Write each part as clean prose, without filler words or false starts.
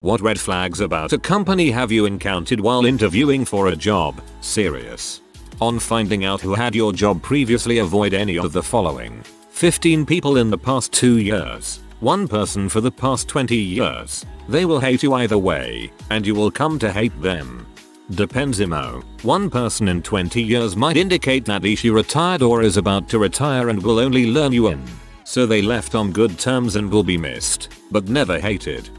What red flags about a company have you encountered while interviewing for a job? Serious. On finding out who had your job previously, avoid any of the following. 15 people in the past 2 years. 1 person for the past 20 years. They will hate you either way, and you will come to hate them. Depends emo. 1 person in 20 years might indicate that she retired or is about to retire and will only learn you in. So they left on good terms and will be missed, but never hated.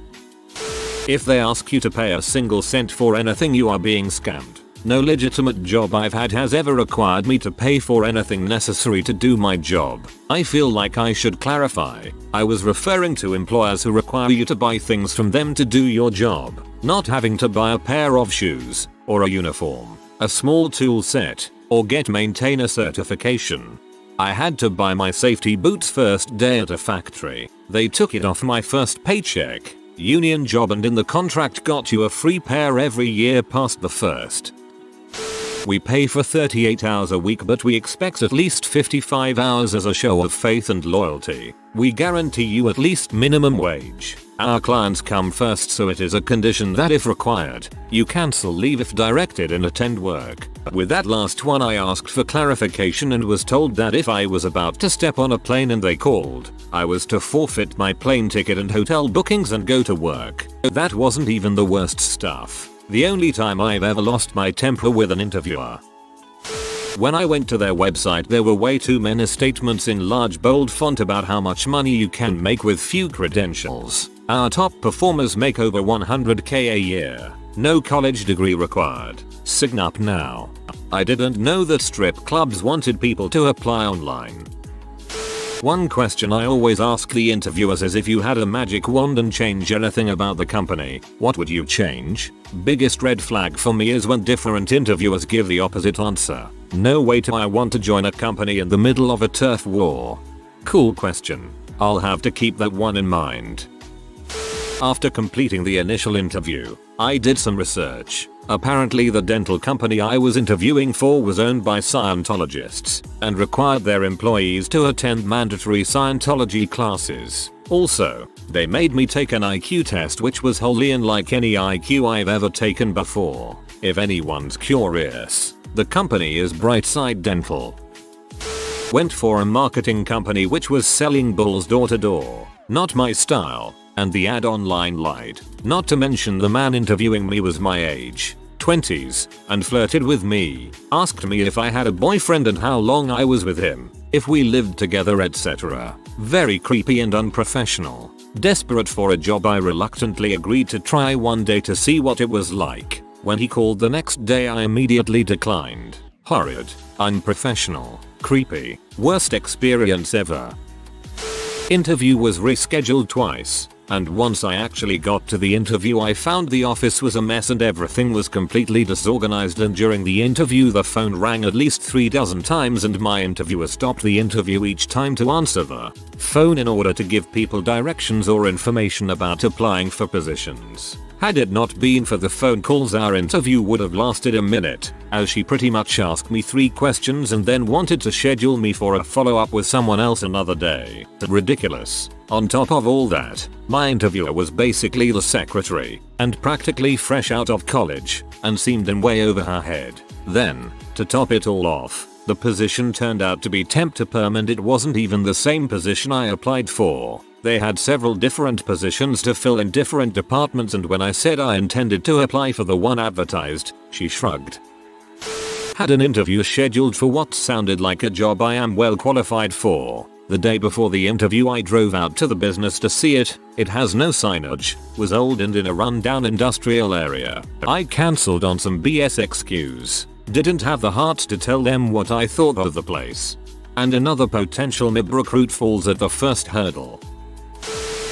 If they ask you to pay a single cent for anything, you are being scammed. No legitimate job I've had has ever required me to pay for anything necessary to do my job. I feel like I should clarify. I was referring to employers who require you to buy things from them to do your job, not having to buy a pair of shoes, or a uniform, a small tool set, or get maintainer certification. I had to buy my safety boots first day at a factory. They took it off my first paycheck. Union job, and in the contract got you a free pair every year past the first. We pay for 38 hours a week, but we expect at least 55 hours as a show of faith and loyalty. We guarantee you at least minimum wage. Our clients come first, so it is a condition that if required, you cancel leave if directed and attend work. With that last one, I asked for clarification and was told that if I was about to step on a plane and they called, I was to forfeit my plane ticket and hotel bookings and go to work. That wasn't even the worst stuff. The only time I've ever lost my temper with an interviewer. When I went to their website, there were way too many statements in large bold font about how much money you can make with few credentials. Our top performers make over 100k a year. No college degree required. Sign up now. I didn't know that strip clubs wanted people to apply online. One question I always ask the interviewers is, if you had a magic wand and change anything about the company, what would you change? Biggest red flag for me is when different interviewers give the opposite answer. No way do I want to join a company in the middle of a turf war. Cool question. I'll have to keep that one in mind. After completing the initial interview, I did some research. Apparently the dental company I was interviewing for was owned by Scientologists and required their employees to attend mandatory Scientology classes. Also, they made me take an IQ test, which was wholly unlike any IQ I've ever taken before. If anyone's curious, the company is Brightside Dental. Went for a marketing company which was selling bulls door to door. Not my style. And the ad online lied. Not to mention the man interviewing me was my age, 20s, and flirted with me. Asked me if I had a boyfriend and how long I was with him, if we lived together, etc. Very creepy and unprofessional. Desperate for a job, I reluctantly agreed to try one day to see what it was like. When he called the next day, I immediately declined. Horrid, unprofessional, creepy, worst experience ever. Interview was rescheduled twice. And once I actually got to the interview, I found the office was a mess and everything was completely disorganized, and during the interview the phone rang at least 3 dozen times and my interviewer stopped the interview each time to answer the phone in order to give people directions or information about applying for positions. Had it not been for the phone calls, our interview would have lasted a minute, as she pretty much asked me 3 questions and then wanted to schedule me for a follow-up with someone else another day. Ridiculous. On top of all that, my interviewer was basically the secretary, and practically fresh out of college, and seemed in way over her head. Then, to top it all off, the position turned out to be temp to perm, and it wasn't even the same position I applied for. They had several different positions to fill in different departments, and when I said I intended to apply for the one advertised, she shrugged. Had an interview scheduled for what sounded like a job I am well qualified for. The day before the interview, I drove out to the business to see it. It has no signage, was old and in a rundown industrial area. I cancelled on some BS excuse. Didn't have the heart to tell them what I thought of the place. And another potential MIB recruit falls at the first hurdle.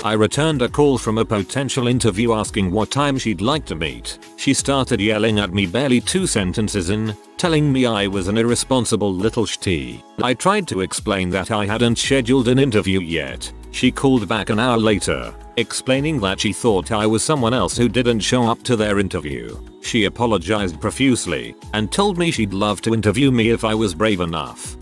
I returned a call from a potential interview asking what time she'd like to meet. She started yelling at me barely 2 sentences in, telling me I was an irresponsible little shitty. I tried to explain that I hadn't scheduled an interview yet. She called back an hour later, explaining that she thought I was someone else who didn't show up to their interview. She apologized profusely and told me she'd love to interview me if I was brave enough.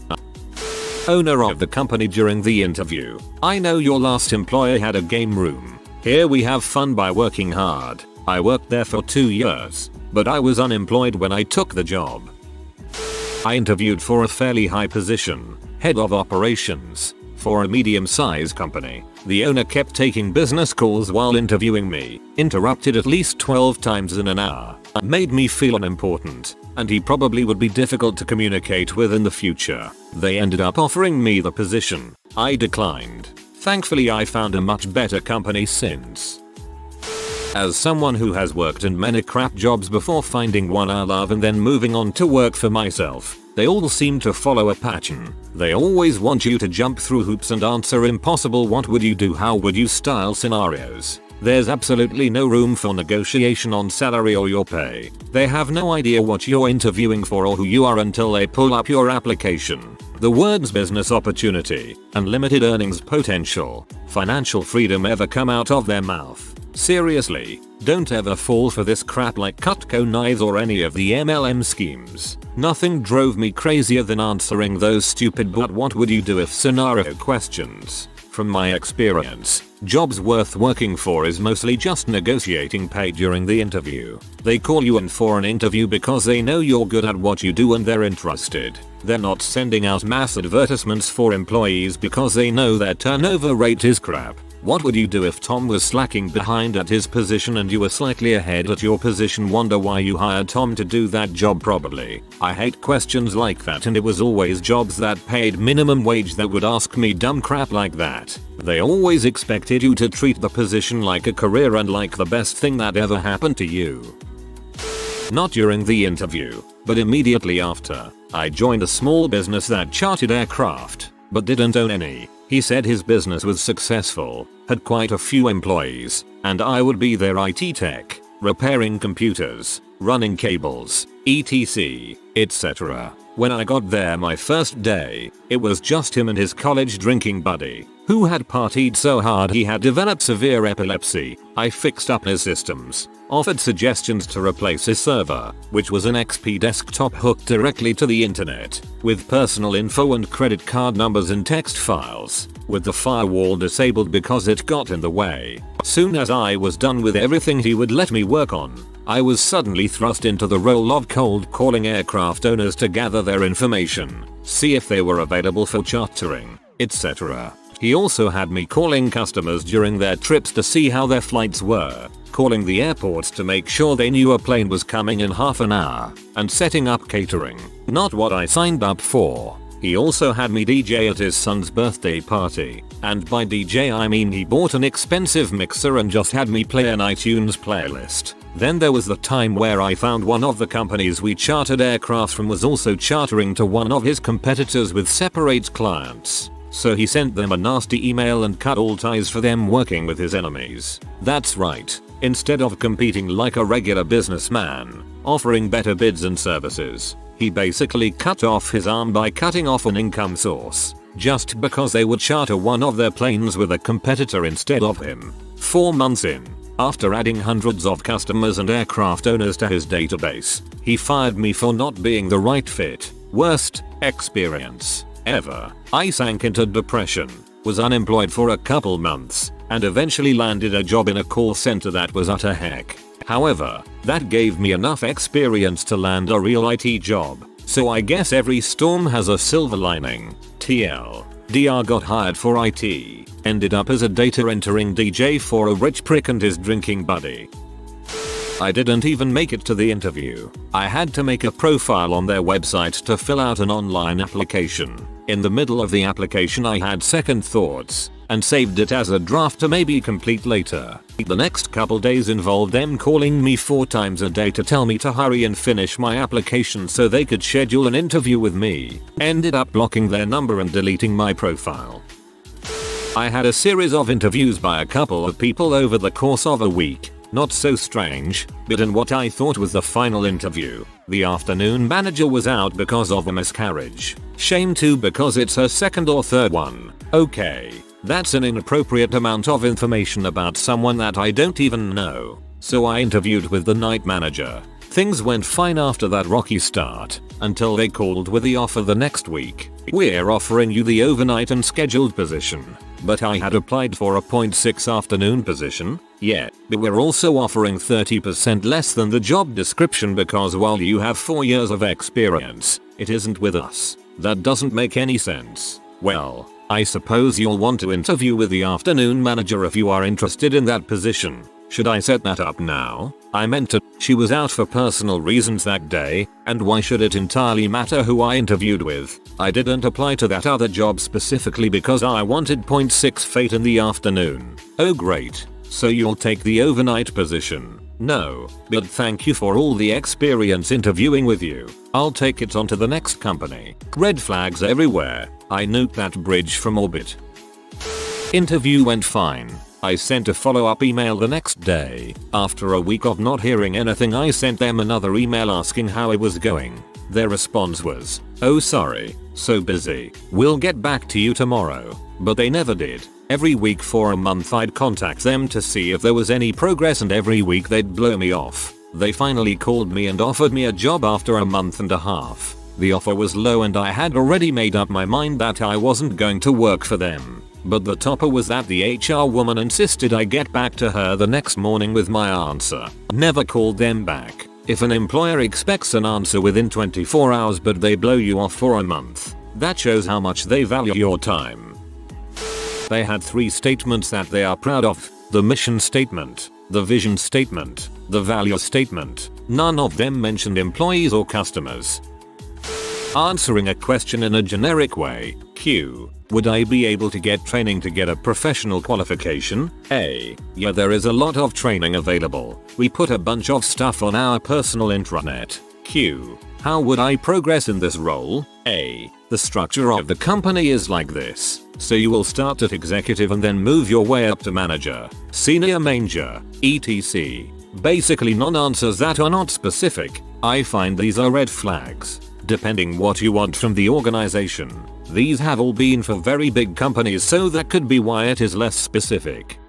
Owner of the company during the interview: I know your last employer had a game room. Here we have fun by working hard. I worked there for 2 years, but I was unemployed when I took the job. I interviewed for a fairly high position, head of operations, for a medium-sized company. The owner kept taking business calls while interviewing me, interrupted at least 12 times in an hour, made me feel unimportant, and he probably would be difficult to communicate with in the future. They ended up offering me the position. I declined. Thankfully I found a much better company since. As someone who has worked in many crap jobs before finding one I love and then moving on to work for myself, they all seem to follow a pattern. They always want you to jump through hoops and answer impossible what would you do, how would you style scenarios. There's absolutely no room for negotiation on salary or your pay. They have no idea what you're interviewing for or who you are until they pull up your application. The words business opportunity, unlimited earnings potential, financial freedom ever come out of their mouth. Seriously, don't ever fall for this crap like Cutco knives or any of the MLM schemes. Nothing drove me crazier than answering those stupid "but what would you do if" scenario questions. From my experience, jobs worth working for is mostly just negotiating pay during the interview. They call you in for an interview because they know you're good at what you do and they're interested. They're not sending out mass advertisements for employees because they know their turnover rate is crap. What would you do if Tom was slacking behind at his position and you were slightly ahead at your position? Wonder why you hired Tom to do that job probably. I hate questions like that, and it was always jobs that paid minimum wage that would ask me dumb crap like that. They always expected you to treat the position like a career and like the best thing that ever happened to you. Not during the interview, but immediately after, I joined a small business that chartered aircraft, but didn't own any. He said his business was successful, had quite a few employees, and I would be their IT tech, repairing computers, running cables, etc., etc. When I got there my first day, it was just him and his college drinking buddy, who had partied so hard he had developed severe epilepsy. I fixed up his systems, offered suggestions to replace his server, which was an XP desktop hooked directly to the internet, with personal info and credit card numbers in text files, with the firewall disabled because it got in the way. Soon as I was done with everything he would let me work on, I was suddenly thrust into the role of cold calling aircraft owners to gather their information, see if they were available for chartering, etc. He also had me calling customers during their trips to see how their flights were, calling the airports to make sure they knew a plane was coming in half an hour, and setting up catering. Not what I signed up for. He also had me DJ at his son's birthday party, and by DJ I mean he bought an expensive mixer and just had me play an iTunes playlist. Then there was the time where I found one of the companies we chartered aircraft from was also chartering to one of his competitors with separate clients. So he sent them a nasty email and cut all ties for them working with his enemies. That's right. Instead of competing like a regular businessman, offering better bids and services, he basically cut off his arm by cutting off an income source, just because they would charter one of their planes with a competitor instead of him. 4 months in, after adding hundreds of customers and aircraft owners to his database, he fired me for not being the right fit. Worst experience ever. I sank into depression, was unemployed for a couple months, and eventually landed a job in a call center that was utter heck. However, that gave me enough experience to land a real IT job, so I guess every storm has a silver lining. TLDR got hired for IT, ended up as a data entering DJ for a rich prick and his drinking buddy. I didn't even make it to the interview. I had to make a profile on their website to fill out an online application. In the middle of the application I had second thoughts, and saved it as a draft to maybe complete later. The next couple days involved them calling me 4 times a day to tell me to hurry and finish my application so they could schedule an interview with me. Ended up blocking their number and deleting my profile. I had a series of interviews by a couple of people over the course of a week. Not so strange, but in what I thought was the final interview, the afternoon manager was out because of a miscarriage. Shame too, because it's her second or third one. Okay, that's an inappropriate amount of information about someone that I don't even know. So I interviewed with the night manager. Things went fine after that rocky start, until they called with the offer the next week. We're offering you the overnight and scheduled position. But I had applied for a 0.6 afternoon position. Yeah, but we're also offering 30% less than the job description because while you have 4 years of experience, it isn't with us. That doesn't make any sense. Well, I suppose you'll want to interview with the afternoon manager if you are interested in that position. Should I set that up now? I meant to. She was out for personal reasons that day, and why should it entirely matter who I interviewed with? I didn't apply to that other job specifically because I wanted 0.6 fate in the afternoon. Oh great. So you'll take the overnight position? No, but thank you for all the experience interviewing with you. I'll take it on to the next company. Red flags everywhere. I nuked that bridge from orbit. Interview went fine. I sent a follow-up email the next day. After a week of not hearing anything, I sent them another email asking how it was going. Their response was, "Oh sorry, so busy. We'll get back to you tomorrow." But they never did. Every week for a month I'd contact them to see if there was any progress, and every week they'd blow me off. They finally called me and offered me a job after a month and a half. The offer was low and I had already made up my mind that I wasn't going to work for them. But the topper was that the HR woman insisted I get back to her the next morning with my answer. Never called them back. If an employer expects an answer within 24 hours but they blow you off for a month, that shows how much they value your time. They had 3 statements that they are proud of: the mission statement, the vision statement, the value statement. None of them mentioned employees or customers. Answering a question in a generic way. Q. Would I be able to get training to get a professional qualification? A. Yeah, there is a lot of training available. We put a bunch of stuff on our personal intranet. Q. How would I progress in this role? A. The structure of the company is like this. So you will start at executive and then move your way up to manager, senior manager, etc. Basically non-answers that are not specific. I find these are red flags. Depending what you want from the organization. These have all been for very big companies, so that could be why it is less specific.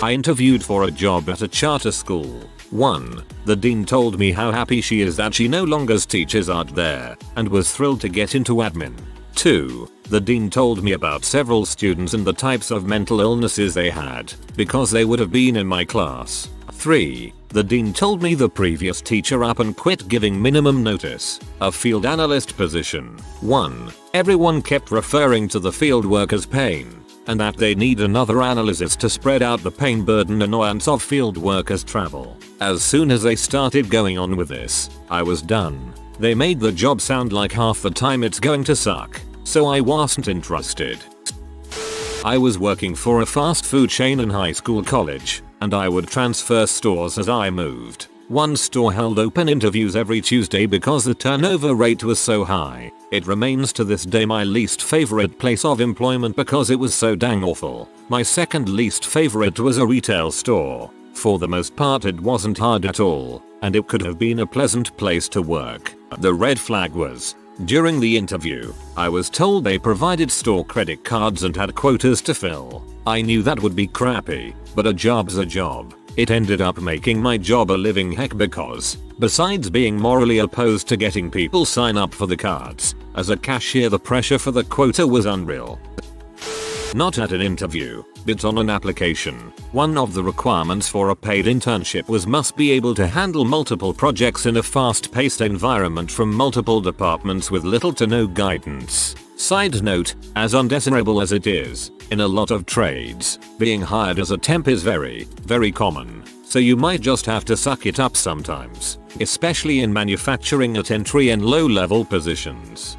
I interviewed for a job at a charter school. 1. The dean told me how happy she is that she no longer teaches art there, and was thrilled to get into admin. 2. The dean told me about several students and the types of mental illnesses they had, because they would have been in my class. 3. The dean told me the previous teacher up and quit giving minimum notice. A field analyst position. 1. Everyone kept referring to the field workers' pain, and that they need another analyst to spread out the pain burden annoyance of field workers' travel. As soon as they started going on with this, I was done. They made the job sound like half the time it's going to suck, so I wasn't interested. I was working for a fast food chain in high school college, and I would transfer stores as I moved. One store held open interviews every Tuesday because the turnover rate was so high. It remains to this day my least favorite place of employment because it was so dang awful. My second least favorite was a retail store. For the most part it wasn't hard at all, and it could have been a pleasant place to work. The red flag was, during the interview, I was told they provided store credit cards and had quotas to fill. I knew that would be crappy, but a job's a job. It ended up making my job a living heck because, besides being morally opposed to getting people sign up for the cards, as a cashier the pressure for the quota was unreal. Not at an interview, but on an application. One of the requirements for a paid internship was must be able to handle multiple projects in a fast-paced environment from multiple departments with little to no guidance. Side note, as undesirable as it is, in a lot of trades, being hired as a temp is very, very common. So you might just have to suck it up sometimes, especially in manufacturing at entry and low-level positions.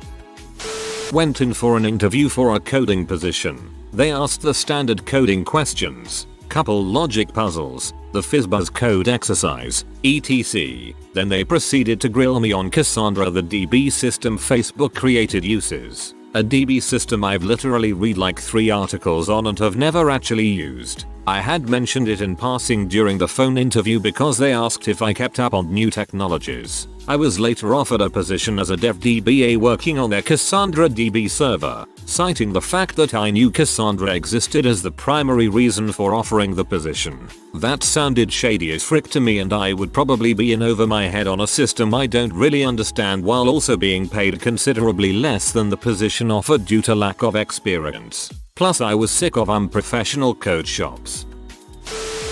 Went in for an interview for a coding position. They asked the standard coding questions, couple logic puzzles, the FizzBuzz code exercise, etc. Then they proceeded to grill me on Cassandra, the DB system Facebook created uses. A DB system I've literally read like 3 articles on and have never actually used. I had mentioned it in passing during the phone interview because they asked if I kept up on new technologies. I was later offered a position as a dev DBA working on their Cassandra DB server. citing the fact that I knew Cassandra existed as the primary reason for offering the position. That sounded shady as frick to me, and I would probably be in over my head on a system I don't really understand while also being paid considerably less than the position offered due to lack of experience. Plus I was sick of unprofessional code shops.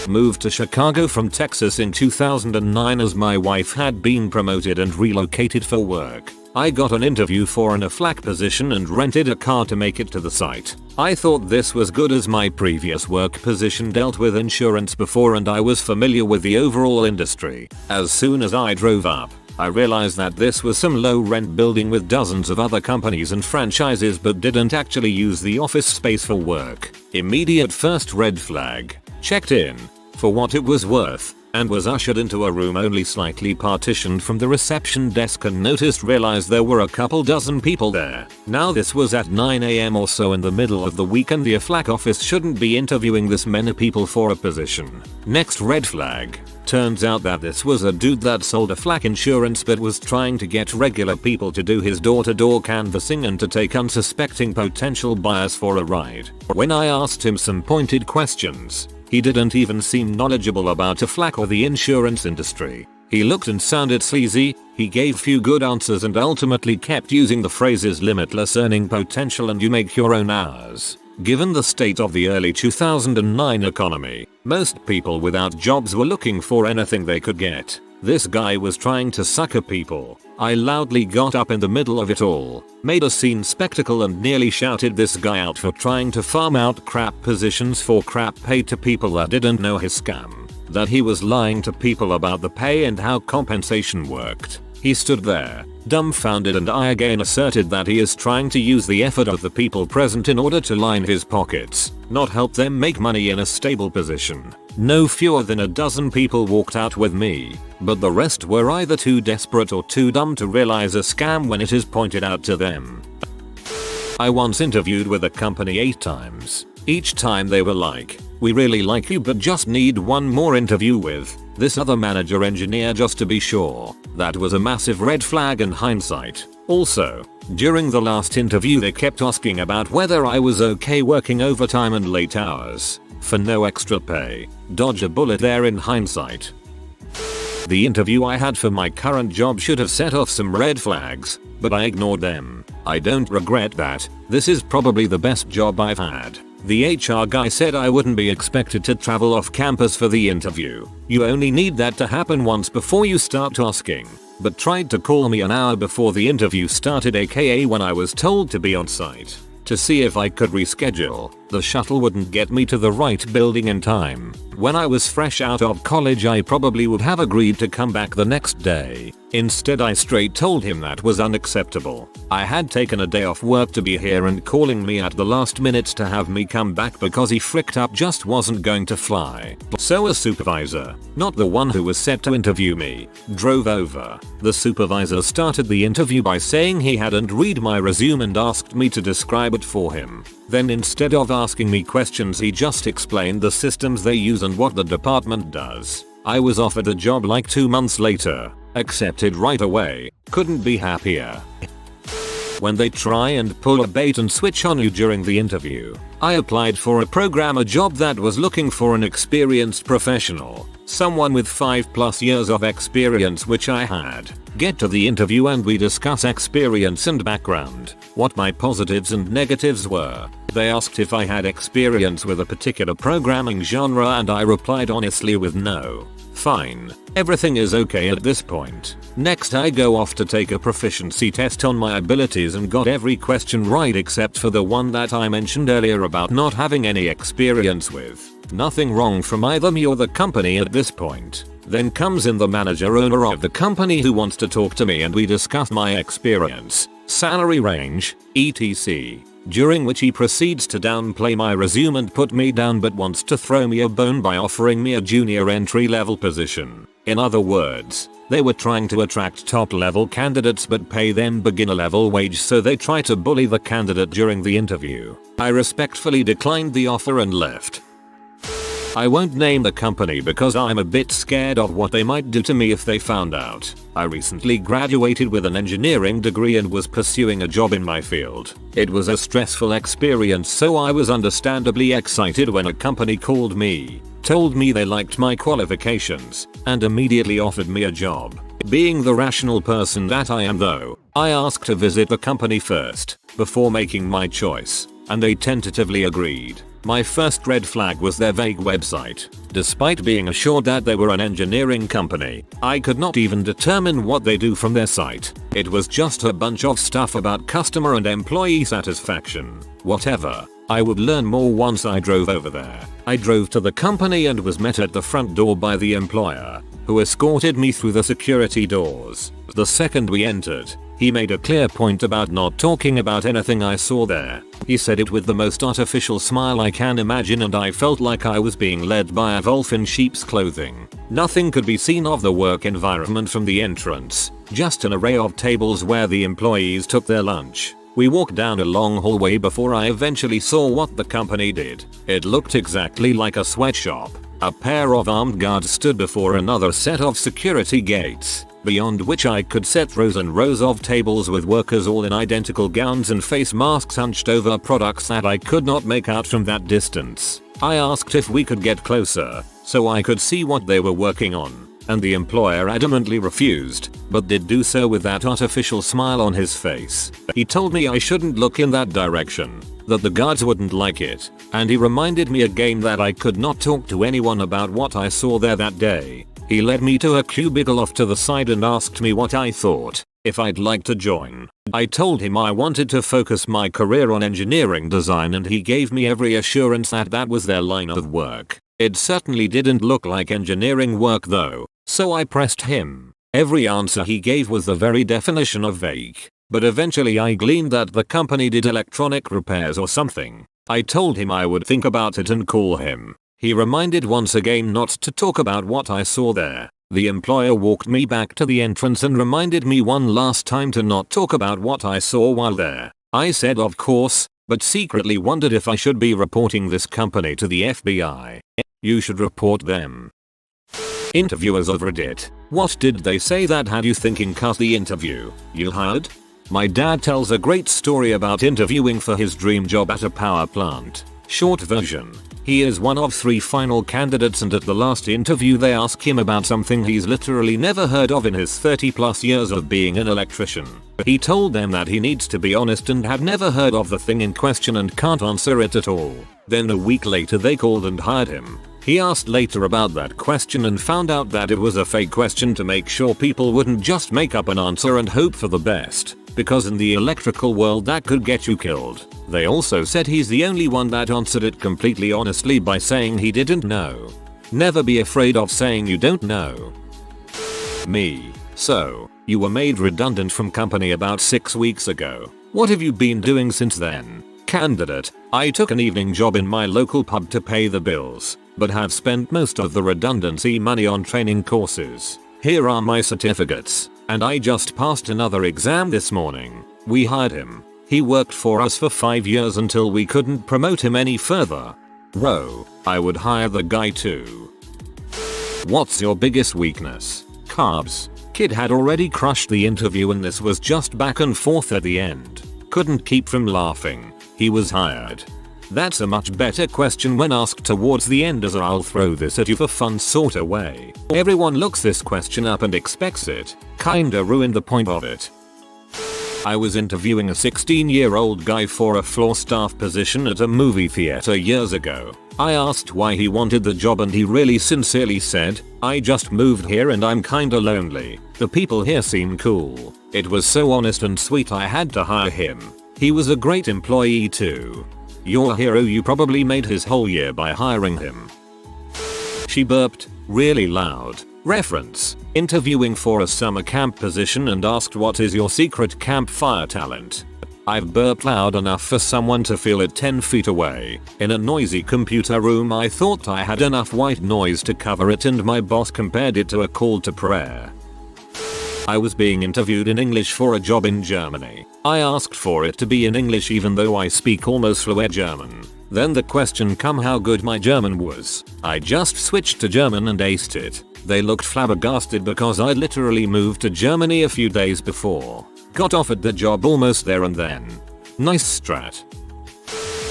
Moved to Chicago from Texas in 2009 as my wife had been promoted and relocated for work. I got an interview for an AFLAC position and rented a car to make it to the site. I thought this was good as my previous work position dealt with insurance before and I was familiar with the overall industry. As soon as I drove up, I realized that this was some low rent building with dozens of other companies and franchises but didn't actually use the office space for work. Immediate first red flag. Checked in for what it was worth and was ushered into a room only slightly partitioned from the reception desk and realized there were a couple dozen people there. Now this was at 9 AM or so in the middle of the week and the AFLAC office shouldn't be interviewing this many people for a position. Next red flag. Turns out that this was a dude that sold AFLAC insurance but was trying to get regular people to do his door-to-door canvassing and to take unsuspecting potential buyers for a ride. When I asked him some pointed questions, he didn't even seem knowledgeable about AFLAC or the insurance industry. He looked and sounded sleazy, he gave few good answers and ultimately kept using the phrases limitless earning potential and you make your own hours. Given the state of the early 2009 economy, most people without jobs were looking for anything they could get. This guy was trying to sucker people. I loudly got up in the middle of it all, made a scene spectacle and nearly shouted this guy out for trying to farm out crap positions for crap pay to people that didn't know his scam. That he was lying to people about the pay and how compensation worked. He stood there, dumbfounded, and I again asserted that he is trying to use the effort of the people present in order to line his pockets, not help them make money in a stable position. No fewer than a dozen people walked out with me, but the rest were either too desperate or too dumb to realize a scam when it is pointed out to them. I once interviewed with a company 8 times. Each time they were like, "We really like you but just need one more interview with this other manager engineer just to be sure." That was a massive red flag in hindsight. Also, during the last interview they kept asking about whether I was okay working overtime and late hours for no extra pay. Dodge a bullet there in hindsight. The interview I had for my current job should have set off some red flags, but I ignored them. I don't regret that. This is probably the best job I've had. The HR guy said I wouldn't be expected to travel off campus for the interview. You only need that to happen once before you start asking. But tried to call me an hour before the interview started, aka when I was told to be on site, to see if I could reschedule. The shuttle wouldn't get me to the right building in time. When I was fresh out of college I probably would have agreed to come back the next day. Instead I straight told him that was unacceptable. I had taken a day off work to be here and calling me at the last minute to have me come back because he fricked up just wasn't going to fly. So a supervisor, not the one who was set to interview me, drove over. The supervisor started the interview by saying he hadn't read my resume and asked me to describe it for him. Then instead of asking me questions he just explained the systems they use and what the department does. I was offered a job like 2 months later, accepted right away, couldn't be happier. When they try and pull a bait and switch on you during the interview. I applied for a programmer job that was looking for an experienced professional, someone with 5+ years of experience, which I had. Get to the interview and we discuss experience and background, what my positives and negatives were. They asked if I had experience with a particular programming genre and I replied honestly with no. Fine, everything is okay at this point. Next I go off to take a proficiency test on my abilities and got every question right except for the one that I mentioned earlier about not having any experience with. Nothing wrong from either me or the company at this point. Then comes in the manager-owner of the company who wants to talk to me and we discuss my experience, salary range, etc. During which he proceeds to downplay my resume and put me down but wants to throw me a bone by offering me a junior entry-level position. In other words, they were trying to attract top-level candidates but pay them beginner-level wage, so they try to bully the candidate during the interview. I respectfully declined the offer and left. I won't name the company because I'm a bit scared of what they might do to me if they found out. I recently graduated with an engineering degree and was pursuing a job in my field. It was a stressful experience, so I was understandably excited when a company called me, told me they liked my qualifications, and immediately offered me a job. Being the rational person that I am though, I asked to visit the company first, before making my choice, and they tentatively agreed. My first red flag was their vague website. Despite being assured that they were an engineering company, I could not even determine what they do from their site. It was just a bunch of stuff about customer and employee satisfaction. Whatever. I would learn more once I drove over there. I drove to the company and was met at the front door by the employer, who escorted me through the security doors. The second we entered, he made a clear point about not talking about anything I saw there. He said it with the most artificial smile I can imagine, and I felt like I was being led by a wolf in sheep's clothing. Nothing could be seen of the work environment from the entrance, just an array of tables where the employees took their lunch. We walked down a long hallway before I eventually saw what the company did. It looked exactly like a sweatshop. A pair of armed guards stood before another set of security gates, beyond which I could set rows and rows of tables with workers all in identical gowns and face masks hunched over products that I could not make out from that distance. I asked if we could get closer, so I could see what they were working on, and the employer adamantly refused, but did do so with that artificial smile on his face. He told me I shouldn't look in that direction, that the guards wouldn't like it, and he reminded me again that I could not talk to anyone about what I saw there that day. He led me to a cubicle off to the side and asked me what I thought, if I'd like to join. I told him I wanted to focus my career on engineering design, and he gave me every assurance that that was their line of work. It certainly didn't look like engineering work though, so I pressed him. Every answer he gave was the very definition of vague, but eventually I gleaned that the company did electronic repairs or something. I told him I would think about it and call him. He reminded once again not to talk about what I saw there. The employer walked me back to the entrance and reminded me one last time to not talk about what I saw while there. I said of course, but secretly wondered if I should be reporting this company to the FBI. You should report them. Interviewers of Reddit. What did they say that had you thinking cut the interview? You hired? My dad tells a great story about interviewing for his dream job at a power plant. Short version. He is one of 3 final candidates, and at the last interview they ask him about something he's literally never heard of in his 30+ years of being an electrician. He told them that he needs to be honest and had never heard of the thing in question and can't answer it at all. Then a week later they called and hired him. He asked later about that question and found out that it was a fake question to make sure people wouldn't just make up an answer and hope for the best, because in the electrical world that could get you killed. They also said he's the only one that answered it completely honestly by saying he didn't know. Never be afraid of saying you don't know. Me. So, you were made redundant from company about 6 weeks ago. What have you been doing since then? Candidate. I took an evening job in my local pub to pay the bills, but have spent most of the redundancy money on training courses. Here are my certificates, and I just passed another exam this morning. We hired him. He worked for us for 5 years until we couldn't promote him any further. Bro, I would hire the guy too. What's your biggest weakness? Carbs. Kid had already crushed the interview and this was just back and forth at the end. Couldn't keep from laughing. He was hired. That's a much better question when asked towards the end, as I'll throw this at you for fun sorta way. Everyone looks this question up and expects it. Kinda ruined the point of it. I was interviewing a 16-year-old guy for a floor staff position at a movie theater years ago. I asked why he wanted the job and he really sincerely said, "I just moved here and I'm kinda lonely. The people here seem cool." It was so honest and sweet I had to hire him. He was a great employee too. You're a hero, you probably made his whole year by hiring him. She burped really loud. Reference. Interviewing for a summer camp position and asked what is your secret campfire talent. I've burped loud enough for someone to feel it 10 feet away. In a noisy computer room I thought I had enough white noise to cover it and my boss compared it to a call to prayer. I was being interviewed in English for a job in Germany. I asked for it to be in English even though I speak almost fluent German. Then the question come how good my German was. I just switched to German and aced it. They looked flabbergasted because I literally moved to Germany a few days before. Got offered the job almost there and then. Nice strat.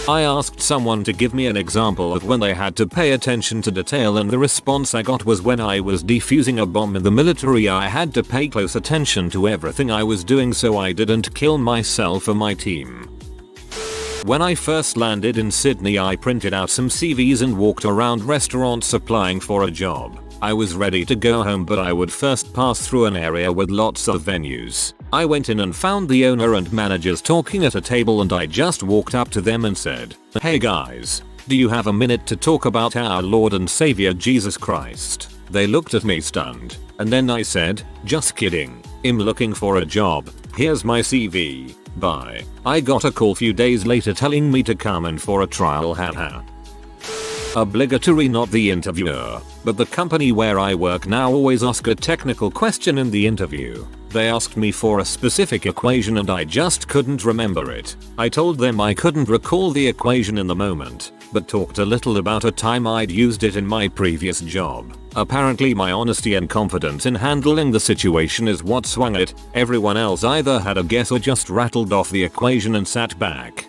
I asked someone to give me an example of when they had to pay attention to detail, and the response I got was when I was defusing a bomb in the military. I had to pay close attention to everything I was doing so I didn't kill myself or my team. When I first landed in Sydney, I printed out some CVs and walked around restaurants applying for a job. I was ready to go home, but I would first pass through an area with lots of venues. I went in and found the owner and managers talking at a table, and I just walked up to them and said, "Hey guys, do you have a minute to talk about our Lord and Savior Jesus Christ?" They looked at me stunned, and then I said, "Just kidding. I'm looking for a job. Here's my CV. Bye." I got a call few days later telling me to come in for a trial, haha. Obligatory, not the interviewer, but the company where I work now always ask a technical question in the interview. They asked me for a specific equation and I just couldn't remember it. I told them I couldn't recall the equation in the moment, but talked a little about a time I'd used it in my previous job. Apparently my honesty and confidence in handling the situation is what swung it. Everyone else either had a guess or just rattled off the equation and sat back.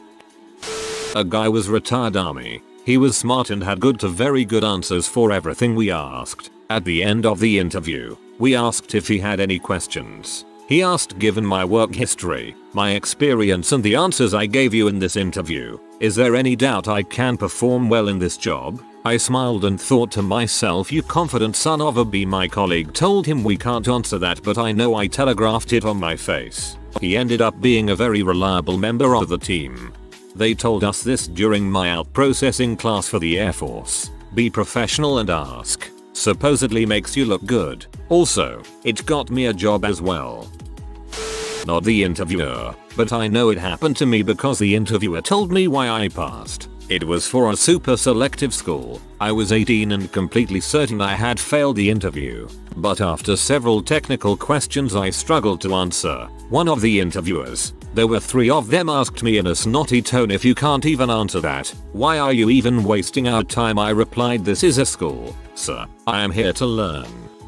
A guy was retired army. He was smart and had good to very good answers for everything we asked. At the end of the interview, we asked if he had any questions. He asked, given my work history, my experience and the answers I gave you in this interview, is there any doubt I can perform well in this job? I smiled and thought to myself, you confident son of a b. My colleague told him we can't answer that, but I know I telegraphed it on my face. He ended up being a very reliable member of the team. They told us this during my out processing class for the Air Force. Be professional and ask. Supposedly makes you look good. Also, it got me a job as well. Not the interviewer, but I know it happened to me because the interviewer told me why I passed. It was for a super selective school. I was 18 and completely certain I had failed the interview. But after several technical questions I struggled to answer. One of the interviewers, there were 3 of them, asked me in a snotty tone, if you can't even answer that, why are you even wasting our time? I replied, this is a school, sir. I am here to learn.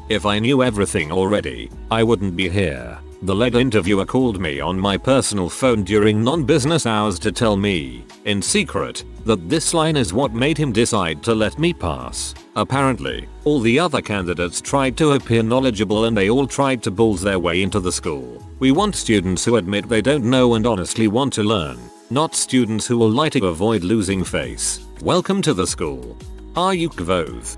If I knew everything already, I wouldn't be here. The lead interviewer called me on my personal phone during non-business hours to tell me, in secret, that this line is what made him decide to let me pass. Apparently, all the other candidates tried to appear knowledgeable and they all tried to bulls their way into the school. We want students who admit they don't know and honestly want to learn, not students who will lie to avoid losing face. Welcome to the school. Are you Kvoth?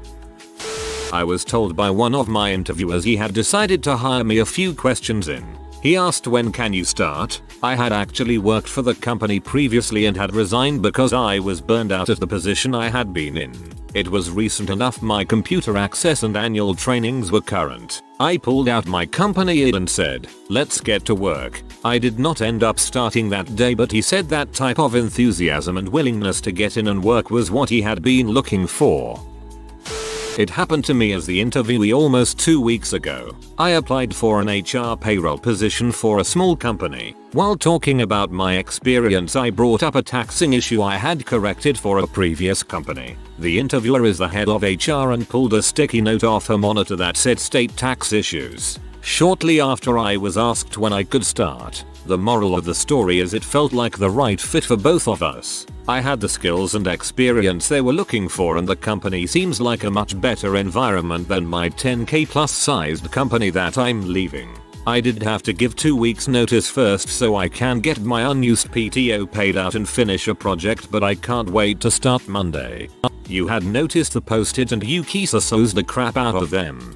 I was told by one of my interviewers he had decided to hire me a few questions in. He asked, when can you start? I had actually worked for the company previously and had resigned because I was burned out at the position I had been in. It was recent enough my computer access and annual trainings were current. I pulled out my company ID and said, let's get to work. I did not end up starting that day, but he said that type of enthusiasm and willingness to get in and work was what he had been looking for. It happened to me as the interviewee almost 2 weeks ago. I applied for an HR payroll position for a small company. While talking about my experience, I brought up a taxing issue I had corrected for a previous company. The interviewer is the head of HR and pulled a sticky note off her monitor that said state tax issues. Shortly after, I was asked when I could start. The moral of the story is it felt like the right fit for both of us. I had the skills and experience they were looking for, and the company seems like a much better environment than my 10k plus sized company that I'm leaving. I did have to give 2 weeks notice first so I can get my unused PTO paid out and finish a project, but I can't wait to start Monday. You had noticed the post-it and Yukisa so's the crap out of them.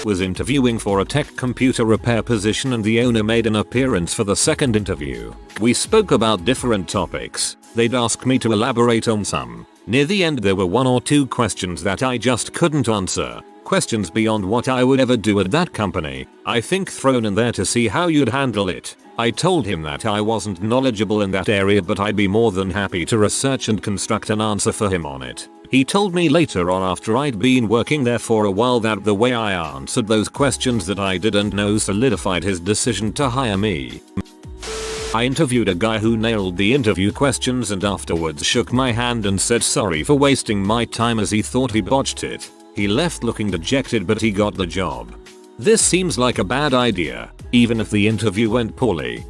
Was interviewing for a tech computer repair position and the owner made an appearance for the second interview. We spoke about different topics. They'd ask me to elaborate on some. Near the end there were 1 or 2 questions that I just couldn't answer. Questions beyond what I would ever do at that company. I think thrown in there to see how you'd handle it. I told him that I wasn't knowledgeable in that area, but I'd be more than happy to research and construct an answer for him on it. He told me later on, after I'd been working there for a while, that the way I answered those questions that I didn't know solidified his decision to hire me. I interviewed a guy who nailed the interview questions and afterwards shook my hand and said sorry for wasting my time as he thought he botched it. He left looking dejected, but he got the job. This seems like a bad idea, even if the interview went poorly.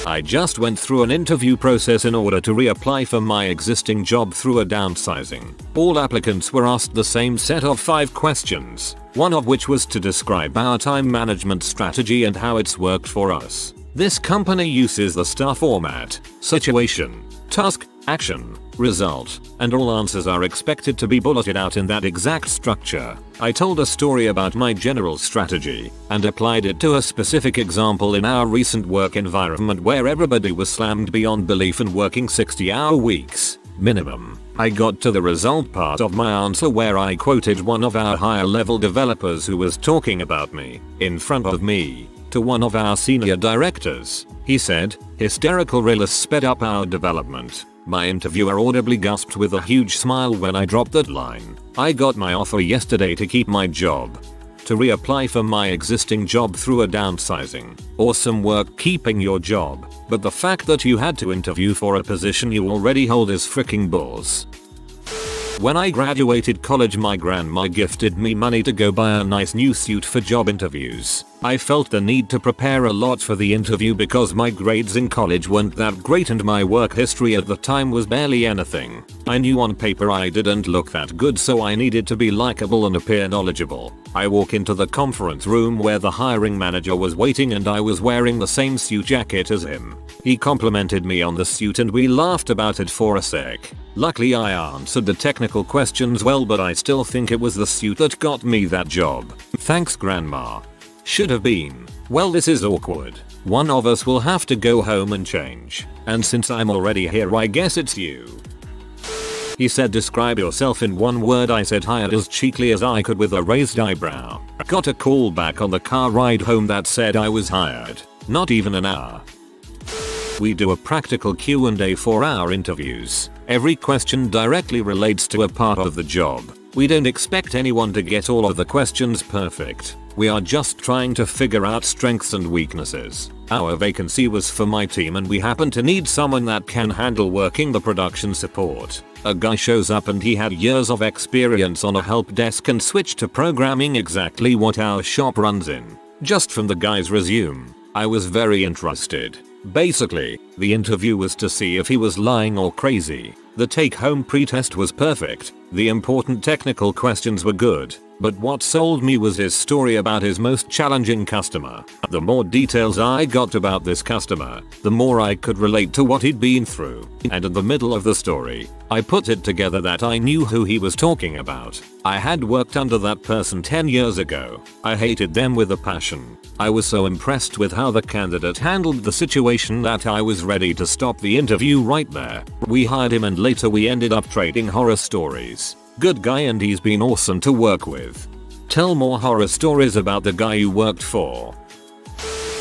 I just went through an interview process in order to reapply for my existing job through a downsizing. All applicants were asked the same set of 5 questions, one of which was to describe our time management strategy and how it's worked for us. This company uses the STAR format: situation, task, action, result, and all answers are expected to be bulleted out in that exact structure. I told a story about my general strategy and applied it to a specific example in our recent work environment where everybody was slammed beyond belief and working 60-hour weeks minimum. I got to the result part of my answer where I quoted one of our higher level developers who was talking about me in front of me to one of our senior directors. He said, "Hysterical realist sped up our development." My interviewer audibly gasped with a huge smile when I dropped that line. I got my offer yesterday to keep my job. To reapply for my existing job through a downsizing. Awesome work keeping your job, but the fact that you had to interview for a position you already hold is freaking balls. When I graduated college, my grandma gifted me money to go buy a nice new suit for job interviews. I felt the need to prepare a lot for the interview because my grades in college weren't that great and my work history at the time was barely anything. I knew on paper I didn't look that good, so I needed to be likable and appear knowledgeable. I walk into the conference room where the hiring manager was waiting and I was wearing the same suit jacket as him. He complimented me on the suit and we laughed about it for a sec. Luckily I answered the technical questions well, but I still think it was the suit that got me that job. Thanks, Grandma. Should have been. Well, this is awkward. One of us will have to go home and change. And since I'm already here, I guess it's you. He said, "Describe yourself in one word." I said hired as cheekily as I could with a raised eyebrow. Got a call back on the car ride home that said I was hired. Not even an hour. We do a practical Q&A for our interviews. Every question directly relates to a part of the job. We don't expect anyone to get all of the questions perfect. We are just trying to figure out strengths and weaknesses. Our vacancy was for my team and we happen to need someone that can handle working the production support. A guy shows up and he had years of experience on a help desk and switched to programming exactly what our shop runs in. Just from the guy's resume, I was very interested. Basically, the interview was to see if he was lying or crazy. The take-home pretest was perfect. The important technical questions were good. But what sold me was his story about his most challenging customer. The more details I got about this customer, the more I could relate to what he'd been through. And in the middle of the story, I put it together that I knew who he was talking about. I had worked under that person 10 years ago. I hated them with a passion. I was so impressed with how the candidate handled the situation that I was ready to stop the interview right there. We hired him and later we ended up trading horror stories. Good guy and he's been awesome to work with. Tell more horror stories about the guy you worked for.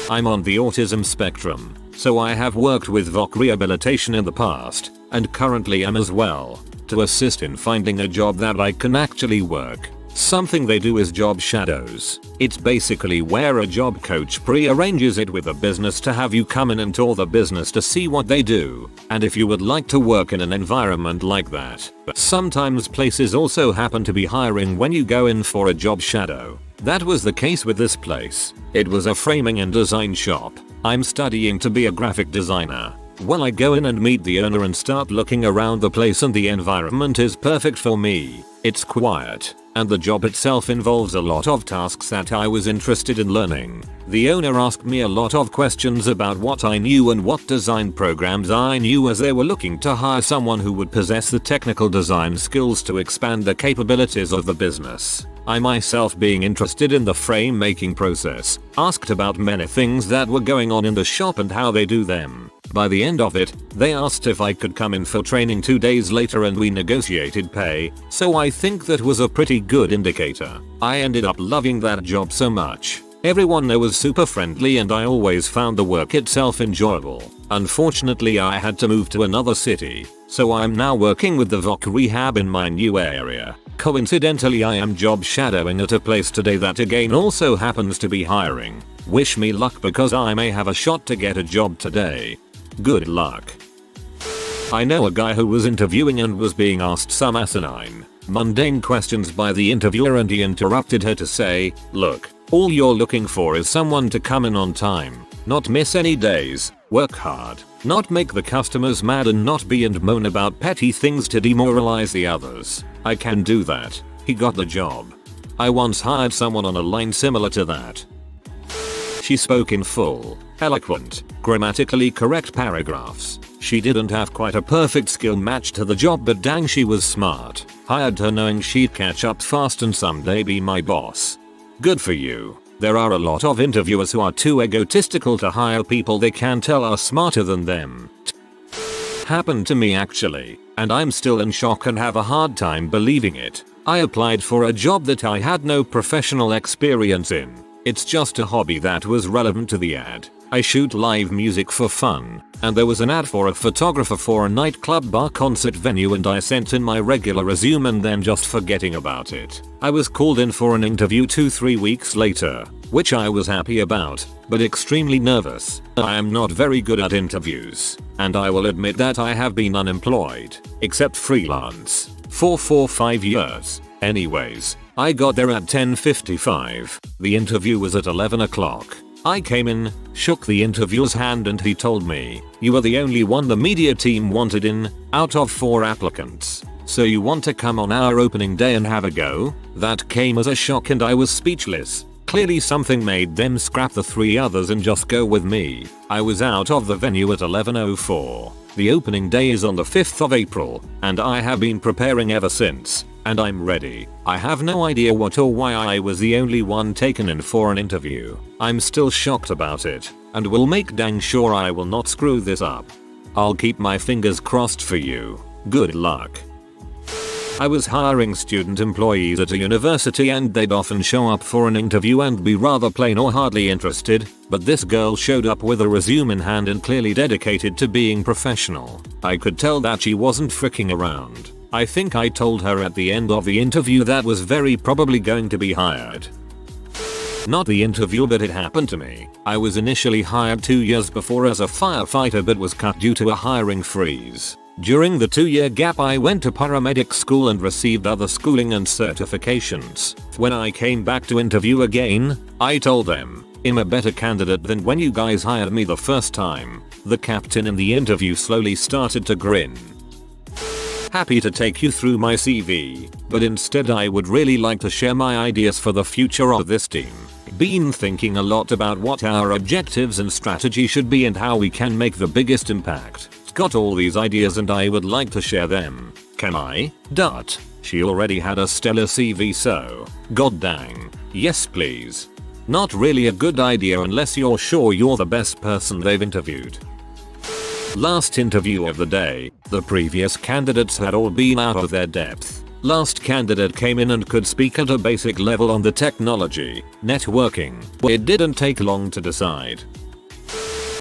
I'm on the autism spectrum, so I have worked with VOC rehabilitation in the past, and currently am as well, to assist in finding a job that I can actually work. Something they do is job shadows. It's basically where a job coach pre-arranges it with a business to have you come in and tour the business to see what they do, and if you would like to work in an environment like that. But sometimes places also happen to be hiring when you go in for a job shadow. That was the case with this place. It was a framing and design shop. I'm studying to be a graphic designer. Well, I go in and meet the owner and start looking around the place and the environment is perfect for me. It's quiet, and the job itself involves a lot of tasks that I was interested in learning. The owner asked me a lot of questions about what I knew and what design programs I knew, as they were looking to hire someone who would possess the technical design skills to expand the capabilities of the business. I myself, being interested in the frame making process, asked about many things that were going on in the shop and how they do them. By the end of it, they asked if I could come in for training 2 days later and we negotiated pay, so I think that was a pretty good indicator. I ended up loving that job so much. Everyone there was super friendly and I always found the work itself enjoyable. Unfortunately, I had to move to another city, so I'm now working with the VOC rehab in my new area. Coincidentally, I am job shadowing at a place today that again also happens to be hiring. Wish me luck because I may have a shot to get a job today. Good luck. I know a guy who was interviewing and was being asked some asinine, mundane questions by the interviewer, and he interrupted her to say, "Look, all you're looking for is someone to come in on time, not miss any days, work hard, not make the customers mad, and not be and moan about petty things to demoralize the others. I can do that." He got the job. I once hired someone on a line similar to that. She spoke in full, eloquent, grammatically correct paragraphs. She didn't have quite a perfect skill match to the job, but dang, she was smart. Hired her knowing she'd catch up fast and someday be my boss. Good for you. There are a lot of interviewers who are too egotistical to hire people they can tell are smarter than them. Happened to me actually, and I'm still in shock and have a hard time believing it. I applied for a job that I had no professional experience in. It's just a hobby that was relevant to the ad. I shoot live music for fun, and there was an ad for a photographer for a nightclub bar concert venue, and I sent in my regular resume and then just forgetting about it. I was called in for an interview 2-3 weeks later, which I was happy about, but extremely nervous. I am not very good at interviews, and I will admit that I have been unemployed, except freelance, for 5 years. Anyways, I got there at 10:55. The interview was at 11 o'clock. I came in, shook the interviewer's hand, and he told me, "You are the only one the media team wanted in, out of 4 applicants. So you want to come on our opening day and have a go?" That came as a shock and I was speechless. Clearly something made them scrap the 3 others and just go with me. I was out of the venue at 11:04. The opening day is on the 5th of April, and I have been preparing ever since. And I'm ready. I have no idea what or why I was the only one taken in for an interview. I'm still shocked about it, and will make dang sure I will not screw this up. I'll keep my fingers crossed for you. Good luck. I was hiring student employees at a university, and they'd often show up for an interview and be rather plain or hardly interested, but this girl showed up with a resume in hand and clearly dedicated to being professional. I could tell that she wasn't fricking around. I think I told her at the end of the interview that was very probably going to be hired. Not the interview, but it happened to me. I was initially hired 2 years before as a firefighter, but was cut due to a hiring freeze. During the 2-year gap, I went to paramedic school and received other schooling and certifications. When I came back to interview again, I told them, "I'm a better candidate than when you guys hired me the first time." The captain in the interview slowly started to grin. Happy to take you through my CV, but instead I would really like to share my ideas for the future of this team. Been thinking a lot about what our objectives and strategy should be and how we can make the biggest impact. Got all these ideas and I would like to share them. Can I? She already had a stellar CV, so god dang. Yes please. Not really a good idea unless you're sure you're the best person they've interviewed. Last interview of the day. The previous candidates had all been out of their depth. Last candidate came in and could speak at a basic level on the technology, networking. It didn't take long to decide.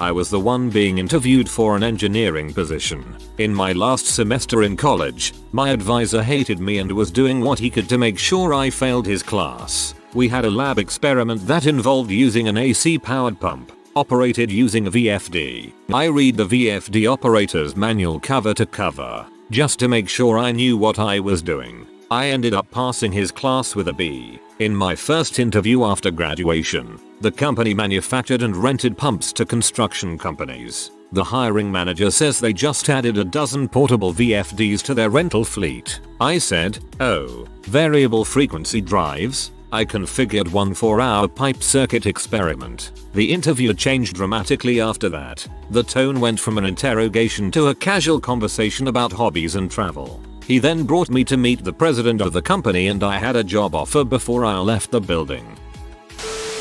I was the one being interviewed for an engineering position. In my last semester in college, my advisor hated me and was doing what he could to make sure I failed his class. We had a lab experiment that involved using an AC powered pump, operated using a VFD. I read the VFD operator's manual cover to cover, just to make sure I knew what I was doing. I ended up passing his class with a B. In my first interview after graduation, the company manufactured and rented pumps to construction companies. The hiring manager says they just added a dozen portable VFDs to their rental fleet. I said, "Oh, variable frequency drives?" I configured one for our pipe circuit experiment. The interview changed dramatically after that. The tone went from an interrogation to a casual conversation about hobbies and travel. He then brought me to meet the president of the company and I had a job offer before I left the building.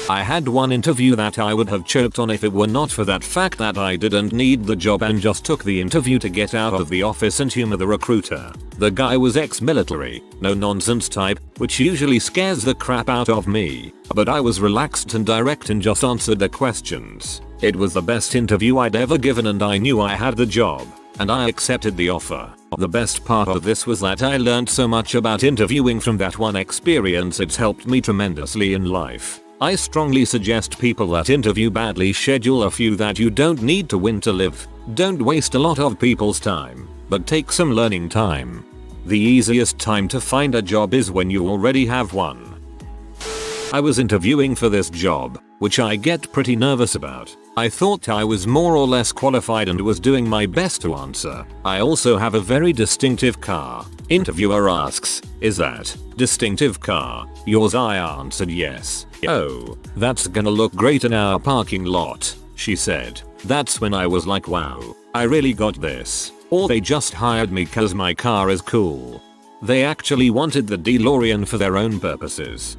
I had one interview that I would have choked on if it were not for that fact that I didn't need the job and just took the interview to get out of the office and humor the recruiter. The guy was ex-military, no nonsense type, which usually scares the crap out of me, but I was relaxed and direct and just answered the questions. It was the best interview I'd ever given and I knew I had the job, and I accepted the offer. The best part of this was that I learned so much about interviewing from that one experience. It's helped me tremendously in life. I strongly suggest people that interview badly schedule a few that you don't need to win to live. Don't waste a lot of people's time, but take some learning time. The easiest time to find a job is when you already have one. I was interviewing for this job, which I get pretty nervous about. I thought I was more or less qualified and was doing my best to answer. I also have a very distinctive car. Interviewer asks, "Is that distinctive car yours?" I answered yes. "Oh, that's gonna look great in our parking lot," she said. That's when I was like, wow, I really got this. Or they just hired me cause my car is cool. They actually wanted the DeLorean for their own purposes.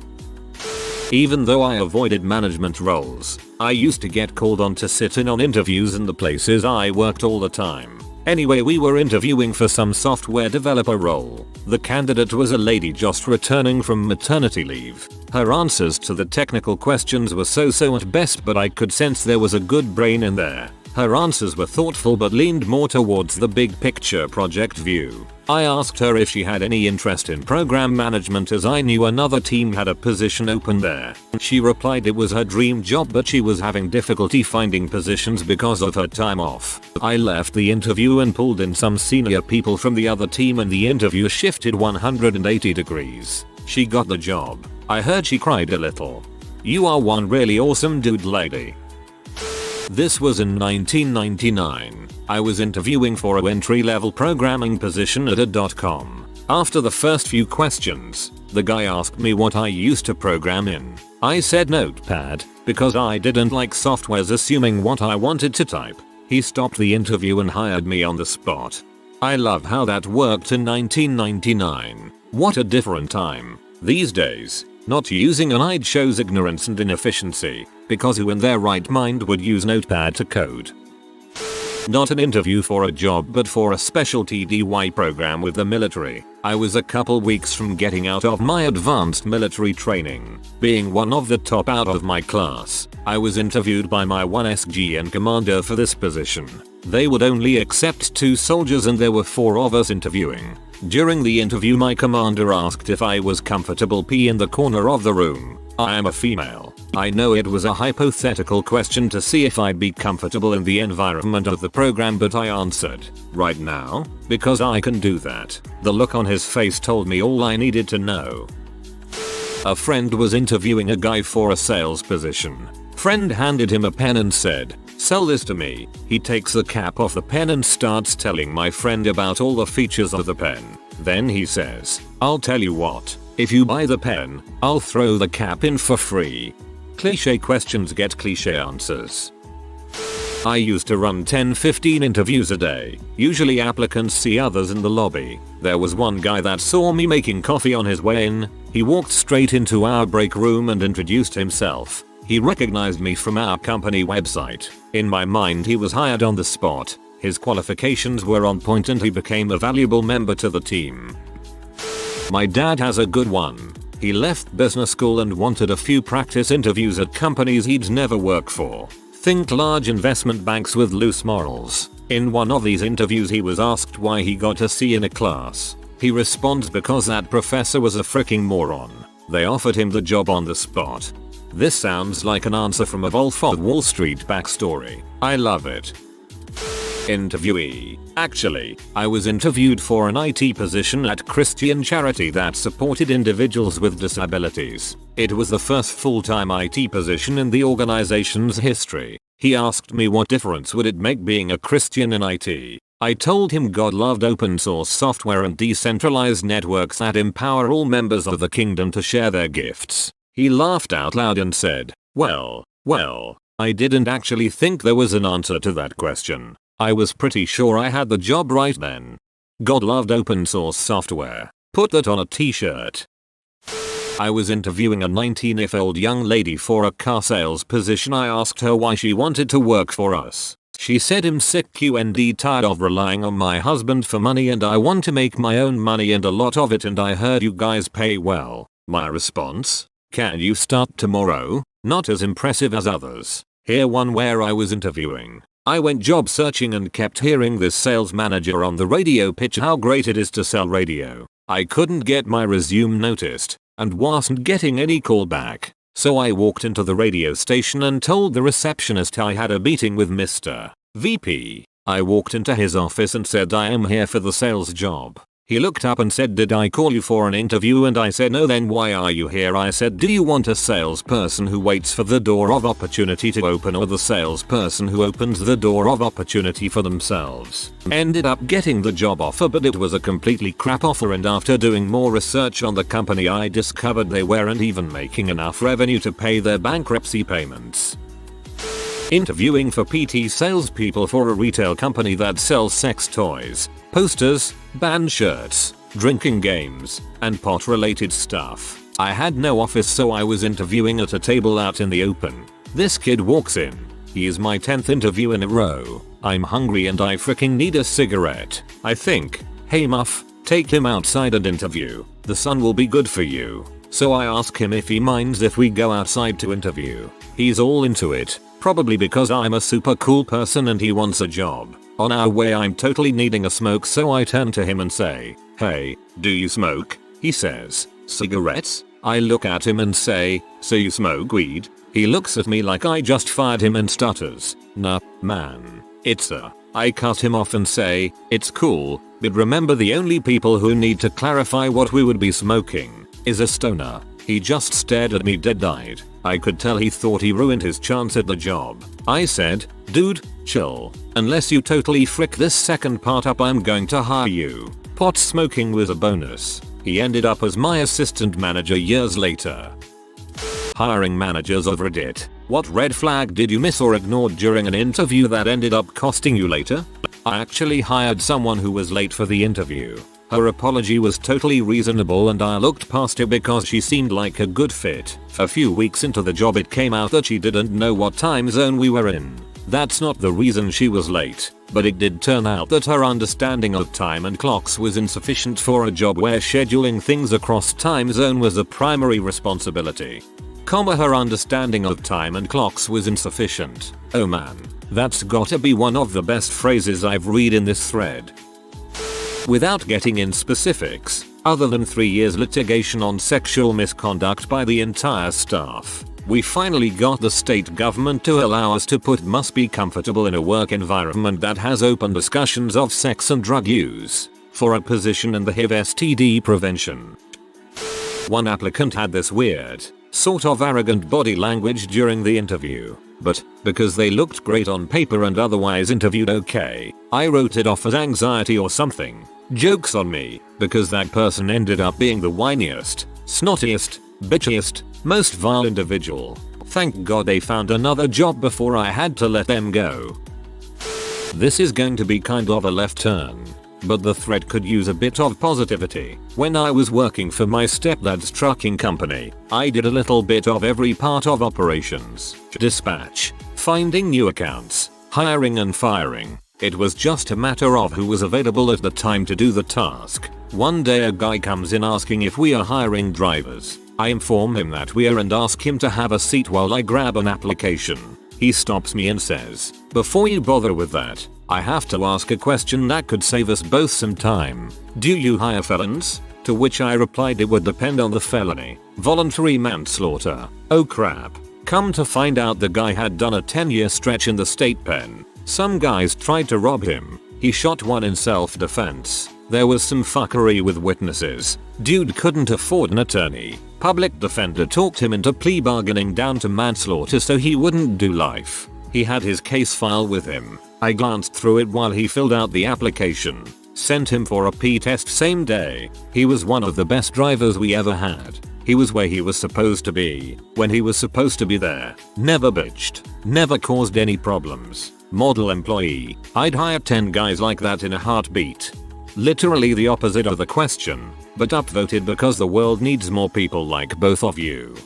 Even though I avoided management roles, I used to get called on to sit in on interviews in the places I worked all the time. Anyway, we were interviewing for some software developer role. The candidate was a lady just returning from maternity leave. Her answers to the technical questions were so-so at best, but I could sense there was a good brain in there. Her answers were thoughtful but leaned more towards the big picture project view. I asked her if she had any interest in program management as I knew another team had a position open there. She replied it was her dream job but she was having difficulty finding positions because of her time off. I left the interview and pulled in some senior people from the other team and the interview shifted 180 degrees. She got the job. I heard she cried a little. "You are one really awesome dude, lady." This was in 1999. I was interviewing for an entry-level programming position at a .com. After the first few questions, the guy asked me what I used to program in. I said Notepad, because I didn't like softwares assuming what I wanted to type. He stopped the interview and hired me on the spot. I love how that worked in 1999. What a different time. These days, not using an IDE shows ignorance and inefficiency, because who in their right mind would use Notepad to code? Not an interview for a job but for a special TDY program with the military. I was a couple weeks from getting out of my advanced military training. Being one of the top out of my class, I was interviewed by my 1SGN commander for this position. They would only accept 2 soldiers and there were 4 of us interviewing. During the interview my commander asked if I was comfortable pee in the corner of the room. I am a female. I know it was a hypothetical question to see if I'd be comfortable in the environment of the program, but I answered, "Right now, because I can do that." The look on his face told me all I needed to know. A friend was interviewing a guy for a sales position. Friend handed him a pen and said, "Sell this to me." He takes the cap off the pen and starts telling my friend about all the features of the pen. Then he says, "I'll tell you what, if you buy the pen, I'll throw the cap in for free." Cliche questions get cliche answers. I used to run 10-15 interviews a day. Usually applicants see others in the lobby. There was one guy that saw me making coffee on his way in. He walked straight into our break room and introduced himself. He recognized me from our company website. In my mind he was hired on the spot. His qualifications were on point and he became a valuable member to the team. My dad has a good one. He left business school and wanted a few practice interviews at companies he'd never worked for. Think large investment banks with loose morals. In one of these interviews he was asked why he got a C in a class. He responds because that professor was a freaking moron. They offered him the job on the spot. This sounds like an answer from a Wolf of Wall Street backstory. I love it. Interviewee. Actually, I was interviewed for an IT position at Christian charity that supported individuals with disabilities. It was the first full-time IT position in the organization's history. He asked me what difference would it make being a Christian in IT. I told him God loved open source software and decentralized networks that empower all members of the kingdom to share their gifts. He laughed out loud and said, well, I didn't actually think there was an answer to that question. I was pretty sure I had the job right then. God loved open source software. Put that on a t-shirt. I was interviewing a 19-year-old young lady for a car sales position. I asked her why she wanted to work for us. She said, "I'm sick and tired of relying on my husband for money and I want to make my own money and a lot of it, and I heard you guys pay well." My response? "Can you start tomorrow?" Not as impressive as others. Here one where I was interviewing. I went job searching and kept hearing this sales manager on the radio pitch how great it is to sell radio. I couldn't get my resume noticed and wasn't getting any call back. So I walked into the radio station and told the receptionist I had a meeting with Mr. VP. I walked into his office and said I am here for the sales job. He looked up and said, did I call you for an interview? And I said no. Then why are you here? I said, do you want a salesperson who waits for the door of opportunity to open, or the salesperson who opens the door of opportunity for themselves? Ended up getting the job offer, but it was a completely crap offer, and after doing more research on the company I discovered they weren't even making enough revenue to pay their bankruptcy payments. Interviewing for PT salespeople for a retail company that sells sex toys, posters, band shirts, drinking games, and pot related stuff. I had no office, so I was interviewing at a table out in the open. This kid walks in. He is my 10th interview in a row. I'm hungry and I freaking need a cigarette. I think, hey Muff, take him outside and interview. The sun will be good for you. So I ask him if he minds if we go outside to interview. He's all into it. Probably because I'm a super cool person and he wants a job. On our way I'm totally needing a smoke, so I turn to him and say, hey, do you smoke? He says, cigarettes? I look at him and say, so you smoke weed? He looks at me like I just fired him and stutters, nah, man. It's a. I cut him off and say, it's cool, but remember the only people who need to clarify what we would be smoking is a stoner. He just stared at me dead-eyed. I could tell he thought he ruined his chance at the job. I said, dude, chill. Unless you totally frick this second part up, I'm going to hire you. Pot smoking was a bonus. He ended up as my assistant manager years later. Hiring managers of Reddit. What red flag did you miss or ignored during an interview that ended up costing you later? I actually hired someone who was late for the interview. Her apology was totally reasonable and I looked past it because she seemed like a good fit. A few weeks into the job it came out that she didn't know what time zone we were in. That's not the reason she was late, but it did turn out that her understanding of time and clocks was insufficient for a job where scheduling things across time zone was a primary responsibility. Her understanding of time and clocks was insufficient. Oh man, that's gotta be one of the best phrases I've read in this thread. Without getting in specifics, other than 3 years litigation on sexual misconduct by the entire staff, we finally got the state government to allow us to put must be comfortable in a work environment that has open discussions of sex and drug use for a position in the HIV STD prevention. One applicant had this weird, sort of arrogant body language during the interview, but because they looked great on paper and otherwise interviewed okay, I wrote it off as anxiety or something. Joke's on me, because that person ended up being the whiniest, snottiest, bitchiest, most vile individual. Thank God they found another job before I had to let them go. This is going to be kind of a left turn, but the thread could use a bit of positivity. When I was working for my stepdad's trucking company, I did a little bit of every part of operations, dispatch, finding new accounts, hiring and firing. It was just a matter of who was available at the time to do the task. One day a guy comes in asking if we are hiring drivers. I inform him that we are and ask him to have a seat while I grab an application. He stops me and says, before you bother with that, I have to ask a question that could save us both some time. Do you hire felons? To which I replied it would depend on the felony. Voluntary manslaughter. Oh crap. Come to find out the guy had done a 10-year stretch in the state pen. Some guys tried to rob him. He shot one in self-defense. There was some fuckery with witnesses. Dude couldn't afford an attorney. Public defender talked him into plea bargaining down to manslaughter so he wouldn't do life. He had his case file with him. I glanced through it while he filled out the application. Sent him for a P test same day. He was one of the best drivers we ever had. He was where he was supposed to be, when he was supposed to be there. Never bitched. Never caused any problems. Model employee. I'd hire 10 guys like that in a heartbeat. Literally the opposite of the question, but upvoted because the world needs more people like both of you.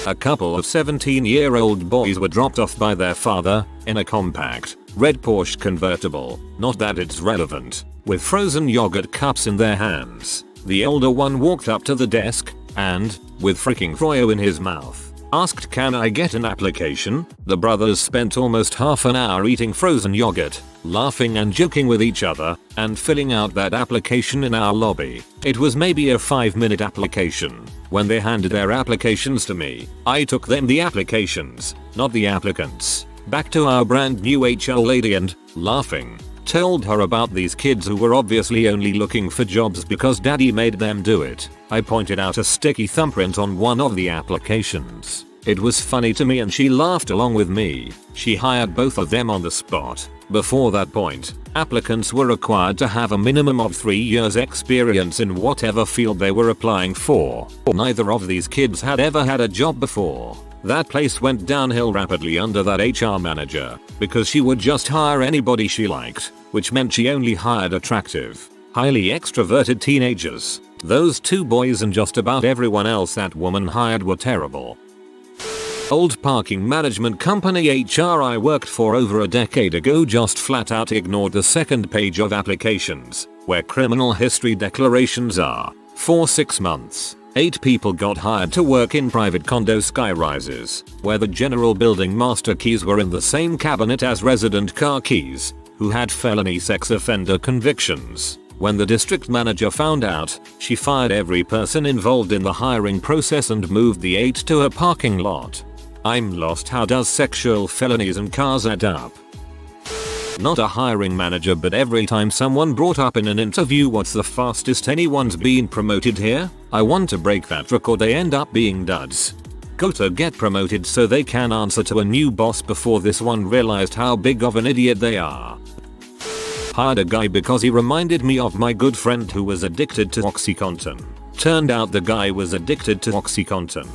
A couple of 17-year-old boys were dropped off by their father in a compact, red Porsche convertible, not that it's relevant, with frozen yogurt cups in their hands. The older one walked up to the desk and, with freaking froyo in his mouth, asked, "Can I get an application?" The brothers spent almost half an hour eating frozen yogurt, laughing and joking with each other, and filling out that application in our lobby. It was maybe a 5-minute application. When they handed their applications to me, I took them the applications, not the applicants. Back to our brand new HR lady and, laughing, told her about these kids who were obviously only looking for jobs because daddy made them do it. I pointed out a sticky thumbprint on one of the applications. It was funny to me and she laughed along with me. She hired both of them on the spot. Before that point, applicants were required to have a minimum of 3 years experience in whatever field they were applying for. Neither of these kids had ever had a job before. That place went downhill rapidly under that HR manager because she would just hire anybody she liked, which meant she only hired attractive, highly extroverted teenagers. Those 2 boys and just about everyone else that woman hired were terrible. Old parking management company HR I worked for over a decade ago just flat out ignored the second page of applications, where criminal history declarations are. For 6 months, 8 people got hired to work in private condo skyrises, where the general building master keys were in the same cabinet as resident car keys, who had felony sex offender convictions. When the district manager found out, she fired every person involved in the hiring process and moved the 8 to a parking lot. I'm lost. How does sexual felonies and cars add up? Not a hiring manager, but every time someone brought up in an interview what's the fastest anyone's been promoted here, I want to break that record. They end up being duds. Gotta get promoted so they can answer to a new boss before this one realized how big of an idiot they are. Hired a guy because he reminded me of my good friend who was addicted to OxyContin. Turned out the guy was addicted to OxyContin.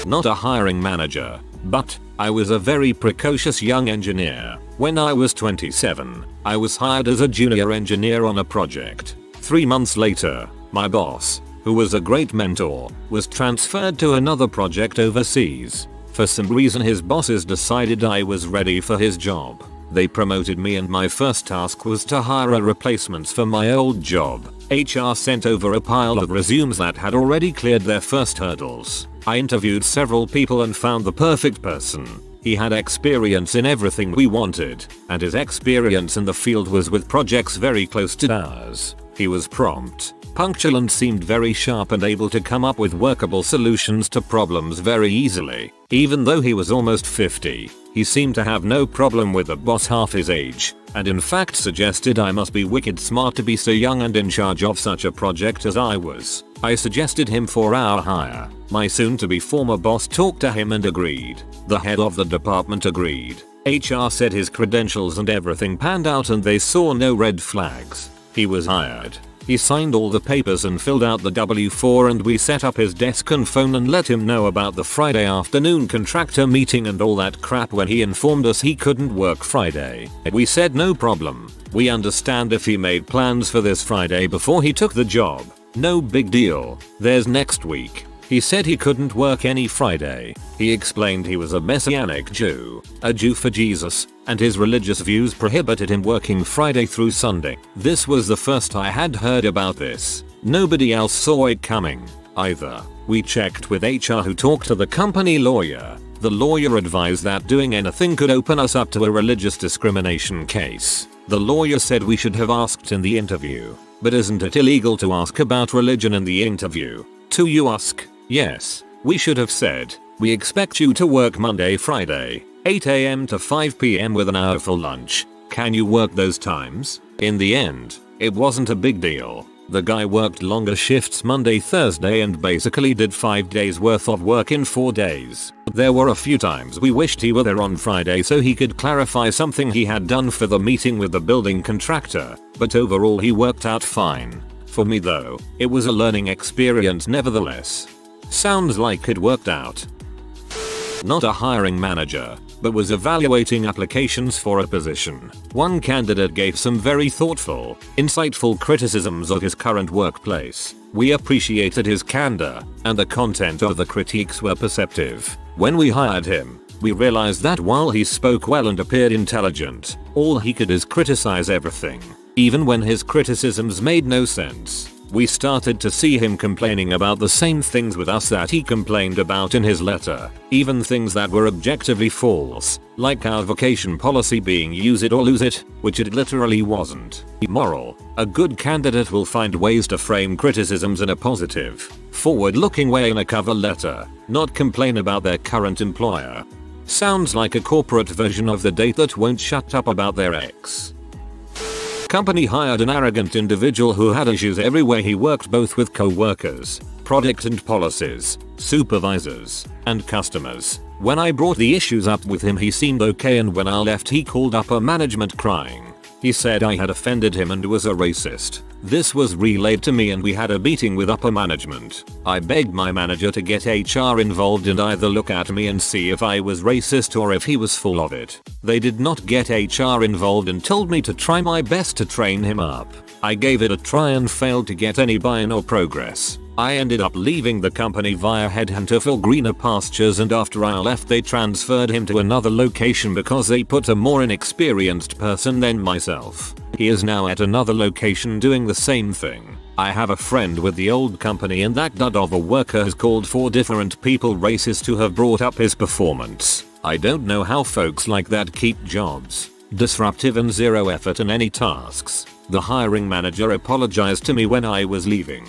Not a hiring manager, but I was a very precocious young engineer. When I was 27, I was hired as a junior engineer on a project. 3 months later, my boss, who was a great mentor, was transferred to another project overseas. For some reason his bosses decided I was ready for his job. They promoted me and my first task was to hire a replacement for my old job. HR sent over a pile of resumes that had already cleared their first hurdles. I interviewed several people and found the perfect person. He had experience in everything we wanted, and his experience in the field was with projects very close to ours. He was prompt, punctual and seemed very sharp and able to come up with workable solutions to problems very easily. Even though he was almost 50, he seemed to have no problem with a boss half his age, and in fact suggested I must be wicked smart to be so young and in charge of such a project as I was. I suggested him for our hire. My soon-to-be former boss talked to him and agreed. The head of the department agreed. HR said his credentials and everything panned out and they saw no red flags. He was hired. He signed all the papers and filled out the W-4 and we set up his desk and phone and let him know about the Friday afternoon contractor meeting and all that crap when he informed us he couldn't work Friday. We said no problem. We understand if he made plans for this Friday before he took the job. No big deal. There's next week. He said he couldn't work any Friday. He explained he was a Messianic Jew, a Jew for Jesus, and his religious views prohibited him working Friday through Sunday. This was the first I had heard about this. Nobody else saw it coming, either. We checked with HR who talked to the company lawyer. The lawyer advised that doing anything could open us up to a religious discrimination case. The lawyer said we should have asked in the interview. But isn't it illegal to ask about religion in the interview? To you ask? Yes. We should have said, we expect you to work Monday, Friday, 8 AM to 5 PM with an hour for lunch. Can you work those times? In the end, it wasn't a big deal. The guy worked longer shifts Monday, Thursday and basically did 5 days worth of work in 4 days. There were a few times we wished he were there on Friday so he could clarify something he had done for the meeting with the building contractor, but overall he worked out fine. For me though, it was a learning experience nevertheless. Sounds like it worked out. Not a hiring manager, but was evaluating applications for a position. One candidate gave some very thoughtful, insightful criticisms of his current workplace. We appreciated his candor, and the content of the critiques were perceptive. When we hired him, we realized that while he spoke well and appeared intelligent, all he could is criticize everything. Even when his criticisms made no sense. We started to see him complaining about the same things with us that he complained about in his letter, even things that were objectively false, like our vacation policy being use it or lose it, which it literally wasn't. Moral: a good candidate will find ways to frame criticisms in a positive, forward-looking way in a cover letter, not complain about their current employer. Sounds like a corporate version of the date that won't shut up about their ex. Company hired an arrogant individual who had issues everywhere he worked, both with co-workers, product and policies, supervisors, and customers. When I brought the issues up with him, he seemed okay, and when I left he called upper management crying. He said I had offended him and was a racist. This was relayed to me and we had a meeting with upper management. I begged my manager to get HR involved and either look at me and see if I was racist or if he was full of it. They did not get HR involved and told me to try my best to train him up. I gave it a try and failed to get any buy-in or progress. I ended up leaving the company via headhunter for greener pastures, and after I left they transferred him to another location because they put a more inexperienced person than myself. He is now at another location doing the same thing. I have a friend with the old company and that dud of a worker has called 4 different people racist to have brought up his performance. I don't know how folks like that keep jobs. Disruptive and zero effort in any tasks. The hiring manager apologized to me when I was leaving.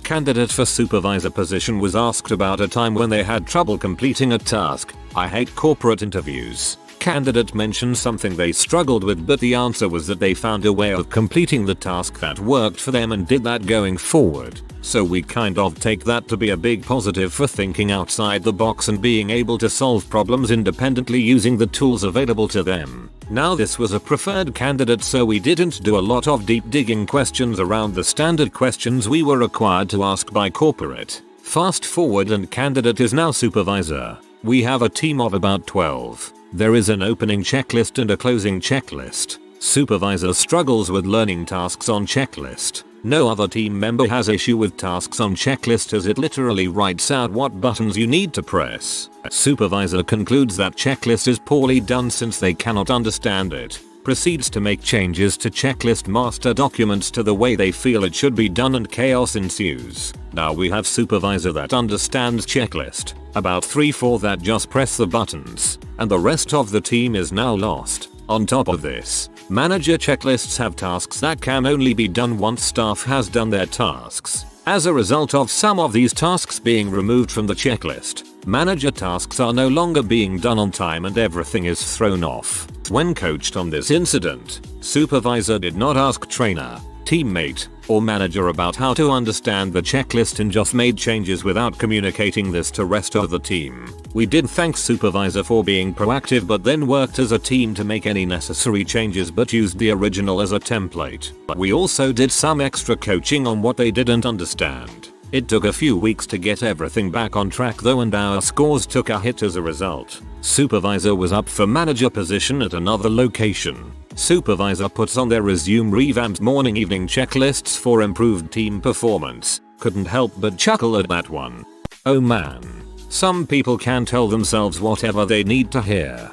Candidate for supervisor position was asked about a time when they had trouble completing a task. I hate corporate interviews. Candidate mentioned something they struggled with, but the answer was that they found a way of completing the task that worked for them and did that going forward. So we kind of take that to be a big positive for thinking outside the box and being able to solve problems independently using the tools available to them. Now this was a preferred candidate, so we didn't do a lot of deep digging questions around the standard questions we were required to ask by corporate. Fast forward and candidate is now supervisor. We have a team of about 12. There is an opening checklist and a closing checklist. Supervisor struggles with learning tasks on checklist. No other team member has issue with tasks on checklist as it literally writes out what buttons you need to press. Supervisor concludes that checklist is poorly done since they cannot understand it. Proceeds to make changes to checklist master documents to the way they feel it should be done, and chaos ensues. Now we have supervisor that understands checklist, about 3/4 that just press the buttons, and the rest of the team is now lost. On top of this, manager checklists have tasks that can only be done once staff has done their tasks. As a result of some of these tasks being removed from the checklist, manager tasks are no longer being done on time and everything is thrown off. When coached on this incident, supervisor did not ask trainer, teammate, or manager about how to understand the checklist and just made changes without communicating this to rest of the team. We did thank supervisor for being proactive, but then worked as a team to make any necessary changes but used the original as a template. But we also did some extra coaching on what they didn't understand. It took a few weeks to get everything back on track though, and our scores took a hit as a result. Supervisor was up for manager position at another location. Supervisor puts on their resume revamped morning evening checklists for improved team performance. Couldn't help but chuckle at that one. Oh man. Some people can tell themselves whatever they need to hear.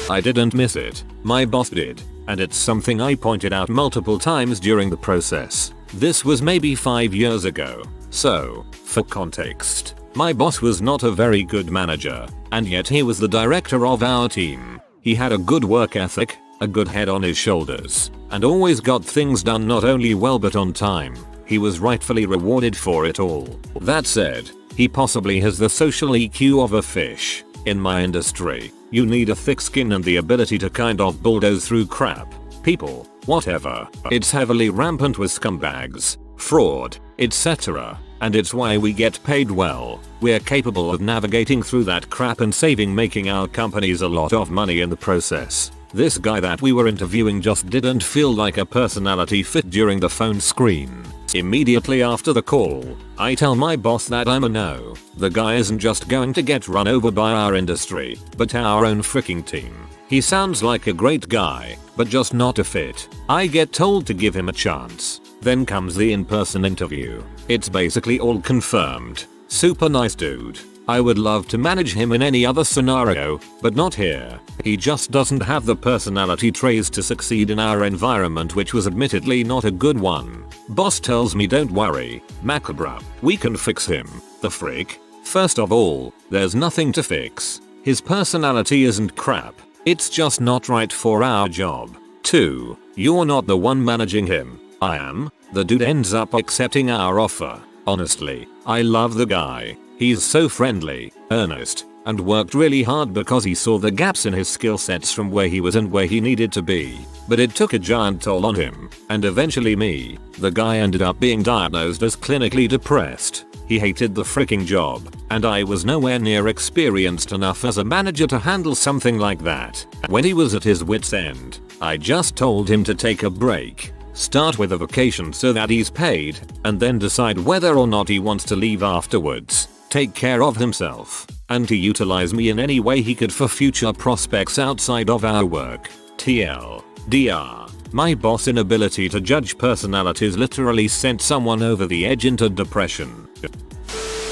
I didn't miss it. My boss did. And it's something I pointed out multiple times during the process. This was maybe 5 years ago. So, for context, my boss was not a very good manager, and yet he was the director of our team. He had a good work ethic, a good head on his shoulders, and always got things done not only well but on time. He was rightfully rewarded for it all. That said, he possibly has the social EQ of a fish. In my industry, you need a thick skin and the ability to kind of bulldoze through crap, people, whatever. It's heavily rampant with scumbags, fraud, etc. And it's why we get paid well. We're capable of navigating through that crap and making our companies a lot of money in the process. This guy that we were interviewing just didn't feel like a personality fit during the phone screen. Immediately after the call, I tell my boss that I'm a no. The guy isn't just going to get run over by our industry, but our own freaking team. He sounds like a great guy, but just not a fit. I get told to give him a chance. Then comes the in-person interview. It's basically all confirmed. Super nice dude. I would love to manage him in any other scenario, but not here. He just doesn't have the personality traits to succeed in our environment, which was admittedly not a good one. Boss tells me don't worry, macabre, we can fix him. The frick? First of all, there's nothing to fix. His personality isn't crap. It's just not right for our job. 2. You're not the one managing him. I am. The dude ends up accepting our offer. Honestly, I love the guy. He's so friendly, earnest, and worked really hard because he saw the gaps in his skill sets from where he was and where he needed to be. But it took a giant toll on him, and eventually me. The guy ended up being diagnosed as clinically depressed. He hated the freaking job, and I was nowhere near experienced enough as a manager to handle something like that. When he was at his wit's end, I just told him to take a break. Start with a vacation so that he's paid, and then decide whether or not he wants to leave afterwards. Take care of himself, and to utilize me in any way he could for future prospects outside of our work. TLDR. My boss' inability to judge personalities literally sent someone over the edge into depression.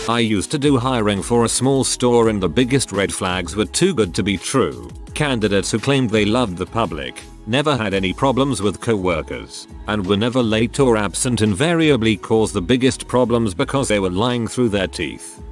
I used to do hiring for a small store and the biggest red flags were too good to be true. Candidates who claimed they loved the public, never had any problems with co-workers, and were never late or absent invariably caused the biggest problems because they were lying through their teeth.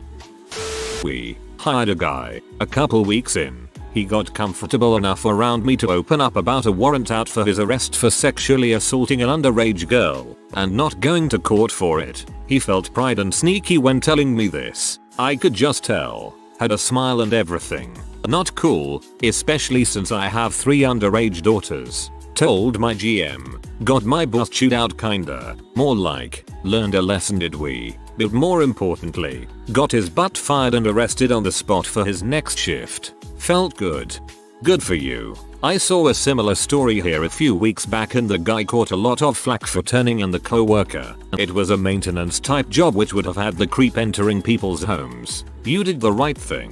We hired a guy. A couple weeks in, he got comfortable enough around me to open up about a warrant out for his arrest for sexually assaulting an underage girl, and not going to court for it. He felt pride and sneaky when telling me this. I could just tell. Had a smile and everything. Not cool, especially since I have 3 underage daughters. Told my GM. Got my boss chewed out kinda. More like, learned a lesson did we. But more importantly, got his butt fired and arrested on the spot for his next shift. Felt good. Good for you. I saw a similar story here a few weeks back and the guy caught a lot of flack for turning in the co-worker. It was a maintenance type job which would have had the creep entering people's homes. You did the right thing.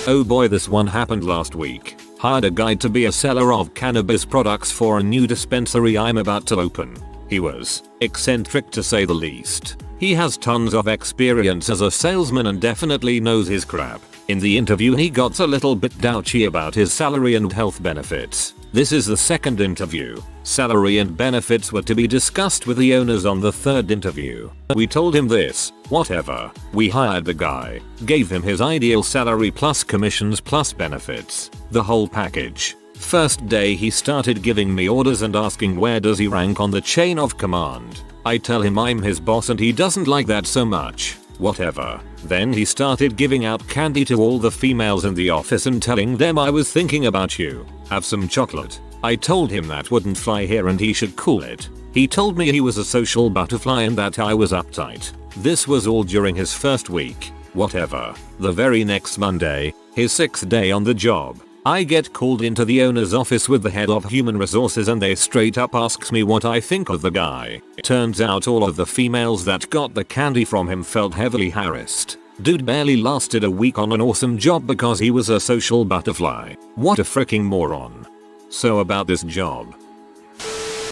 Oh boy, this one happened last week. Hired a guy to be a seller of cannabis products for a new dispensary I'm about to open. He was eccentric to say the least. He has tons of experience as a salesman and definitely knows his crap. In the interview he got a little bit douchy about his salary and health benefits. This is the second interview. Salary and benefits were to be discussed with the owners on the third interview. We told him this, whatever. We hired the guy, gave him his ideal salary plus commissions plus benefits. The whole package. First day he started giving me orders and asking where does he rank on the chain of command. I tell him I'm his boss and he doesn't like that so much. Whatever. Then he started giving out candy to all the females in the office and telling them I was thinking about you. Have some chocolate. I told him that wouldn't fly here and he should cool it. He told me he was a social butterfly and that I was uptight. This was all during his first week. Whatever. The very next Monday, his 6th day on the job, I get called into the owner's office with the head of human resources and they straight up asks me what I think of the guy. Turns out all of the females that got the candy from him felt heavily harassed. Dude barely lasted a week on an awesome job because he was a social butterfly. What a freaking moron. So about this job.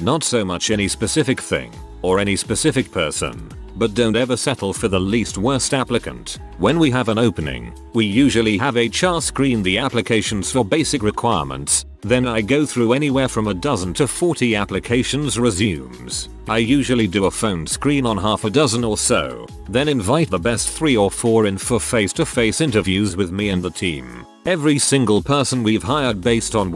Not so much any specific thing, or any specific person, but don't ever settle for the least worst applicant. When we have an opening, we usually have HR screen the applications for basic requirements, then I go through anywhere from a dozen to 40 applications resumes. I usually do a phone screen on half a dozen or so, then invite the best 3 or 4 in for face-to-face interviews with me and the team. Every single person we've hired based on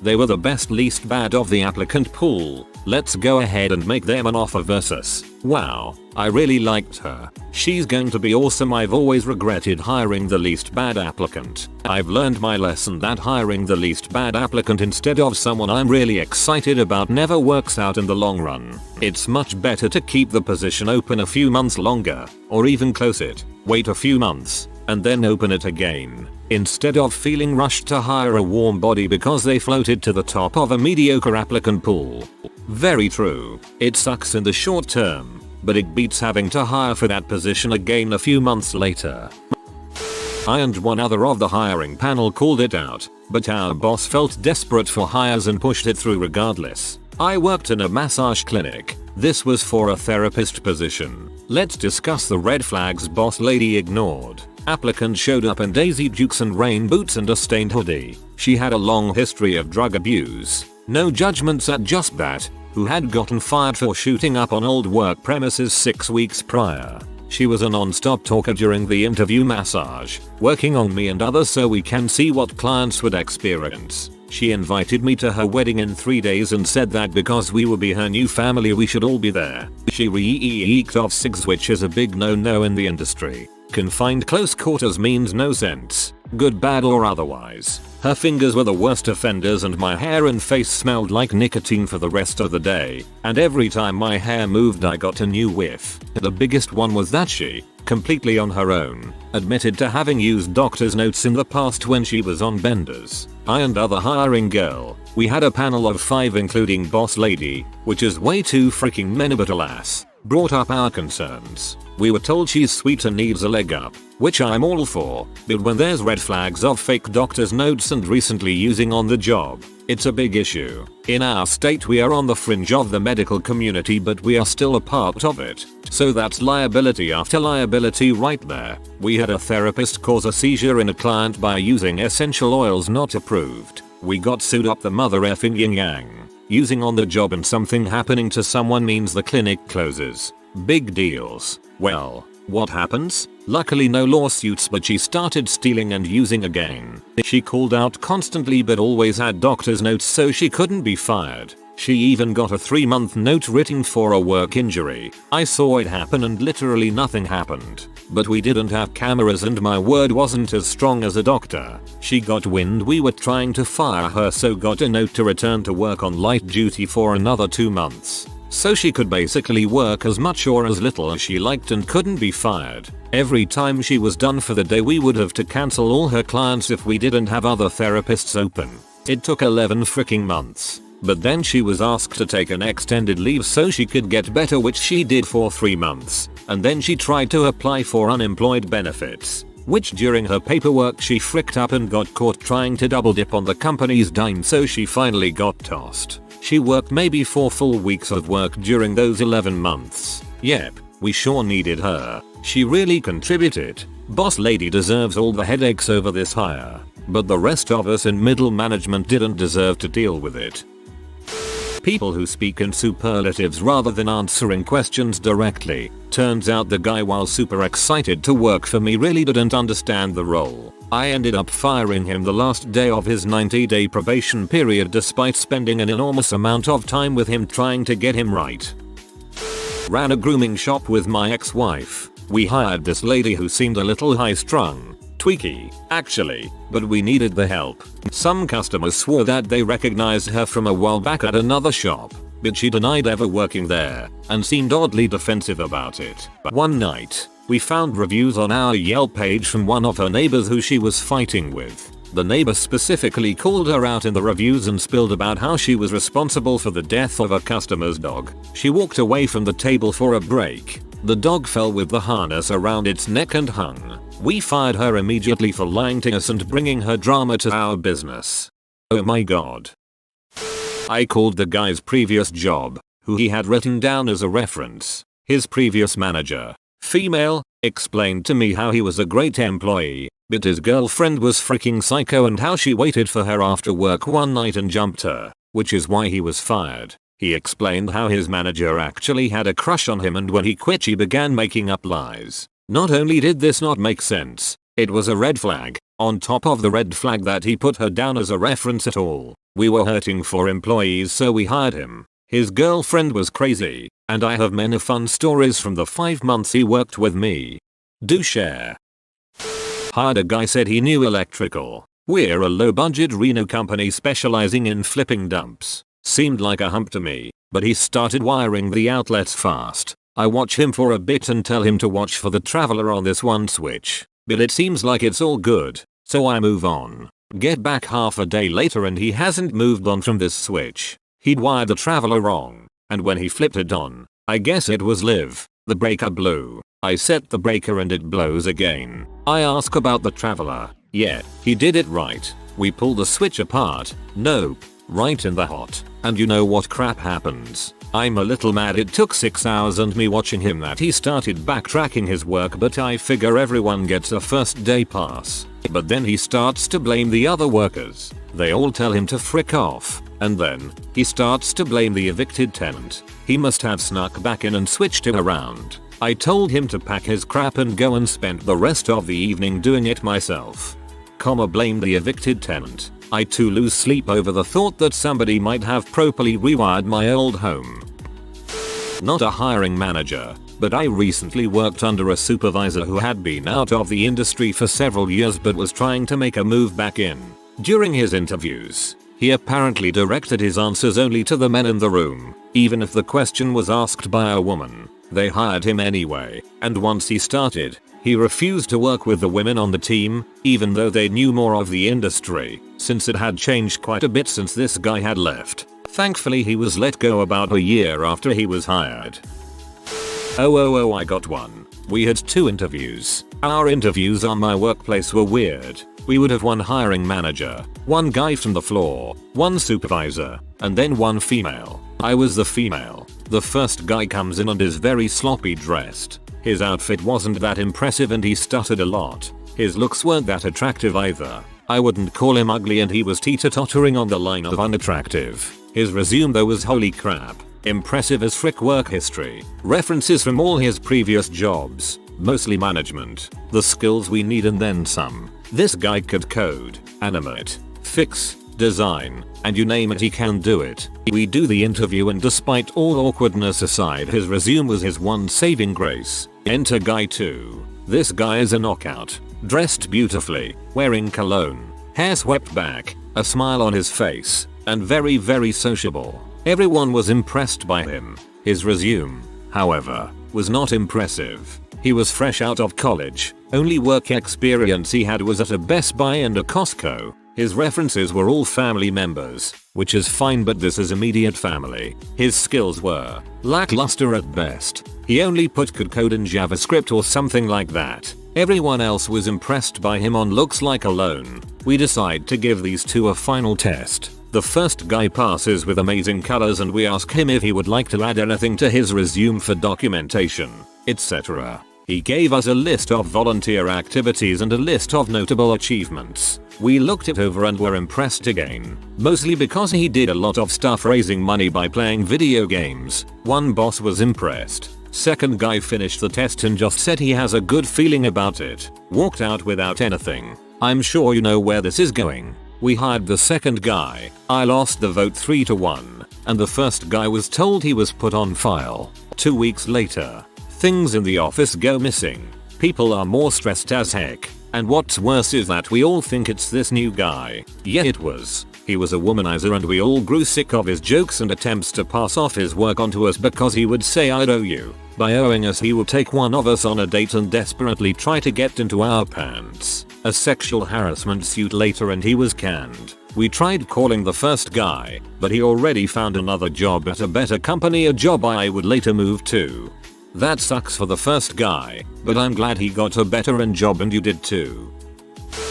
they were the best least bad of the applicant pool. Let's go ahead and make them an offer versus, wow, I really liked her. She's going to be awesome. I've always regretted hiring the least bad applicant. I've learned my lesson that hiring the least bad applicant instead of someone I'm really excited about never works out in the long run. It's much better to keep the position open a few months longer, or even close it, wait a few months, and then open it again, instead of feeling rushed to hire a warm body because they floated to the top of a mediocre applicant pool. Very true. It sucks in the short term, but it beats having to hire for that position again a few months later. I and one other of the hiring panel called it out, but our boss felt desperate for hires and pushed it through regardless. I worked in a massage clinic. This was for a therapist position. Let's discuss the red flags boss lady ignored. Applicant showed up in Daisy Dukes and rain boots and a stained hoodie. She had a long history of drug abuse. No judgments at just that. Who had gotten fired for shooting up on old work premises 6 weeks prior. She was a non-stop talker during the interview massage, working on me and others so we can see what clients would experience. She invited me to her wedding in 3 days and said that because we would be her new family we should all be there. She re-eeked off cigs, which is a big no-no in the industry. Confined close quarters means no sense, good, bad or otherwise. Her fingers were the worst offenders and my hair and face smelled like nicotine for the rest of the day, and every time my hair moved I got a new whiff. The biggest one was that she, completely on her own, admitted to having used doctor's notes in the past when she was on benders. I and other hiring girl, we had a panel of 5 including boss lady, which is way too freaking many, but alas, brought up our concerns. We were told she's sweet and needs a leg up, which I'm all for, but when there's red flags of fake doctor's notes and recently using on the job, it's a big issue. In our state we are on the fringe of the medical community, but we are still a part of it. So that's liability after liability right there. We had a therapist cause a seizure in a client by using essential oils not approved. We got sued up the mother effing yin yang. Using on the job and something happening to someone means the clinic closes. Big deals. Well, what happens? Luckily no lawsuits, but she started stealing and using again. She called out constantly but always had doctor's notes so she couldn't be fired. She even got a 3-month note written for a work injury. I saw it happen and literally nothing happened. But we didn't have cameras and my word wasn't as strong as a doctor. She got wind we were trying to fire her, so got a note to return to work on light duty for another 2 months. So she could basically work as much or as little as she liked and couldn't be fired. Every time she was done for the day we would have to cancel all her clients if we didn't have other therapists open. It took 11 freaking months. But then she was asked to take an extended leave so she could get better, which she did for 3 months. And then she tried to apply for unemployed benefits, which during her paperwork she fricked up and got caught trying to double dip on the company's dime, so she finally got tossed. She worked maybe 4 full weeks of work during those 11 months. Yep, we sure needed her. She really contributed. Boss lady deserves all the headaches over this hire, but the rest of us in middle management didn't deserve to deal with it. People who speak in superlatives rather than answering questions directly. Turns out the guy, while super excited to work for me, really didn't understand the role. I ended up firing him the last day of his 90-day probation period despite spending an enormous amount of time with him trying to get him right. Ran a grooming shop with my ex-wife. We hired this lady who seemed a little high-strung. Tweaky, actually, but we needed the help. Some customers swore that they recognized her from a while back at another shop, but she denied ever working there and seemed oddly defensive about it. One night, we found reviews on our Yelp page from one of her neighbors who she was fighting with. The neighbor specifically called her out in the reviews and spilled about how she was responsible for the death of a customer's dog. She walked away from the table for a break. The dog fell with the harness around its neck and hung. We fired her immediately for lying to us and bringing her drama to our business. Oh my god. I called the guy's previous job, who he had written down as a reference. His previous manager, female, explained to me how he was a great employee, but his girlfriend was freaking psycho and how she waited for her after work one night and jumped her, which is why he was fired. He explained how his manager actually had a crush on him, and when he quit she began making up lies. Not only did this not make sense, it was a red flag, on top of the red flag that he put her down as a reference at all. We were hurting for employees, so we hired him. His girlfriend was crazy, and I have many fun stories from the 5 months he worked with me. Do share. Hired a guy, said he knew electrical. We're a low budget Reno company specializing in flipping dumps. Seemed like a hump to me, but he started wiring the outlets fast. I watch him for a bit and tell him to watch for the traveler on this one switch, but it seems like it's all good, so I move on. Get back half a day later and he hasn't moved on from this switch. He'd wired the traveler wrong, and when he flipped it on, I guess it was live, the breaker blew. I set the breaker and it blows again. I ask about the traveler. Yeah, he did it right. We pull the switch apart. Nope. Right in the hot. And you know what crap happens? I'm a little mad it took 6 hours and me watching him that he started backtracking his work, but I figure everyone gets a first day pass. But then he starts to blame the other workers. They all tell him to frick off. And then, he starts to blame the evicted tenant. He must have snuck back in and switched it around. I told him to pack his crap and go and spent the rest of the evening doing it myself. Blame the evicted tenant. I too lose sleep over the thought that somebody might have properly rewired my old home. Not a hiring manager, but I recently worked under a supervisor who had been out of the industry for several years but was trying to make a move back in. During his interviews, he apparently directed his answers only to the men in the room, even if the question was asked by a woman. They hired him anyway, and once he started, he refused to work with the women on the team, even though they knew more of the industry, since it had changed quite a bit since this guy had left. Thankfully he was let go about a year after he was hired. Oh, I got one. We had 2 interviews. Our interviews on my workplace were weird. We would have 1 hiring manager, 1 guy from the floor, 1 supervisor, and then 1 female. I was the female. The first guy comes in and is very sloppy dressed. His outfit wasn't that impressive and he stuttered a lot. His looks weren't that attractive either. I wouldn't call him ugly and he was teeter-tottering on the line of unattractive. His resume though was holy crap. Impressive as frick work history. References from all his previous jobs. Mostly management. The skills we need and then some. This guy could code, animate, fix, design, and you name it he can do it. We do the interview and despite all awkwardness aside his resume was his one saving grace. Enter guy 2. This guy is a knockout. Dressed beautifully, wearing cologne, hair swept back, a smile on his face, and very sociable. Everyone was impressed by him. His resume, however, was not impressive. He was fresh out of college. Only work experience he had was at a Best Buy and a Costco. His references were all family members, which is fine but this is immediate family. His skills were lackluster at best. He only could code in JavaScript or something like that. Everyone else was impressed by him on looks like alone. We decide to give these 2 a final test. The first guy passes with amazing colors and we ask him if he would like to add anything to his resume for documentation, etc. He gave us a list of volunteer activities and a list of notable achievements. We looked it over and were impressed again, mostly because he did a lot of stuff raising money by playing video games. One boss was impressed. Second guy finished the test and just said he has a good feeling about it. Walked out without anything. I'm sure you know where this is going. We hired the second guy. I lost the vote 3-1, and the first guy was told he was put on file. 2 weeks later, things in the office go missing. People are more stressed as heck. And what's worse is that we all think it's this new guy. Yeah, it was. He was a womanizer and we all grew sick of his jokes and attempts to pass off his work onto us because he would say I'd owe you. By owing us he would take one of us on a date and desperately try to get into our pants. A sexual harassment suit later and he was canned. We tried calling the first guy, but he already found another job at a better company, a job I would later move to. That sucks for the first guy, but I'm glad he got a better job and you did too.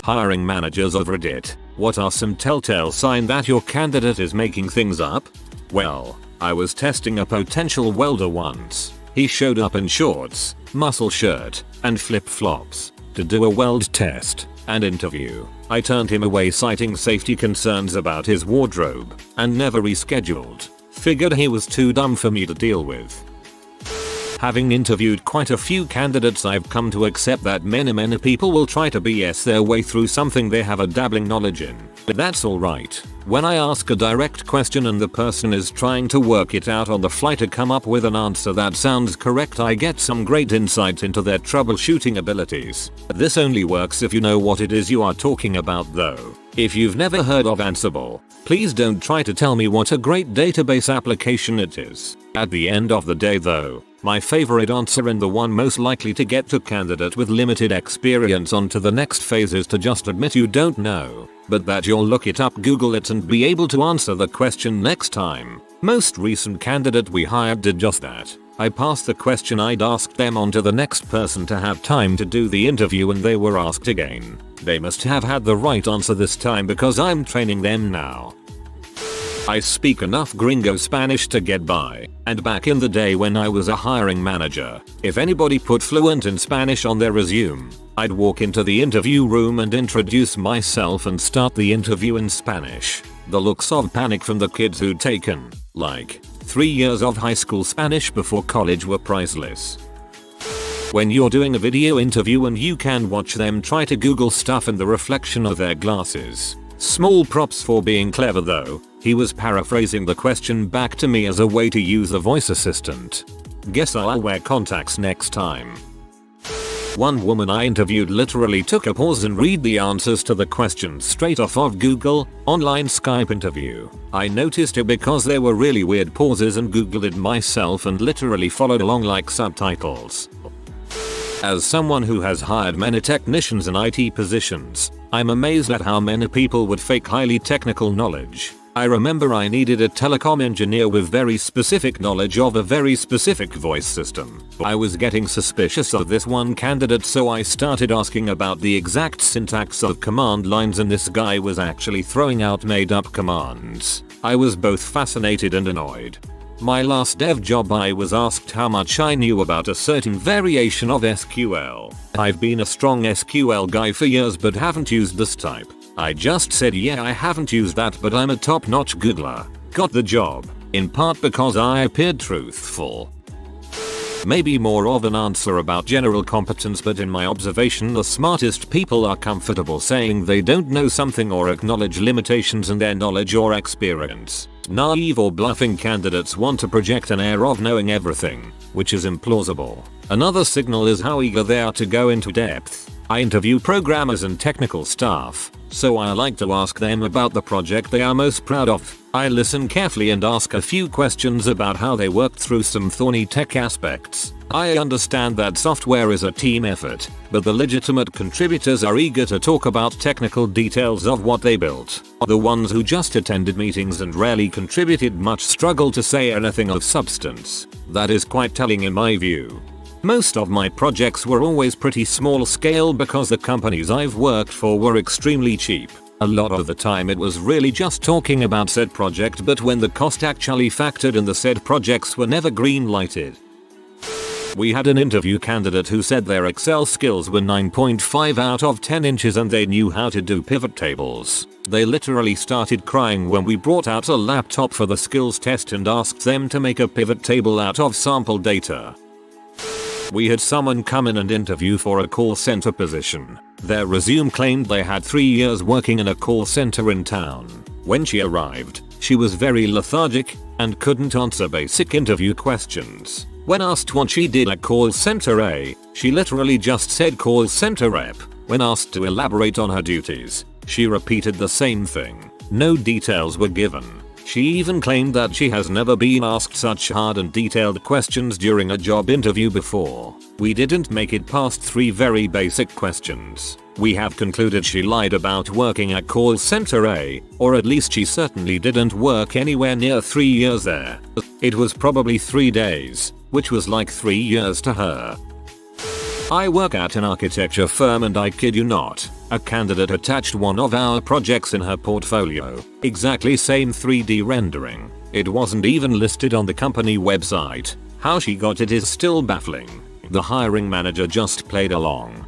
Hiring managers over it. What are some telltale signs that your candidate is making things up? Well, I was testing a potential welder once. He showed up in shorts, muscle shirt, and flip-flops to do a weld test and interview. I turned him away citing safety concerns about his wardrobe and never rescheduled. Figured he was too dumb for me to deal with. Having interviewed quite a few candidates, I've come to accept that many people will try to BS their way through something they have a dabbling knowledge in. But that's alright. When I ask a direct question and the person is trying to work it out on the fly to come up with an answer that sounds correct, I get some great insight into their troubleshooting abilities. This only works if you know what it is you are talking about though. If you've never heard of Ansible, please don't try to tell me what a great database application it is. At the end of the day though, my favorite answer and the one most likely to get the candidate with limited experience onto the next phase is to just admit you don't know, but that you'll look it up, Google it, and be able to answer the question next time. Most recent candidate we hired did just that. I passed the question I'd asked them on to the next person to have time to do the interview and they were asked again. They must have had the right answer this time because I'm training them now. I speak enough gringo Spanish to get by, and back in the day when I was a hiring manager, if anybody put fluent in Spanish on their resume, I'd walk into the interview room and introduce myself and start the interview in Spanish. The looks of panic from the kids who'd taken, like, 3 years of high school Spanish before college were priceless. When you're doing a video interview and you can watch them try to Google stuff in the reflection of their glasses. Small props for being clever though, he was paraphrasing the question back to me as a way to use a voice assistant. Guess I'll wear contacts next time. One woman I interviewed literally took a pause and read the answers to the questions straight off of Google, online Skype interview. I noticed it because there were really weird pauses and Googled it myself and literally followed along like subtitles. As someone who has hired many technicians in IT positions, I'm amazed at how many people would fake highly technical knowledge. I remember I needed a telecom engineer with very specific knowledge of a very specific voice system. I was getting suspicious of this one candidate, so I started asking about the exact syntax of command lines, and this guy was actually throwing out made up commands. I was both fascinated and annoyed. My last dev job I was asked how much I knew about a certain variation of SQL. I've been a strong SQL guy for years but haven't used this type. I just said yeah, I haven't used that but I'm a top-notch Googler. Got the job, in part because I appeared truthful. Maybe more of an answer about general competence, but in my observation the smartest people are comfortable saying they don't know something or acknowledge limitations in their knowledge or experience. Naive or bluffing candidates want to project an air of knowing everything, which is implausible. Another signal is how eager they are to go into depth. I interview programmers and technical staff, so I like to ask them about the project they are most proud of. I listen carefully and ask a few questions about how they worked through some thorny tech aspects. I understand that software is a team effort, but the legitimate contributors are eager to talk about technical details of what they built. The ones who just attended meetings and rarely contributed much struggle to say anything of substance. That is quite telling in my view. Most of my projects were always pretty small scale because the companies I've worked for were extremely cheap. A lot of the time it was really just talking about said project, but when the cost actually factored in, the said projects were never green lighted. We had an interview candidate who said their Excel skills were 9.5 out of 10 inches and they knew how to do pivot tables. They literally started crying when we brought out a laptop for the skills test and asked them to make a pivot table out of sample data. We had someone come in and interview for a call center position. Their resume claimed they had 3 years working in a call center in town. When she arrived, she was very lethargic and couldn't answer basic interview questions. When asked what she did at call center A, she literally just said call center rep. When asked to elaborate on her duties, she repeated the same thing. No details were given. She even claimed that she has never been asked such hard and detailed questions during a job interview before. We didn't make it past 3 very basic questions. We have concluded she lied about working at call center A, or at least she certainly didn't work anywhere near 3 years there. It was probably 3 days, which was like 3 years to her. I work at an architecture firm and I kid you not, a candidate attached one of our projects in her portfolio. Exactly same 3D rendering. It wasn't even listed on the company website. How she got it is still baffling. The hiring manager just played along.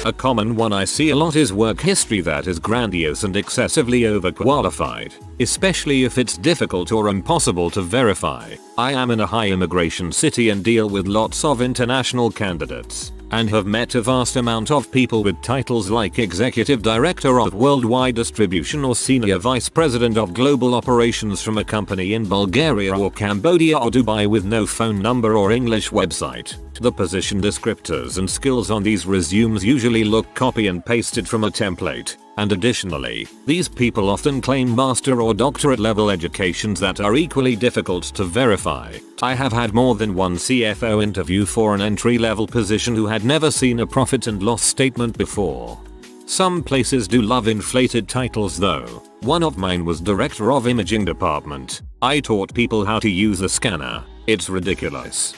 A common one I see a lot is work history that is grandiose and excessively overqualified, especially if it's difficult or impossible to verify. I am in a high immigration city and deal with lots of international candidates, and have met a vast amount of people with titles like Executive Director of Worldwide Distribution or Senior Vice President of Global Operations from a company in Bulgaria or Cambodia or Dubai with no phone number or English website. The position descriptors and skills on these resumes usually look copy and pasted from a template, and additionally, these people often claim master or doctorate level educations that are equally difficult to verify. I have had more than one CFO interview for an entry-level position who had never seen a profit and loss statement before. Some places do love inflated titles though. One of mine was Director of Imaging Department. I taught people how to use a scanner. It's ridiculous.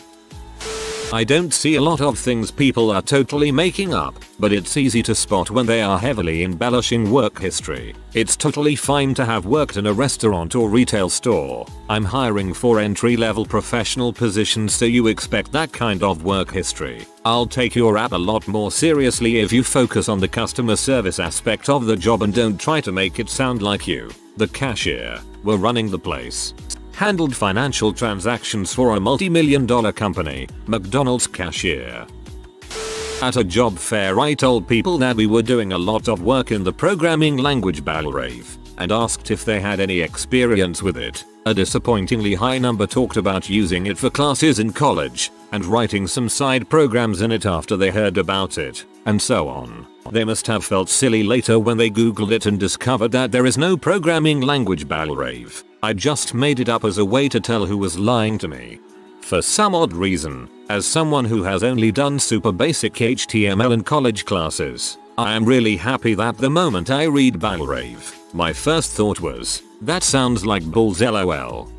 I don't see a lot of things people are totally making up, but it's easy to spot when they are heavily embellishing work history. It's totally fine to have worked in a restaurant or retail store. I'm hiring for entry-level professional positions, so you expect that kind of work history. I'll take your app a lot more seriously if you focus on the customer service aspect of the job and don't try to make it sound like you, the cashier, were running the place. Handled financial transactions for a multi-million-dollar company, McDonald's cashier. At a job fair, I told people that we were doing a lot of work in the programming language Balrave and asked if they had any experience with it. A disappointingly high number talked about using it for classes in college and writing some side programs in it after they heard about it, and so on. They must have felt silly later when they googled it and discovered that there is no programming language Balrave. I just made it up as a way to tell who was lying to me. For some odd reason, as someone who has only done super basic HTML in college classes, I am really happy that the moment I read Balrave, my first thought was, that sounds like bulls lol.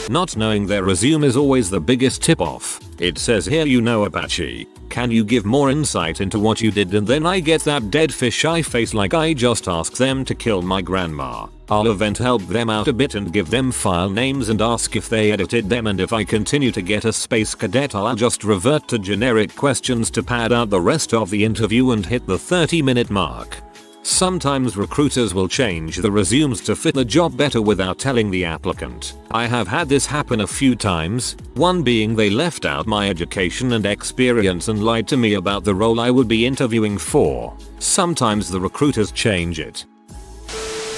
Not knowing their resume is always the biggest tip-off. It says here you know Apache. Can you give more insight into what you did? And then I get that dead fish eye face like I just asked them to kill my grandma. I'll event help them out a bit and give them file names and ask if they edited them, and if I continue to get a space cadet I'll just revert to generic questions to pad out the rest of the interview and hit the 30-minute mark. Sometimes recruiters will change the resumes to fit the job better without telling the applicant. I have had this happen a few times, one being they left out my education and experience and lied to me about the role I would be interviewing for. Sometimes the recruiters change it.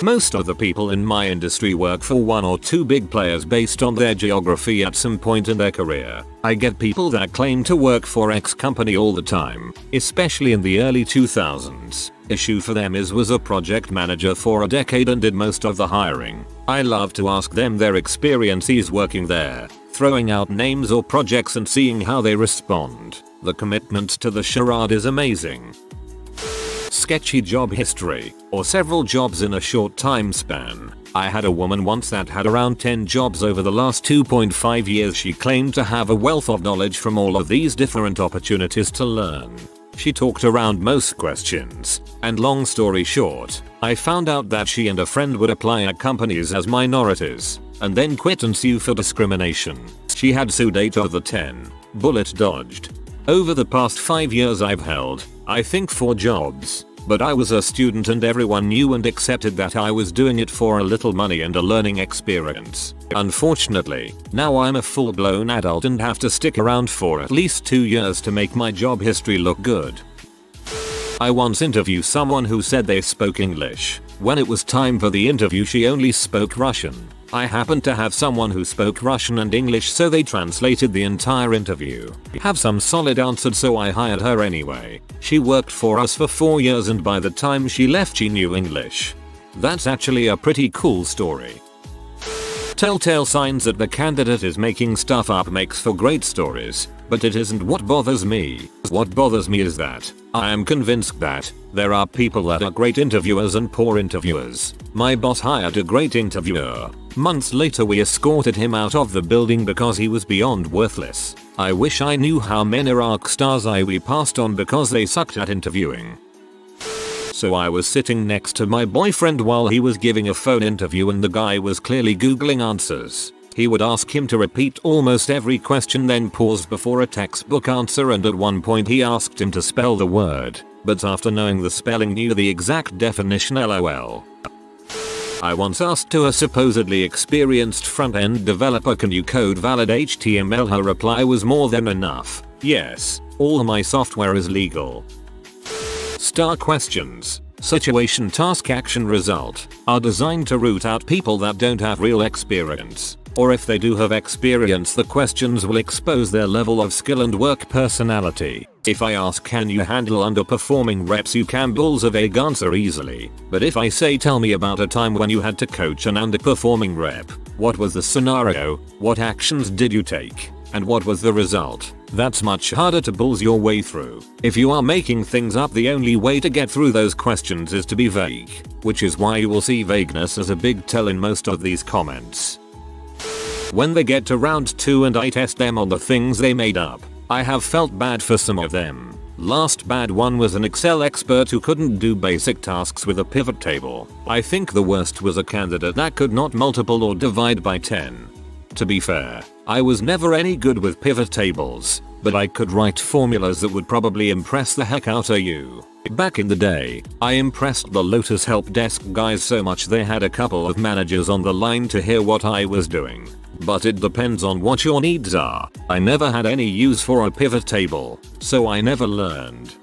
Most of the people in my industry work for one or two big players based on their geography at some point in their career. I get people that claim to work for X company all the time, especially in the early 2000s. Issue for them is was a project manager for a decade and did most of the hiring. I love to ask them their experiences working there, throwing out names or projects and seeing how they respond. The commitment to the charade is amazing. Sketchy job history, or several jobs in a short time span. I had a woman once that had around 10 jobs over the last 2.5 years. She claimed to have a wealth of knowledge from all of these different opportunities to learn. She talked around most questions, and long story short, I found out that she and a friend would apply at companies as minorities, and then quit and sue for discrimination. She had sued 8 of the 10. Bullet dodged. Over the past 5 years I've held, I think 4 jobs, but I was a student and everyone knew and accepted that I was doing it for a little money and a learning experience. Unfortunately, now I'm a full-blown adult and have to stick around for at least 2 years to make my job history look good. I once interviewed someone who said they spoke English. When it was time for the interview she only spoke Russian. I happened to have someone who spoke Russian and English, so they translated the entire interview. Have some solid answered, so I hired her anyway. She worked for us for 4 years and by the time she left she knew English. That's actually a pretty cool story. Telltale signs that the candidate is making stuff up makes for great stories, but it isn't what bothers me. What bothers me is that I am convinced that there are people that are great interviewers and poor interviewers. My boss hired a great interviewer. Months later we escorted him out of the building because he was beyond worthless. I wish I knew how many rock stars we passed on because they sucked at interviewing. So I was sitting next to my boyfriend while he was giving a phone interview and the guy was clearly googling answers. He would ask him to repeat almost every question, then pause before a textbook answer, and at one point he asked him to spell the word, but after knowing the spelling knew the exact definition lol. I once asked to a supposedly experienced front-end developer, can you code valid HTML? Her reply was more than enough. Yes, all my software is legal. Star questions, situation, task, action, result, are designed to root out people that don't have real experience. Or if they do have experience, the questions will expose their level of skill and work personality. If I ask can you handle underperforming reps, you can balls a vague answer easily. But if I say tell me about a time when you had to coach an underperforming rep, what was the scenario, what actions did you take, and what was the result? That's much harder to balls your way through. If you are making things up, the only way to get through those questions is to be vague, which is why you will see vagueness as a big tell in most of these comments. When they get to round 2 and I test them on the things they made up, I have felt bad for some of them. Last bad one was an Excel expert who couldn't do basic tasks with a pivot table. I think the worst was a candidate that could not multiply or divide by 10. To be fair, I was never any good with pivot tables, but I could write formulas that would probably impress the heck out of you. Back in the day, I impressed the Lotus help desk guys so much they had a couple of managers on the line to hear what I was doing. But it depends on what your needs are. I never had any use for a pivot table, so I never learned.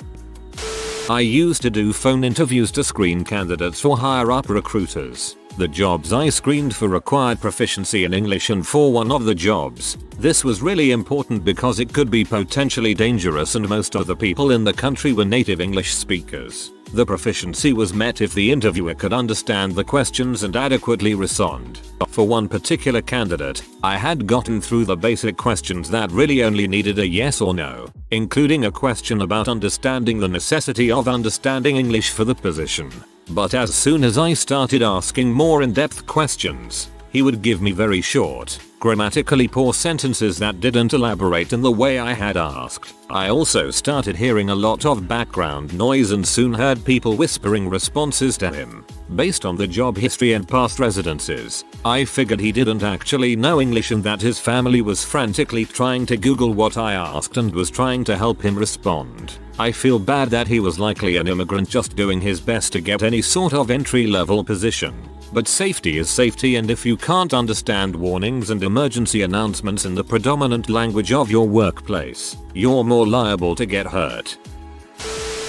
I used to do phone interviews to screen candidates for higher up recruiters. The jobs I screened for required proficiency in English, and for one of the jobs, this was really important because it could be potentially dangerous and most of the people in the country were native English speakers. The proficiency was met if the interviewer could understand the questions and adequately respond. For one particular candidate, I had gotten through the basic questions that really only needed a yes or no, including a question about understanding the necessity of understanding English for the position. But as soon as I started asking more in-depth questions, he would give me very short, grammatically poor sentences that didn't elaborate in the way I had asked. I also started hearing a lot of background noise and soon heard people whispering responses to him. Based on the job history and past residences, I figured he didn't actually know English and that his family was frantically trying to Google what I asked and was trying to help him respond. I feel bad that he was likely an immigrant just doing his best to get any sort of entry-level position. But safety is safety, and if you can't understand warnings and emergency announcements in the predominant language of your workplace, you're more liable to get hurt.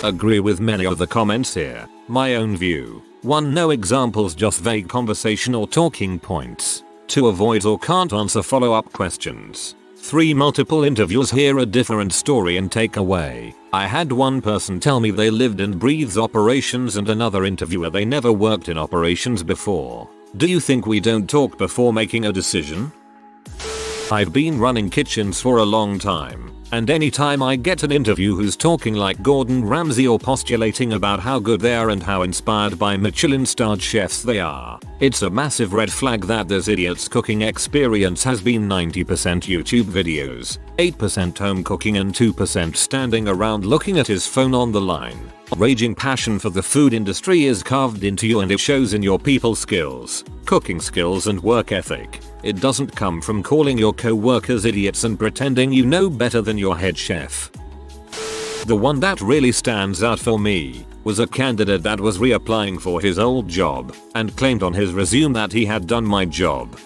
Agree with many of the comments here. My own view. 1. No examples, just vague conversation or talking points. 2. Avoid or can't answer follow-up questions. 3. Multiple interviewers hear a different story and take away. I had one person tell me they lived and breathed operations and another interviewer they never worked in operations before. Do you think we don't talk before making a decision? I've been running kitchens for a long time, and anytime I get an interview who's talking like Gordon Ramsay or postulating about how good they are and how inspired by Michelin-starred chefs they are, it's a massive red flag that this idiot's cooking experience has been 90% YouTube videos, 8% home cooking and 2% standing around looking at his phone on the line. Raging passion for the food industry is carved into you and it shows in your people skills, cooking skills and work ethic. It doesn't come from calling your co-workers idiots and pretending you know better than your head chef. The one that really stands out for me was a candidate that was reapplying for his old job and claimed on his resume that he had done my job.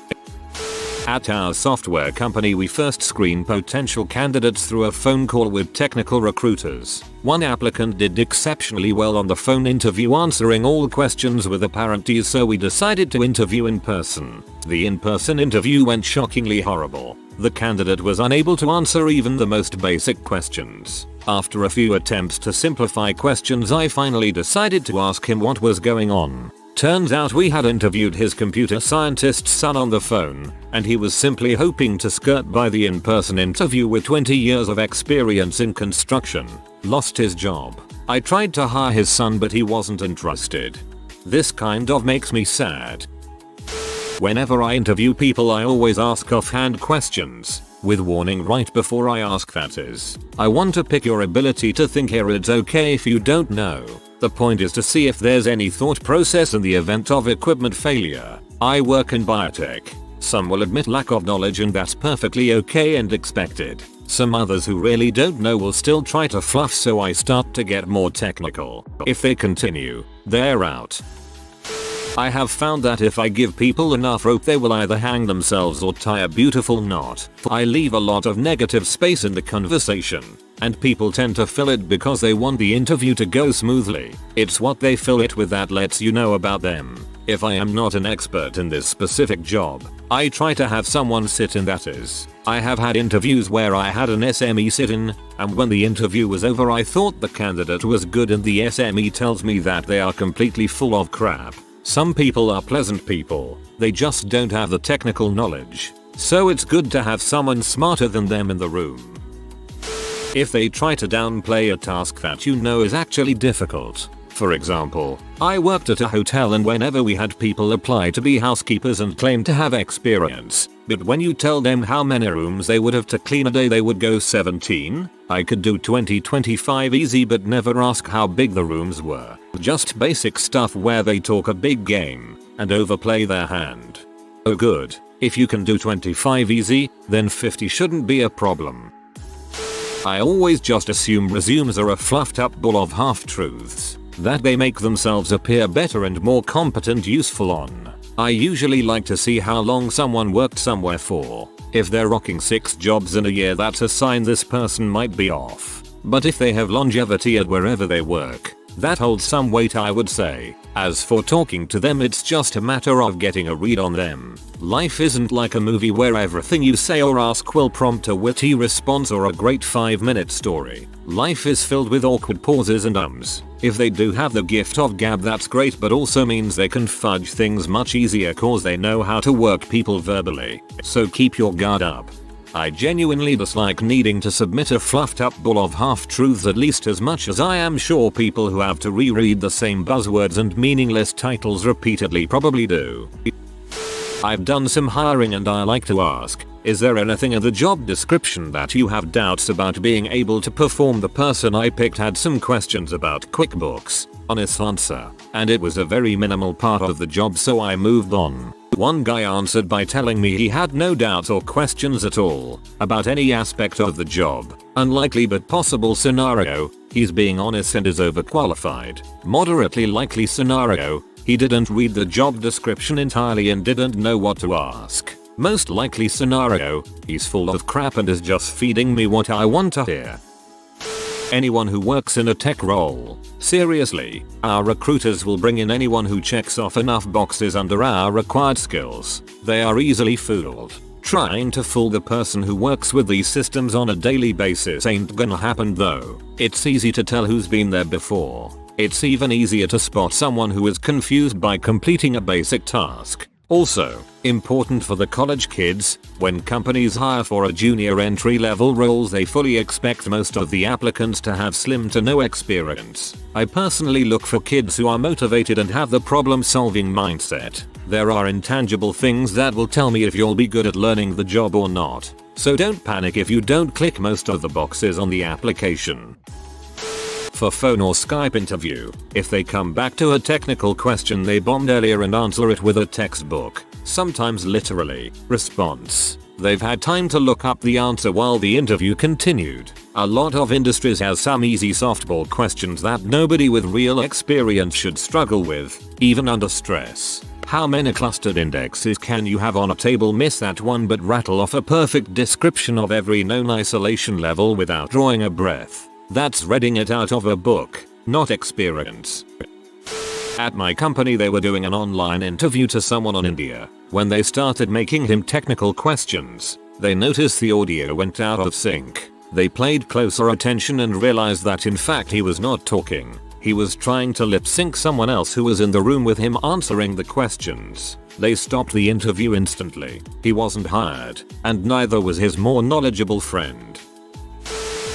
At our software company, we first screen potential candidates through a phone call with technical recruiters. One applicant did exceptionally well on the phone interview, answering all questions with apparent ease, so we decided to interview in person. The in-person interview went shockingly horrible. The candidate was unable to answer even the most basic questions. After a few attempts to simplify questions, I finally decided to ask him what was going on. Turns out we had interviewed his computer scientist son on the phone, and he was simply hoping to skirt by the in-person interview with 20 years of experience in construction. Lost his job. I tried to hire his son, but he wasn't interested. This kind of makes me sad. Whenever I interview people, I always ask offhand questions, with warning right before I ask, that is. I want to pick your ability to think here. It's okay if you don't know. The point is to see if there's any thought process in the event of equipment failure. I work in biotech. Some will admit lack of knowledge, and that's perfectly okay and expected. Some others who really don't know will still try to fluff, so I start to get more technical. If they continue, they're out. I have found that if I give people enough rope, they will either hang themselves or tie a beautiful knot. I leave a lot of negative space in the conversation, and people tend to fill it because they want the interview to go smoothly. It's what they fill it with that lets you know about them. If I am not an expert in this specific job, I try to have someone sit in, that is. I have had interviews where I had an SME sit in, and when the interview was over I thought the candidate was good and the SME tells me that they are completely full of crap. Some people are pleasant people, they just don't have the technical knowledge. So it's good to have someone smarter than them in the room. If they try to downplay a task that you know is actually difficult, For example, I worked at a hotel and whenever we had people apply to be housekeepers and claim to have experience, but when you tell them how many rooms they would have to clean a day they would go 17. I could do 20-25 easy but never ask how big the rooms were. Just basic stuff where they talk a big game and overplay their hand. Oh good, if you can do 25 easy, then 50 shouldn't be a problem. I always just assume resumes are a fluffed up ball of half-truths that they make themselves appear better and more competent useful on. I usually like to see how long someone worked somewhere for. If they're rocking 6 jobs in a year, that's a sign this person might be off. But if they have longevity at wherever they work, that holds some weight, I would say. As for talking to them, it's just a matter of getting a read on them. Life isn't like a movie where everything you say or ask will prompt a witty response or a great 5-minute story. Life is filled with awkward pauses and ums. If they do have the gift of gab, that's great, but also means they can fudge things much easier cause they know how to work people verbally. So keep your guard up. I genuinely dislike needing to submit a fluffed up ball of half-truths at least as much as I am sure people who have to reread the same buzzwords and meaningless titles repeatedly probably do. I've done some hiring and I like to ask, is there anything in the job description that you have doubts about being able to perform? The person I picked had some questions about QuickBooks. Honest answer, and it was a very minimal part of the job, so I moved on. One guy answered by telling me he had no doubts or questions at all about any aspect of the job. Unlikely but possible scenario, he's being honest and is overqualified. Moderately likely scenario, he didn't read the job description entirely and didn't know what to ask. Most likely scenario, he's full of crap and is just feeding me what I want to hear. Anyone who works in a tech role. Seriously, our recruiters will bring in anyone who checks off enough boxes under our required skills. They are easily fooled. Trying to fool the person who works with these systems on a daily basis ain't gonna happen though. It's easy to tell who's been there before. It's even easier to spot someone who is confused by completing a basic task. Also, important for the college kids, when companies hire for a junior entry-level roles, they fully expect most of the applicants to have slim to no experience. I personally look for kids who are motivated and have the problem-solving mindset. There are intangible things that will tell me if you'll be good at learning the job or not. So don't panic if you don't click most of the boxes on the application. For phone or Skype interview, if they come back to a technical question they bombed earlier and answer it with a textbook, sometimes literally, response, they've had time to look up the answer while the interview continued. A lot of industries has some easy softball questions that nobody with real experience should struggle with, even under stress. How many clustered indexes can you have on a table? Miss that one but rattle off a perfect description of every known isolation level without drawing a breath. That's reading it out of a book, not experience. At my company they were doing an online interview to someone in India. When they started making him technical questions, they noticed the audio went out of sync. They paid closer attention and realized that in fact he was not talking. He was trying to lip sync someone else who was in the room with him answering the questions. They stopped the interview instantly. He wasn't hired, and neither was his more knowledgeable friend.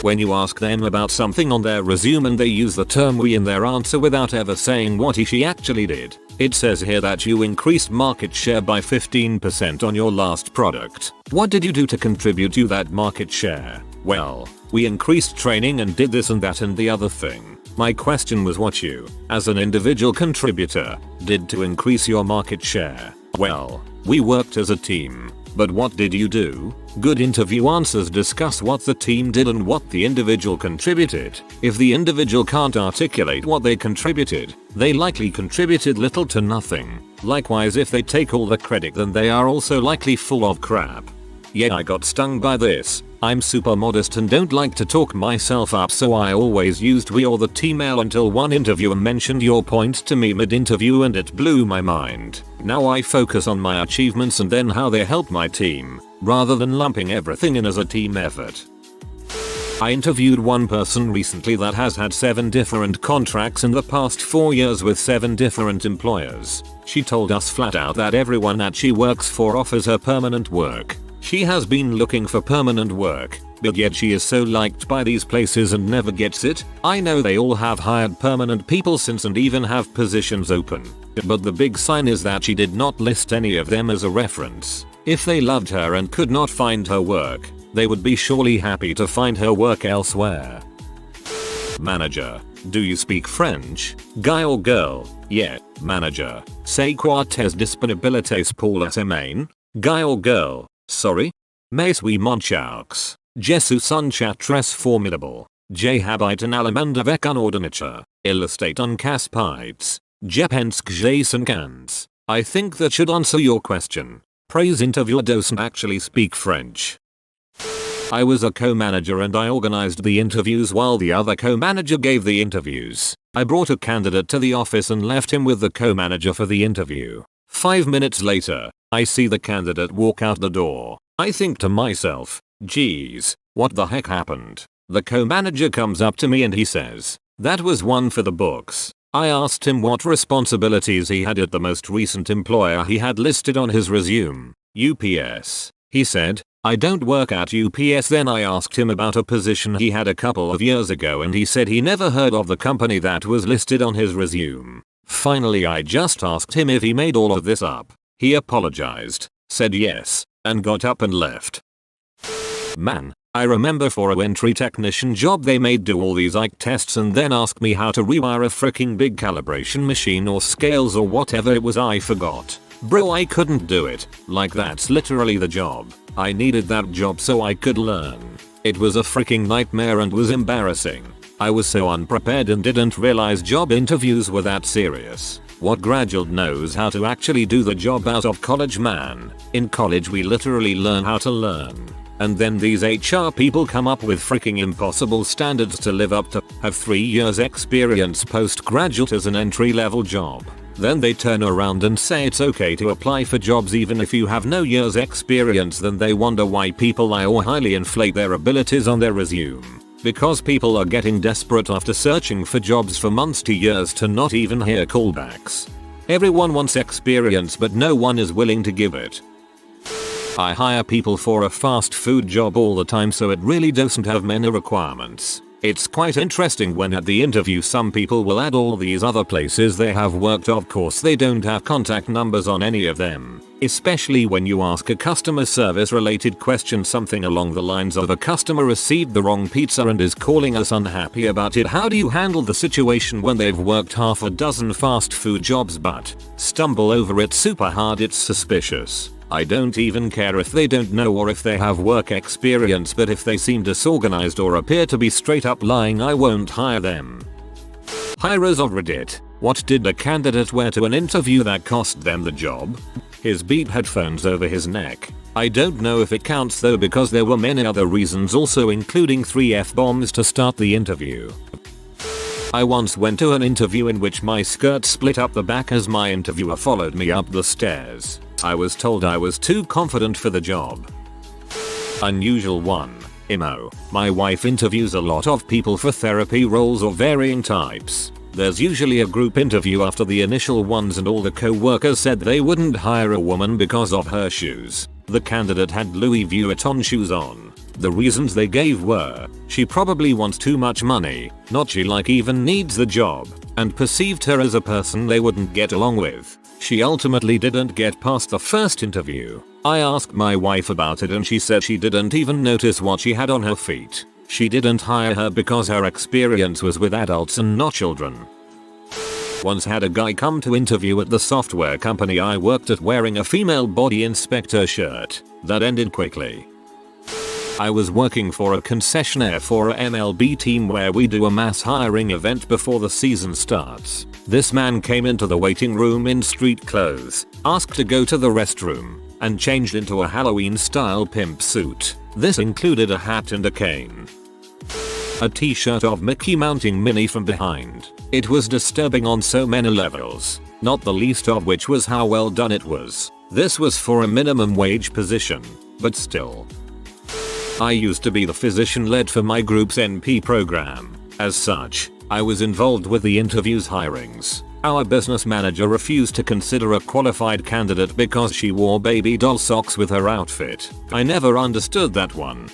When you ask them about something on their resume and they use the term we in their answer without ever saying what he/she actually did, it says here that you increased market share by 15% on your last product. What did you do to contribute to that market share? Well, we increased training and did this and that and the other thing. My question was what you, as an individual contributor, did to increase your market share. Well, we worked as a team. But what did you do? Good interview answers discuss what the team did and what the individual contributed. If the individual can't articulate what they contributed, they likely contributed little to nothing. Likewise, if they take all the credit, then they are also likely full of crap. Yeah, I got stung by this. I'm super modest and don't like to talk myself up, so I always used we or the team-mail until one interviewer mentioned your point to me mid-interview and it blew my mind. Now I focus on my achievements and then how they help my team, rather than lumping everything in as a team effort. I interviewed one person recently that has had 7 different contracts in the past 4 years with 7 different employers. She told us flat out that everyone that she works for offers her permanent work. She has been looking for permanent work, But yet she is so liked by these places and never gets it. I know they all have hired permanent people since and even have positions open. But the big sign is that she did not list any of them as a reference. If they loved her and could not find her work, they would be surely happy to find her work elsewhere. Manager. Do you speak French? Guy or girl? Yeah. Manager. C'est quoi tes disponibilités pour la semaine? Guy or girl? Sorry? Mais oui mon chaux. Je suis un chat très formidable. Je habite un allemand avec un ordinateur. Il est un casse-pieds. Je pense que j'ai 5 ans. I think that should answer your question. Praise interviewer doesn't actually speak French. I was a co-manager and I organized the interviews while the other co-manager gave the interviews. I brought a candidate to the office and left him with the co-manager for the interview. 5 minutes later, I see the candidate walk out the door. I think to myself, geez, what the heck happened? The co-manager comes up to me and he says, that was one for the books. I asked him what responsibilities he had at the most recent employer he had listed on his resume, UPS. He said, I don't work at UPS. Then I asked him about a position he had a couple of years ago and he said he never heard of the company that was listed on his resume. Finally I just asked him if he made all of this up. He apologized, said yes, and got up and left. Man, I remember for a entry technician job they made do all these IQ tests and then ask me how to rewire a freaking big calibration machine or scales or whatever it was. I forgot. Bro, I couldn't do it. Like that's literally the job. I needed that job so I could learn. It was a freaking nightmare and was embarrassing. I was so unprepared and didn't realize job interviews were that serious. What graduate knows how to actually do the job out of college, man? In college we literally learn how to learn. And then these HR people come up with freaking impossible standards to live up to. Have 3 years experience postgraduate as an entry level job. Then they turn around and say it's okay to apply for jobs even if you have no years experience. Then they wonder why people lie or highly inflate their abilities on their resume. Because people are getting desperate after searching for jobs for months to years to not even hear callbacks. Everyone wants experience but no one is willing to give it. I hire people for a fast food job all the time so it really doesn't have many requirements. It's quite interesting when at the interview some people will add all these other places they have worked. Of course they don't have contact numbers on any of them. Especially when you ask a customer service related question, something along the lines of a customer received the wrong pizza and is calling us unhappy about it. How do you handle the situation when they've worked half a dozen fast food jobs but stumble over it super hard? It's suspicious. I don't even care if they don't know or if they have work experience, but if they seem disorganized or appear to be straight up lying, I won't hire them. Hirers of Reddit. What did the candidate wear to an interview that cost them the job? His Beat headphones over his neck. I don't know if it counts though because there were many other reasons also, including 3 F-bombs to start the interview. I once went to an interview in which my skirt split up the back as my interviewer followed me up the stairs. I was told I was too confident for the job. Unusual 1. Imo. My wife interviews a lot of people for therapy roles of varying types. There's usually a group interview after the initial ones and all the co-workers said they wouldn't hire a woman because of her shoes. The candidate had Louis Vuitton shoes on. The reasons they gave were, she probably wants too much money, not she like even needs the job, and perceived her as a person they wouldn't get along with. She ultimately didn't get past the first interview. I asked my wife about it and she said she didn't even notice what she had on her feet. She didn't hire her because her experience was with adults and not children. Once had a guy come to interview at the software company I worked at wearing a female body inspector shirt. That ended quickly. I was working for a concessionaire for a MLB team where we do a mass hiring event before the season starts. This man came into the waiting room in street clothes, asked to go to the restroom, and changed into a Halloween style pimp suit. This included a hat and a cane. A t-shirt of Mickey mounting Minnie from behind. It was disturbing on so many levels, not the least of which was how well done it was. This was for a minimum wage position, but still. I used to be the physician led for my group's NP program. As such, I was involved with the interviews hirings. Our business manager refused to consider a qualified candidate because she wore baby doll socks with her outfit. I never understood that one.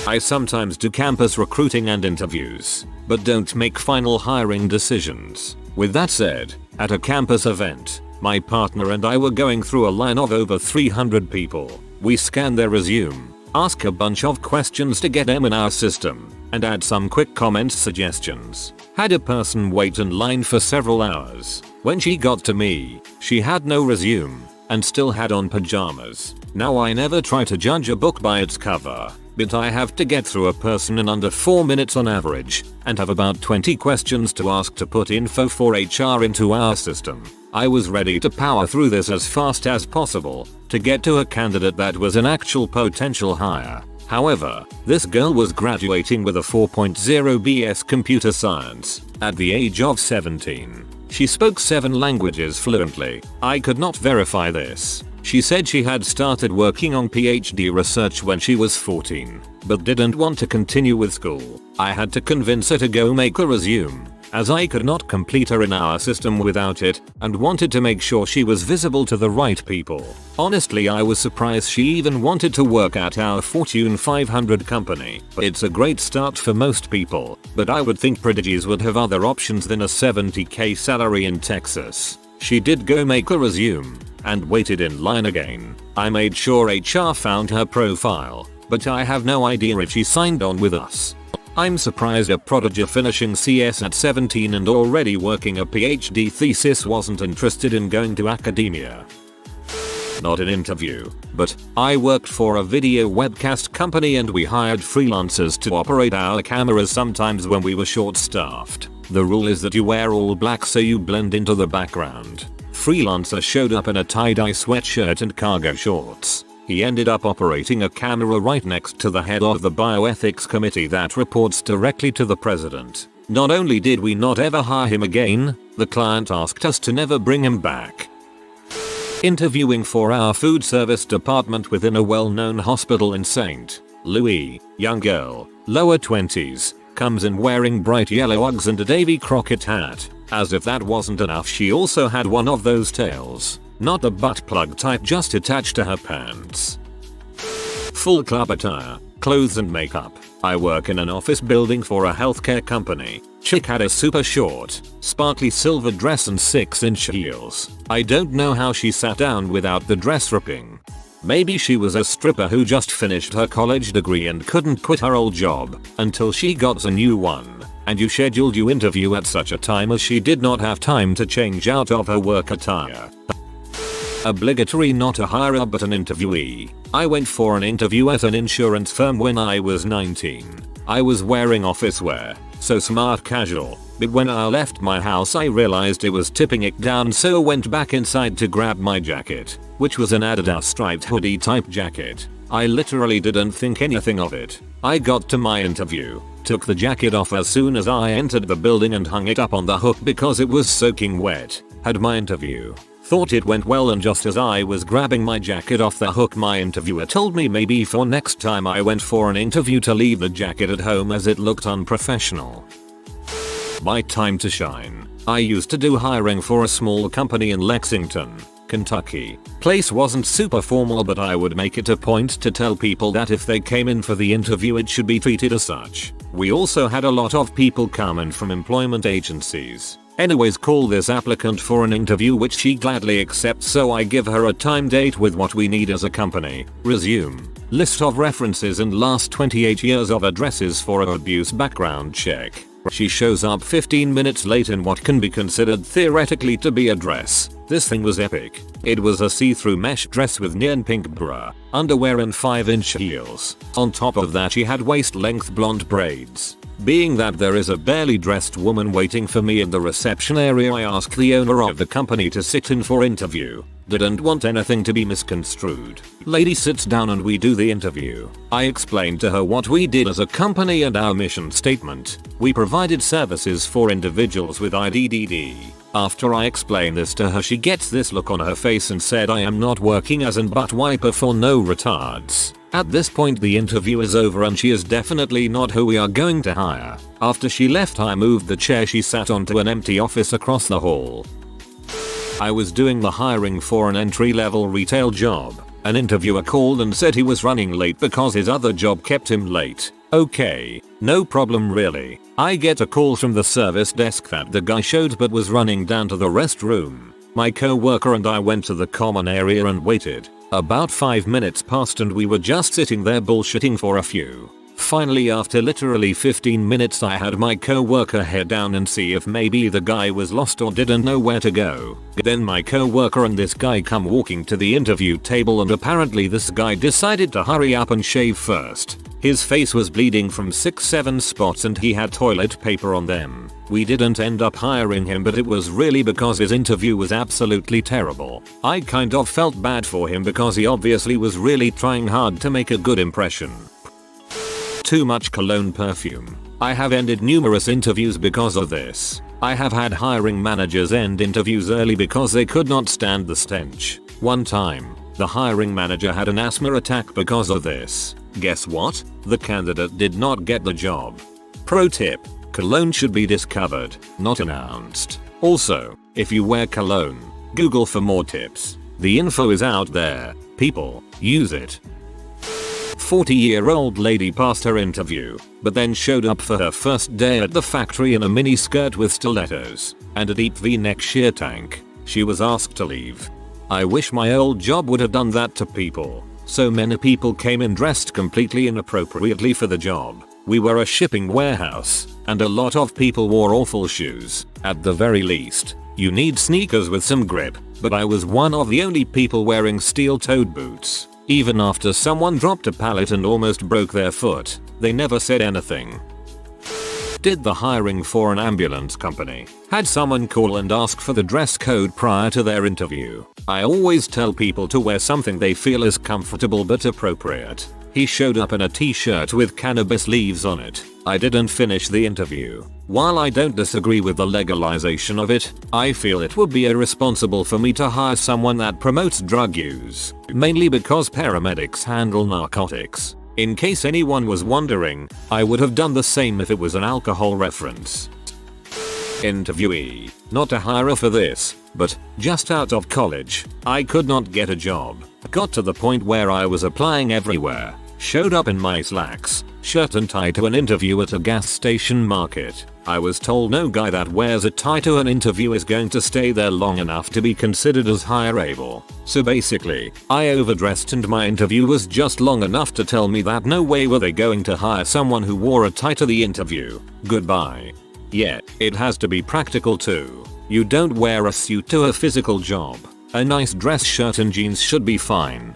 I sometimes do campus recruiting and interviews, but don't make final hiring decisions. With that said, at a campus event, my partner and I were going through a line of over 300 people. We scan their resume, ask a bunch of questions to get them in our system, and add some quick comment suggestions. Had a person wait in line for several hours. When she got to me, she had no resume and still had on pajamas. Now I never try to judge a book by its cover, but I have to get through a person in under 4 minutes on average and have about 20 questions to ask to put info for HR into our system. I was ready to power through this as fast as possible to get to a candidate that was an actual potential hire. However, this girl was graduating with a 4.0 BS computer science at the age of 17. She spoke 7 languages fluently. I could not verify this. She said she had started working on PhD research when she was 14, but didn't want to continue with school. I had to convince her to go make a resume, as I could not complete her in our system without it, and wanted to make sure she was visible to the right people. Honestly, I was surprised she even wanted to work at our Fortune 500 company. It's a great start for most people, but I would think prodigies would have other options than a $70,000 salary in Texas. She did go make a resume and waited in line again. I made sure HR found her profile, but I have no idea if she signed on with us. I'm surprised a prodigy finishing CS at 17 and already working a PhD thesis wasn't interested in going to academia. Not an interview, but I worked for a video webcast company and we hired freelancers to operate our cameras sometimes when we were short-staffed. The rule is that you wear all black so you blend into the background. Freelancer showed up in a tie-dye sweatshirt and cargo shorts. He ended up operating a camera right next to the head of the bioethics committee that reports directly to the president. Not only did we not ever hire him again, the client asked us to never bring him back. Interviewing for our food service department within a well-known hospital in St. Louis, young girl, lower 20s, comes in wearing bright yellow Uggs and a Davy Crockett hat. As if that wasn't enough, she also had one of those tails. Not the butt plug type, just attached to her pants. Full club attire, clothes and makeup. I work in an office building for a healthcare company. Chick had a super short, sparkly silver dress and 6-inch heels. I don't know how she sat down without the dress ripping. Maybe she was a stripper who just finished her college degree and couldn't quit her old job until she got a new one. And you scheduled your interview at such a time as she did not have time to change out of her work attire. Obligatory not a hirer but an interviewee. I went for an interview at an insurance firm when I was 19. I was wearing office wear, so smart casual, but when I left my house I realized it was tipping it down, so went back inside to grab my jacket, which was an Adidas striped hoodie type jacket. I literally didn't think anything of it. I got to my interview, took the jacket off as soon as I entered the building and hung it up on the hook because it was soaking wet. Had my interview. Thought it went well, and just as I was grabbing my jacket off the hook, my interviewer told me maybe for next time I went for an interview to leave the jacket at home as it looked unprofessional. My time to shine. I used to do hiring for a small company in Lexington, Kentucky. Place wasn't super formal, but I would make it a point to tell people that if they came in for the interview it should be treated as such. We also had a lot of people come in from employment agencies. Anyways, call this applicant for an interview, which she gladly accepts, so I give her a time date with what we need as a company, resume, list of references and last 28 years of addresses for an abuse background check. She shows up 15 minutes late in what can be considered theoretically to be a dress. This thing was epic. It was a see-through mesh dress with neon pink bra, underwear and 5-inch heels. On top of that she had waist-length blonde braids. Being that there is a barely dressed woman waiting for me in the reception area, I asked the owner of the company to sit in for interview. Didn't want anything to be misconstrued. Lady sits down and we do the interview. I explained to her what we did as a company and our mission statement. We provided services for individuals with IDDD. After I explain this to her, she gets this look on her face and said, "I am not working as an butt wiper for no retards." At this point the interview is over and she is definitely not who we are going to hire. After she left I moved the chair she sat on to an empty office across the hall. I was doing the hiring for an entry-level retail job. An interviewer called and said he was running late because his other job kept him late. Okay, no problem really. I get a call from the service desk that the guy showed but was running down to the restroom. My co-worker and I went to the common area and waited. About 5 minutes passed and we were just sitting there bullshitting for a few. Finally, after literally 15 minutes, I had my co-worker head down and see if maybe the guy was lost or didn't know where to go. Then my co-worker and this guy come walking to the interview table and apparently this guy decided to hurry up and shave first. His face was bleeding from 6-7 spots and he had toilet paper on them. We didn't end up hiring him, but it was really because his interview was absolutely terrible. I kind of felt bad for him because he obviously was really trying hard to make a good impression. Too much cologne perfume. I have ended numerous interviews because of this. I have had hiring managers end interviews early because they could not stand the stench. One time, the hiring manager had an asthma attack because of this. Guess what? The candidate did not get the job. Pro tip: cologne should be discovered, not announced. Also, if you wear cologne, Google for more tips. The info is out there. People, use it. 40-year-old lady passed her interview, but then showed up for her first day at the factory in a mini skirt with stilettos and a deep V-neck sheer tank. She was asked to leave. I wish my old job would have done that to people. So many people came in dressed completely inappropriately for the job. We were a shipping warehouse, and a lot of people wore awful shoes. At the very least, you need sneakers with some grip, but I was one of the only people wearing steel-toed boots. Even after someone dropped a pallet and almost broke their foot, they never said anything. Did the hiring for an ambulance company. Had someone call and ask for the dress code prior to their interview. I always tell people to wear something they feel is comfortable but appropriate. He showed up in a t-shirt with cannabis leaves on it. I didn't finish the interview. While I don't disagree with the legalization of it, I feel it would be irresponsible for me to hire someone that promotes drug use. Mainly because paramedics handle narcotics. In case anyone was wondering, I would have done the same if it was an alcohol reference. Interviewee. Not a hirer for this, but just out of college, I could not get a job. Got to the point where I was applying everywhere. Showed up in my slacks, shirt and tie to an interview at a gas station market. I was told no guy that wears a tie to an interview is going to stay there long enough to be considered as hireable. So basically, I overdressed and my interview was just long enough to tell me that no way were they going to hire someone who wore a tie to the interview. Goodbye. Yeah, it has to be practical too. You don't wear a suit to a physical job. A nice dress shirt and jeans should be fine.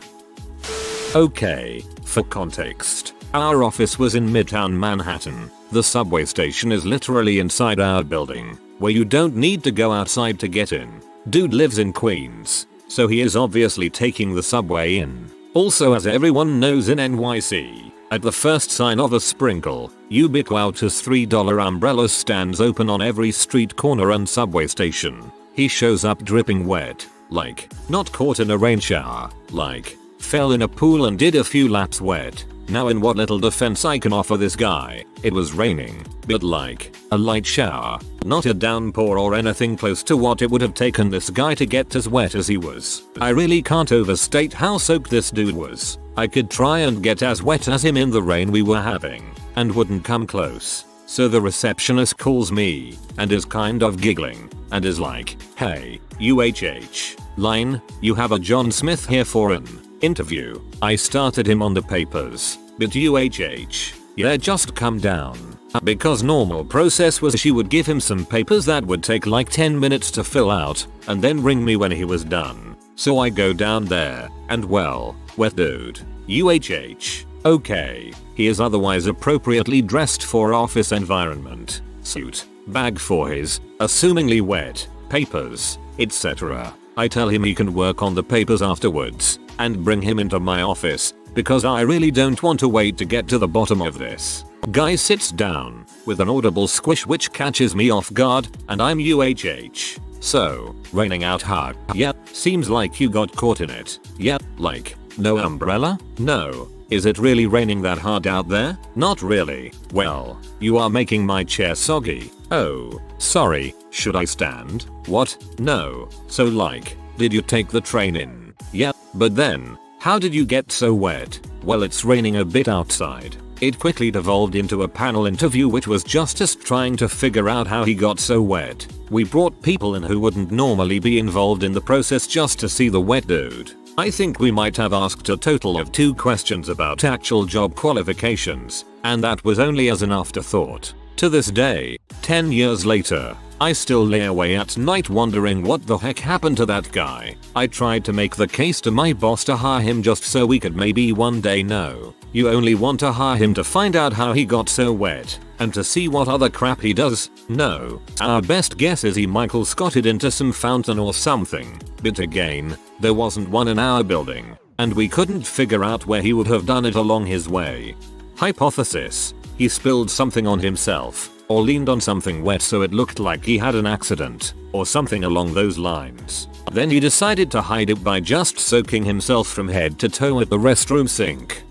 Okay, for context, our office was in Midtown Manhattan. The subway station is literally inside our building, where you don't need to go outside to get in. Dude lives in Queens, so he is obviously taking the subway in. Also, as everyone knows in NYC, at the first sign of a sprinkle, ubiquitous $3 umbrellas stands open on every street corner and subway station. He shows up dripping wet, like, not caught in a rain shower, like, fell in a pool and did a few laps wet. Now in what little defense I can offer this guy, it was raining, but like, a light shower, not a downpour or anything close to what it would have taken this guy to get as wet as he was. I really can't overstate how soaked this dude was. I could try and get as wet as him in the rain we were having, and wouldn't come close. So the receptionist calls me, and is kind of giggling, and is like, hey, UHH, line, you have a John Smith here for an interview. I started him on the papers, but UHH, yeah, just come down. Because normal process was she would give him some papers that would take like 10 minutes to fill out, and then ring me when he was done. So I go down there, and well, wet dude. UHH. Okay, he is otherwise appropriately dressed for office environment. Suit, bag for his, assumingly wet, papers, etc. I tell him he can work on the papers afterwards, and bring him into my office, because I really don't want to wait to get to the bottom of this. Guy sits down, with an audible squish which catches me off guard, and I'm UHH. So, raining out hard. Yep, seems like you got caught in it. Yep, like, no umbrella? No. Is it really raining that hard out there? Not really. Well, you are making my chair soggy. Oh, sorry, should I stand? What? No. So like, did you take the train in? Yep, but then, How did you get so wet? Well, it's raining a bit outside. It quickly devolved into a panel interview which was just us trying to figure out how he got so wet. We brought people in who wouldn't normally be involved in the process just to see the wet dude. I think we might have asked a total of 2 questions about actual job qualifications, and that was only as an afterthought. To this day, 10 years later, I still lay away at night wondering what the heck happened to that guy. I tried to make the case to my boss to hire him just so we could maybe one day know. You only want to hire him to find out how he got so wet, and to see what other crap he does? No. Our best guess is he Michael Scotted into some fountain or something. But again, there wasn't one in our building, and we couldn't figure out where he would have done it along his way. Hypothesis: he spilled something on himself, or leaned on something wet so it looked like he had an accident, or something along those lines. Then he decided to hide it by just soaking himself from head to toe at the restroom sink.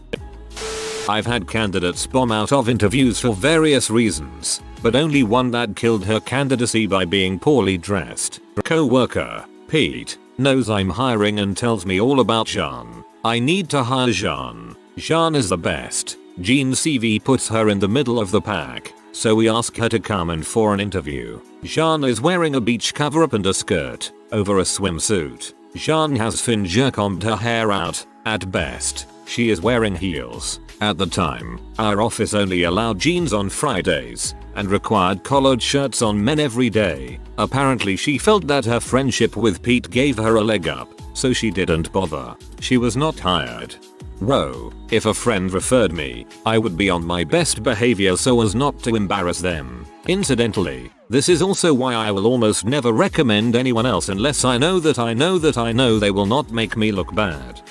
I've had candidates bomb out of interviews for various reasons, but only one that killed her candidacy by being poorly dressed. Co-worker, Pete, knows I'm hiring and tells me all about Jean. I need to hire Jean. Jean is the best. Jean's CV puts her in the middle of the pack, so we ask her to come in for an interview. Jean is wearing a beach cover-up and a skirt, over a swimsuit. Jean has fin jerk-combed her hair out, at best. She is wearing heels. At the time, our office only allowed jeans on Fridays, and required collared shirts on men every day. Apparently she felt that her friendship with Pete gave her a leg up, so she didn't bother. She was not hired. Bro, if a friend referred me, I would be on my best behavior so as not to embarrass them. Incidentally, this is also why I will almost never recommend anyone else unless I know they will not make me look bad.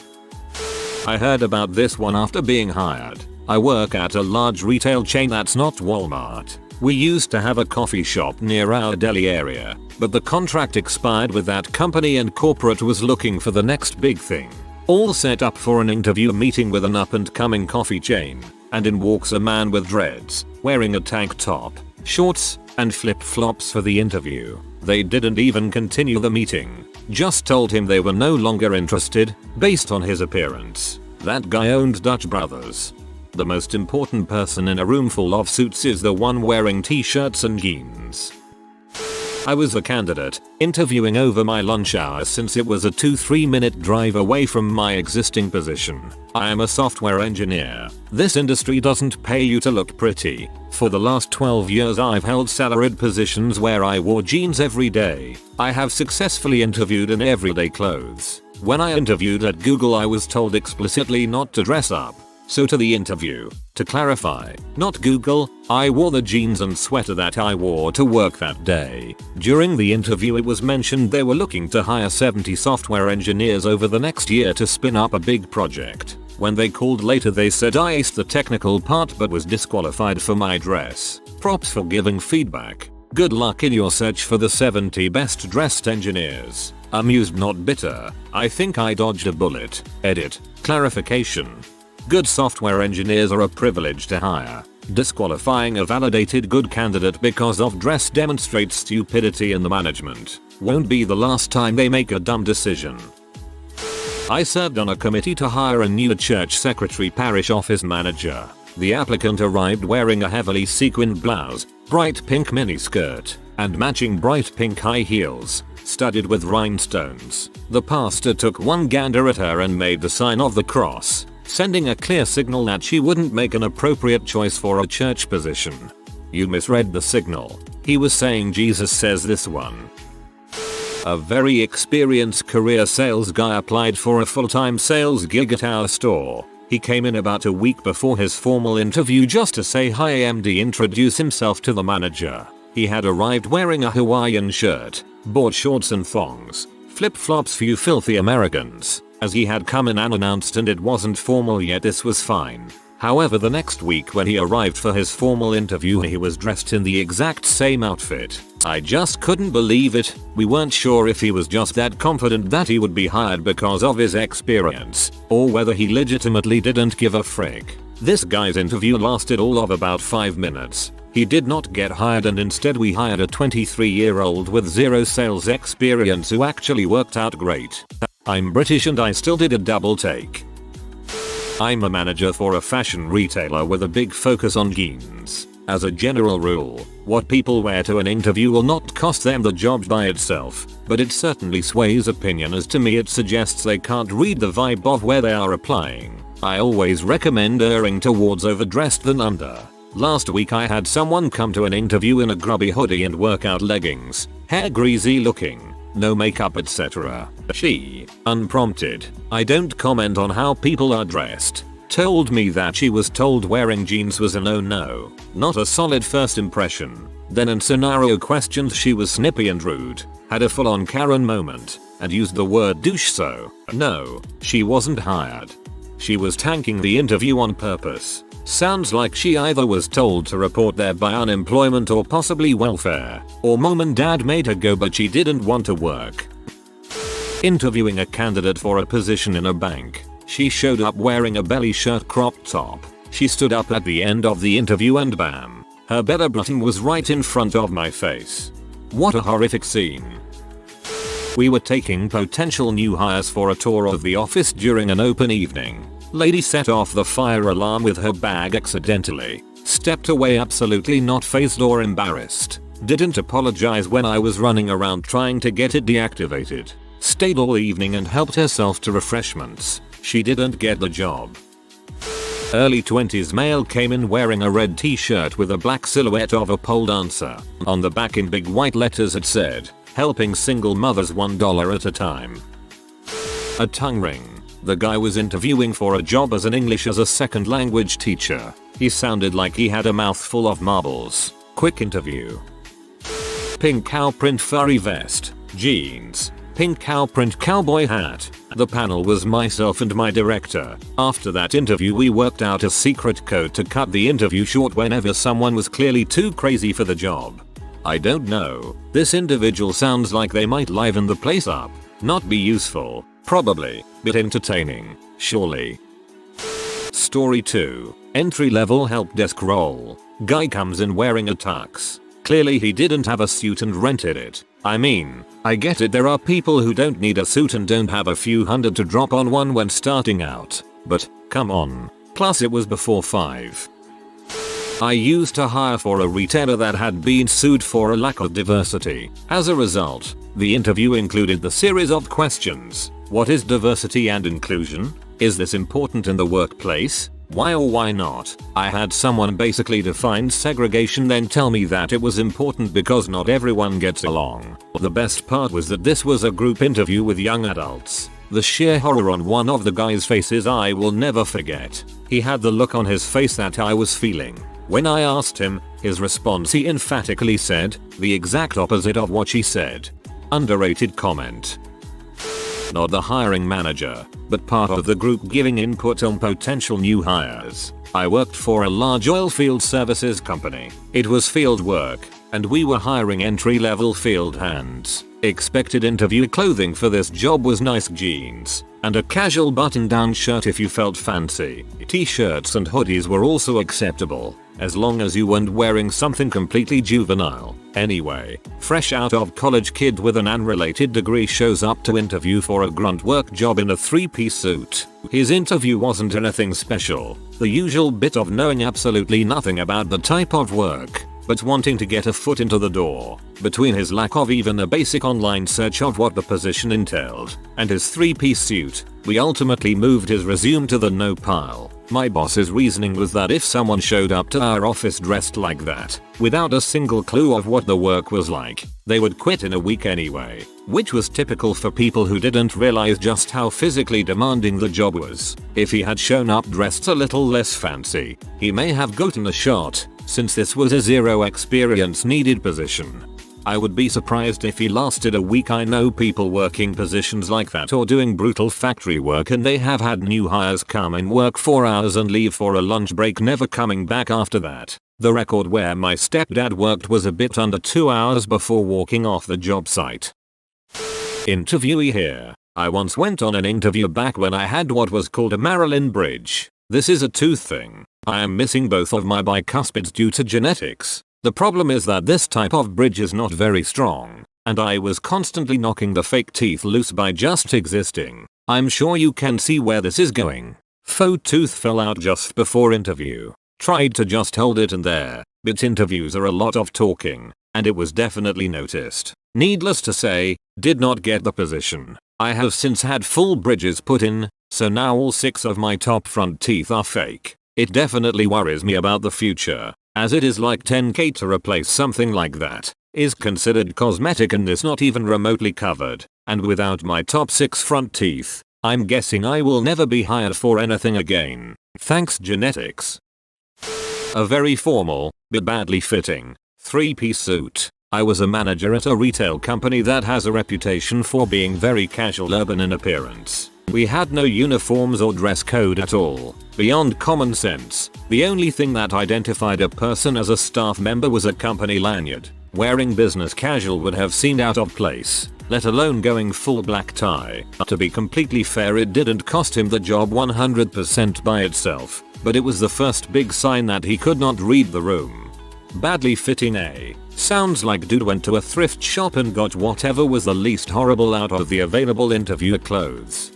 I heard about this one after being hired. I work at a large retail chain that's not Walmart. We used to have a coffee shop near our deli area, but the contract expired with that company and corporate was looking for the next big thing. All set up for an interview meeting with an up-and-coming coffee chain, and in walks a man with dreads, wearing a tank top, shorts, and flip-flops for the interview. They didn't even continue the meeting, just told him they were no longer interested, based on his appearance. That guy owned Dutch Brothers. The most important person in a room full of suits is the one wearing t-shirts and jeans. I was a candidate, interviewing over my lunch hour since it was a 2-3 minute drive away from my existing position. I am a software engineer. This industry doesn't pay you to look pretty. For the last 12 years I've held salaried positions where I wore jeans every day. I have successfully interviewed in everyday clothes. When I interviewed at Google I was told explicitly not to dress up. So to the interview. To clarify, not Google, I wore the jeans and sweater that I wore to work that day. During the interview it was mentioned they were looking to hire 70 software engineers over the next year to spin up a big project. When they called later they said I aced the technical part but was disqualified for my dress. Props for giving feedback. Good luck in your search for the 70 best dressed engineers. Amused not bitter. I think I dodged a bullet. Edit. Clarification. Good software engineers are a privilege to hire. Disqualifying a validated good candidate because of dress demonstrates stupidity in the management. Won't be the last time they make a dumb decision. I served on a committee to hire a new church secretary parish office manager. The applicant arrived wearing a heavily sequined blouse, bright pink miniskirt, and matching bright pink high heels, studded with rhinestones. The pastor took one gander at her and made the sign of the cross, sending a clear signal that she wouldn't make an appropriate choice for a church position. You misread the signal. He was saying Jesus says this one. A very experienced career sales guy applied for a full-time sales gig at our store. He came in about a week before his formal interview just to say hi and introduce himself to the manager. He had arrived wearing a Hawaiian shirt, board shorts and thongs, flip-flops for you filthy Americans. As he had come in unannounced and it wasn't formal yet, this was fine. However, the next week when he arrived for his formal interview he was dressed in the exact same outfit. I just couldn't believe it. We weren't sure if he was just that confident that he would be hired because of his experience, or whether he legitimately didn't give a frick. This guy's interview lasted all of about 5 minutes. He did not get hired and instead we hired a 23-year-old with zero sales experience who actually worked out great. I'm British and I still did a double take. I'm a manager for a fashion retailer with a big focus on jeans. As a general rule, what people wear to an interview will not cost them the job by itself, but it certainly sways opinion, as to me it suggests they can't read the vibe of where they are applying. I always recommend erring towards overdressed than under. Last week I had someone come to an interview in a grubby hoodie and workout leggings, hair greasy looking, no makeup etc. She, unprompted, I don't comment on how people are dressed, told me that she was told wearing jeans was a no-no, not a solid first impression. Then in scenario questions she was snippy and rude, had a full-on Karen moment, and used the word douche, so no, she wasn't hired. She was tanking the interview on purpose. Sounds like she either was told to report there by unemployment or possibly welfare, or mom and dad made her go but she didn't want to work. Interviewing a candidate for a position in a bank. She showed up wearing a belly shirt crop top. She stood up at the end of the interview and bam, her belly button was right in front of my face. What a horrific scene. We were taking potential new hires for a tour of the office during an open evening. Lady set off the fire alarm with her bag accidentally. Stepped away absolutely not fazed or embarrassed. Didn't apologize when I was running around trying to get it deactivated. Stayed all evening and helped herself to refreshments. She didn't get the job. Early 20s male came in wearing a red t-shirt with a black silhouette of a pole dancer. On the back in big white letters it said, helping single mothers $1 at a time. A tongue ring. The guy was interviewing for a job as an English as a second language teacher. He sounded like he had a mouthful of marbles. Quick interview. Pink cow print furry vest, jeans, pink cow print cowboy hat. The panel was myself and my director. After that interview we worked out a secret code to cut the interview short whenever someone was clearly too crazy for the job. I don't know, this individual sounds like they might liven the place up. Not be useful, probably, but entertaining, surely. Story 2. Entry level help desk role. Guy comes in wearing a tux. Clearly he didn't have a suit and rented it. I mean, I get it, there are people who don't need a suit and don't have a few hundred to drop on one when starting out. But, come on. Plus it was before 5. I used to hire for a retailer that had been sued for a lack of diversity. As a result, the interview included the series of questions. What is diversity and inclusion? Is this important in the workplace? Why or why not? I had someone basically define segregation then tell me that it was important because not everyone gets along. The best part was that this was a group interview with young adults. The sheer horror on one of the guy's faces I will never forget. He had the look on his face that I was feeling. When I asked him, his response he emphatically said, the exact opposite of what she said. Underrated comment. Not the hiring manager, but part of the group giving input on potential new hires. I worked for a large oilfield services company. It was field work, and we were hiring entry-level field hands. Expected interview clothing for this job was nice jeans, and a casual button-down shirt if you felt fancy. T-shirts and hoodies were also acceptable, as long as you weren't wearing something completely juvenile. Anyway, fresh out of college kid with an unrelated degree shows up to interview for a grunt work job in a 3-piece suit. His interview wasn't anything special, the usual bit of knowing absolutely nothing about the type of work, but wanting to get a foot into the door. Between his lack of even a basic online search of what the position entailed, and his 3-piece suit, we ultimately moved his resume to the no pile. My boss's reasoning was that if someone showed up to our office dressed like that, without a single clue of what the work was like, they would quit in a week anyway. Which was typical for people who didn't realize just how physically demanding the job was. If he had shown up dressed a little less fancy, he may have gotten a shot, since this was a zero experience needed position. I would be surprised if he lasted a week. I know people working positions like that or doing brutal factory work and they have had new hires come and work 4 hours and leave for a lunch break, never coming back after that. The record where my stepdad worked was a bit under 2 hours before walking off the job site. Interviewee here. I once went on an interview back when I had what was called a Marilyn bridge. This is a tooth thing. I am missing both of my bicuspids due to genetics. The problem is that this type of bridge is not very strong, and I was constantly knocking the fake teeth loose by just existing. I'm sure you can see where this is going. Faux tooth fell out just before interview. Tried to just hold it in there, but interviews are a lot of talking, and it was definitely noticed. Needless to say, did not get the position. I have since had full bridges put in, so now all 6 of my top front teeth are fake. It definitely worries me about the future, as it is like 10k to replace something like that. Is considered cosmetic and is not even remotely covered, and without my top 6 front teeth, I'm guessing I will never be hired for anything again. Thanks genetics. A very formal, but badly fitting, 3-piece suit. I was a manager at a retail company that has a reputation for being very casual urban in appearance. We had no uniforms or dress code at all. Beyond common sense, the only thing that identified a person as a staff member was a company lanyard. Wearing business casual would have seemed out of place, let alone going full black tie. To be completely fair, it didn't cost him the job 100% by itself, but it was the first big sign that he could not read the room. Badly fitting sounds like dude went to a thrift shop and got whatever was the least horrible out of the available interviewer clothes.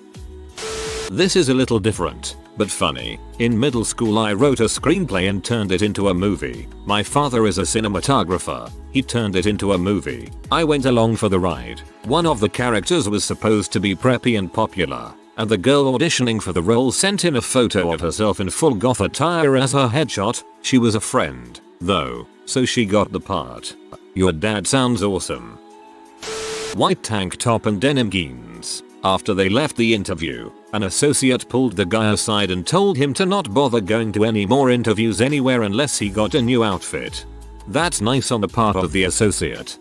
This is a little different, but funny. In middle school I wrote a screenplay and turned it into a movie. My father is a cinematographer. He turned it into a movie. I went along for the ride. One of the characters was supposed to be preppy and popular, and the girl auditioning for the role sent in a photo of herself in full goth attire as her headshot. She was a friend, though, so she got the part. Your dad sounds awesome. White tank top and denim jeans. After they left the interview, an associate pulled the guy aside and told him to not bother going to any more interviews anywhere unless he got a new outfit. That's nice on the part of the associate.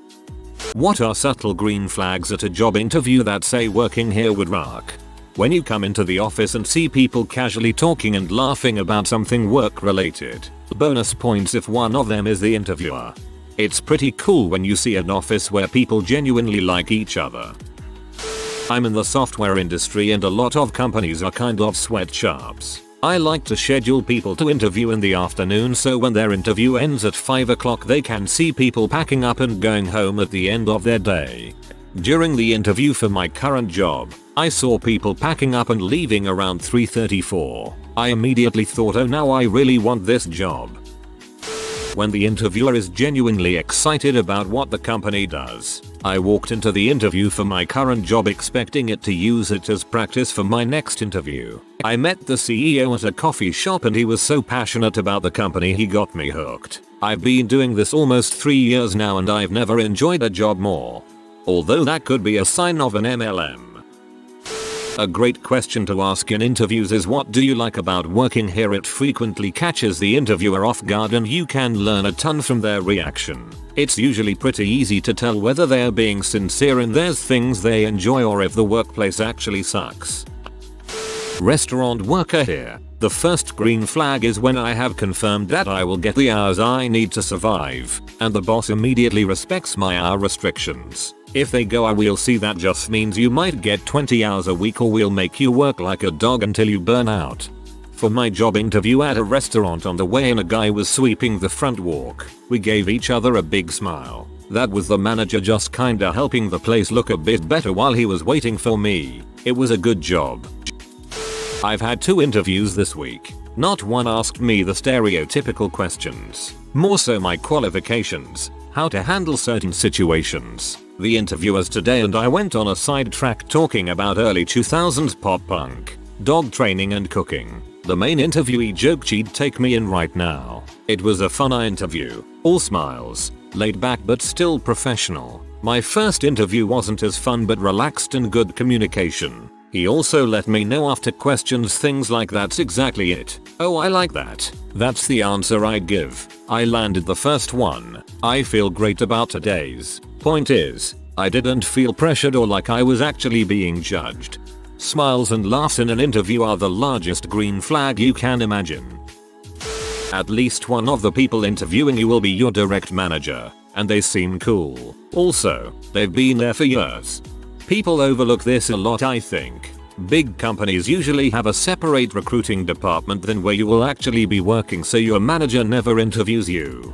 What are subtle green flags at a job interview that say working here would rock? When you come into the office and see people casually talking and laughing about something work related. Bonus points if one of them is the interviewer. It's pretty cool when you see an office where people genuinely like each other. I'm in the software industry and a lot of companies are kind of sweatshops. I like to schedule people to interview in the afternoon so when their interview ends at 5 o'clock they can see people packing up and going home at the end of their day. During the interview for my current job, I saw people packing up and leaving around 3:34. I immediately thought, oh, now I really want this job. When the interviewer is genuinely excited about what the company does. I walked into the interview for my current job expecting it to use it as practice for my next interview. I met the CEO at a coffee shop and he was so passionate about the company he got me hooked. I've been doing this almost 3 years now and I've never enjoyed a job more. Although that could be a sign of an MLM. A great question to ask in interviews is what do you like about working here? It frequently catches the interviewer off guard and you can learn a ton from their reaction. It's usually pretty easy to tell whether they're being sincere and there's things they enjoy or if the workplace actually sucks. Restaurant worker here. The first green flag is when I have confirmed that I will get the hours I need to survive, and the boss immediately respects my hour restrictions. If they go, we'll see, that just means you might get 20 hours a week or we'll make you work like a dog until you burn out. For my job interview at a restaurant, on the way in a guy was sweeping the front walk. We gave each other a big smile. That was the manager just kinda helping the place look a bit better while he was waiting for me. It was a good job. I've had 2 interviews this week. Not one asked me the stereotypical questions, more so my qualifications, how to handle certain situations. The interviewers today and I went on a sidetrack talking about early 2000s pop punk, dog training and cooking. The main interviewee joked she'd take me in right now. It was a fun interview, all smiles, laid back but still professional. My first interview wasn't as fun but relaxed and good communication. He also let me know after questions things like that's exactly it. Oh, I like that. That's the answer I'd give. I landed the first one. I feel great about today's. Point is, I didn't feel pressured or like I was actually being judged. Smiles and laughs in an interview are the largest green flag you can imagine. At least one of the people interviewing you will be your direct manager, and they seem cool. Also, they've been there for years. People overlook this a lot, I think. Big companies usually have a separate recruiting department than where you will actually be working, so your manager never interviews you.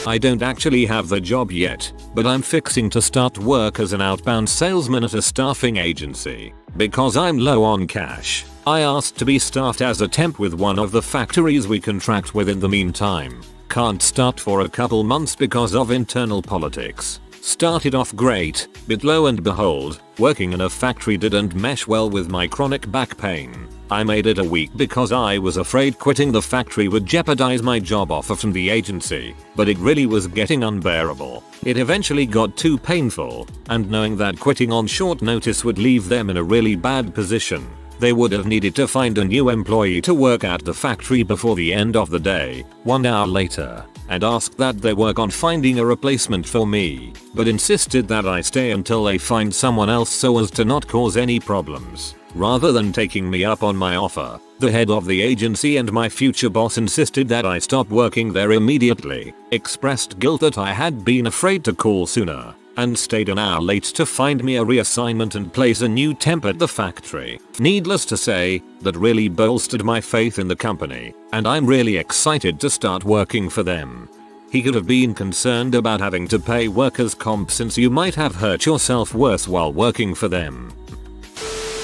I don't actually have the job yet, but I'm fixing to start work as an outbound salesman at a staffing agency. Because I'm low on cash, I asked to be staffed as a temp with one of the factories we contract with in the meantime. Can't start for a couple months because of internal politics. Started off great, but lo and behold, working in a factory didn't mesh well with my chronic back pain. I made it a week because I was afraid quitting the factory would jeopardize my job offer from the agency, but it really was getting unbearable. It eventually got too painful, and knowing that quitting on short notice would leave them in a really bad position, they would have needed to find a new employee to work at the factory before the end of the day, 1 hour later, and asked that they work on finding a replacement for me, but insisted that I stay until they find someone else so as to not cause any problems. Rather than taking me up on my offer, the head of the agency and my future boss insisted that I stop working there immediately, expressed guilt that I had been afraid to call sooner, and stayed an hour late to find me a reassignment and place a new temp at the factory. Needless to say, that really bolstered my faith in the company, and I'm really excited to start working for them. He could have been concerned about having to pay workers' comp since you might have hurt yourself worse while working for them.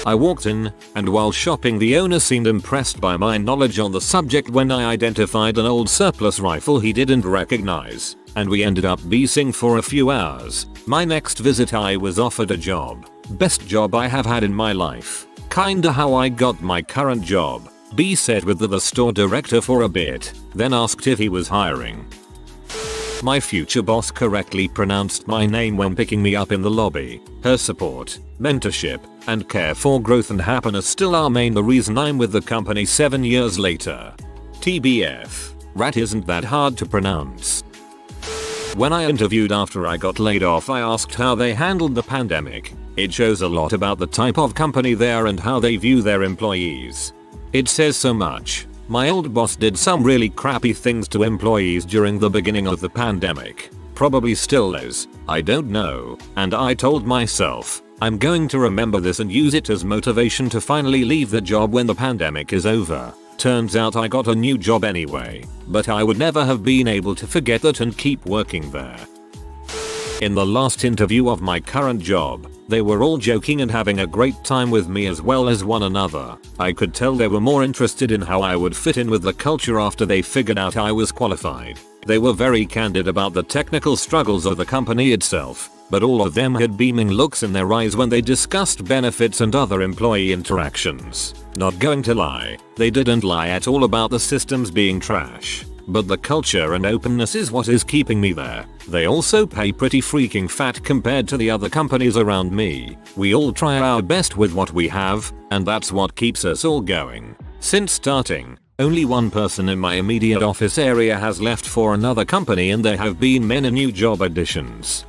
I walked in, and while shopping the owner seemed impressed by my knowledge on the subject when I identified an old surplus rifle he didn't recognize, and we ended up beasing for a few hours. My next visit I was offered a job. Best job I have had in my life. Kinda how I got my current job. B sat with the store director for a bit, then asked if he was hiring. My future boss correctly pronounced my name when picking me up in the lobby. Her support, mentorship, and care for growth and happiness still are the reason I'm with the company 7 years later. TBF. Rat isn't that hard to pronounce. When I interviewed after I got laid off, I asked how they handled the pandemic. It shows a lot about the type of company they are and how they view their employees. It says so much. My old boss did some really crappy things to employees during the beginning of the pandemic. Probably still is, I don't know, and I told myself, I'm going to remember this and use it as motivation to finally leave the job when the pandemic is over. Turns out I got a new job anyway, but I would never have been able to forget that and keep working there. In the last interview of my current job, they were all joking and having a great time with me as well as one another. I could tell they were more interested in how I would fit in with the culture after they figured out I was qualified. They were very candid about the technical struggles of the company itself, but all of them had beaming looks in their eyes when they discussed benefits and other employee interactions. Not going to lie, they didn't lie at all about the systems being trash. But the culture and openness is what is keeping me there. They also pay pretty freaking fat compared to the other companies around me. We all try our best with what we have, and that's what keeps us all going. Since starting, only one person in my immediate office area has left for another company, and there have been many new job additions.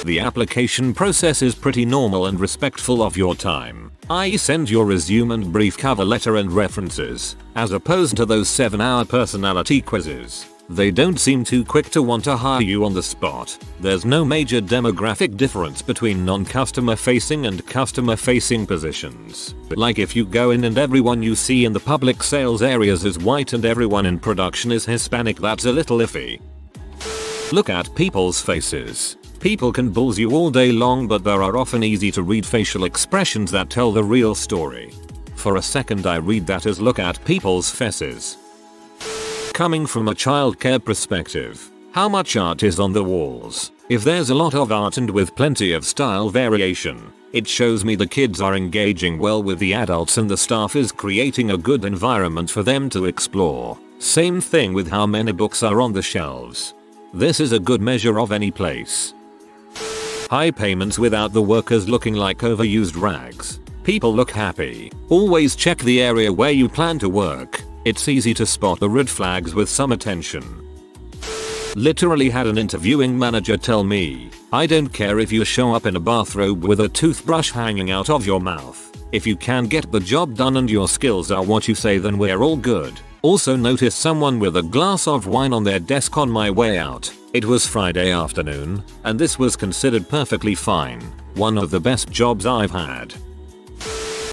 The application process is pretty normal and respectful of your time. I send your resume and brief cover letter and references, as opposed to those 7-hour personality quizzes. They don't seem too quick to want to hire you on the spot. There's no major demographic difference between non-customer facing and customer facing positions. Like if you go in and everyone you see in the public sales areas is white and everyone in production is Hispanic, that's a little iffy. Look at people's faces. People can bulls you all day long, but there are often easy to read facial expressions that tell the real story. For a second I read that as look at people's faces. Coming from a childcare perspective, how much art is on the walls? If there's a lot of art and with plenty of style variation, it shows me the kids are engaging well with the adults and the staff is creating a good environment for them to explore. Same thing with how many books are on the shelves. This is a good measure of any place. High payments without the workers looking like overused rags. People look happy. Always check the area where you plan to work. It's easy to spot the red flags with some attention. Literally had an interviewing manager tell me, I don't care if you show up in a bathrobe with a toothbrush hanging out of your mouth. If you can get the job done and your skills are what you say, then we're all good. Also noticed someone with a glass of wine on their desk on my way out. It was Friday afternoon, and this was considered perfectly fine. One of the best jobs I've had.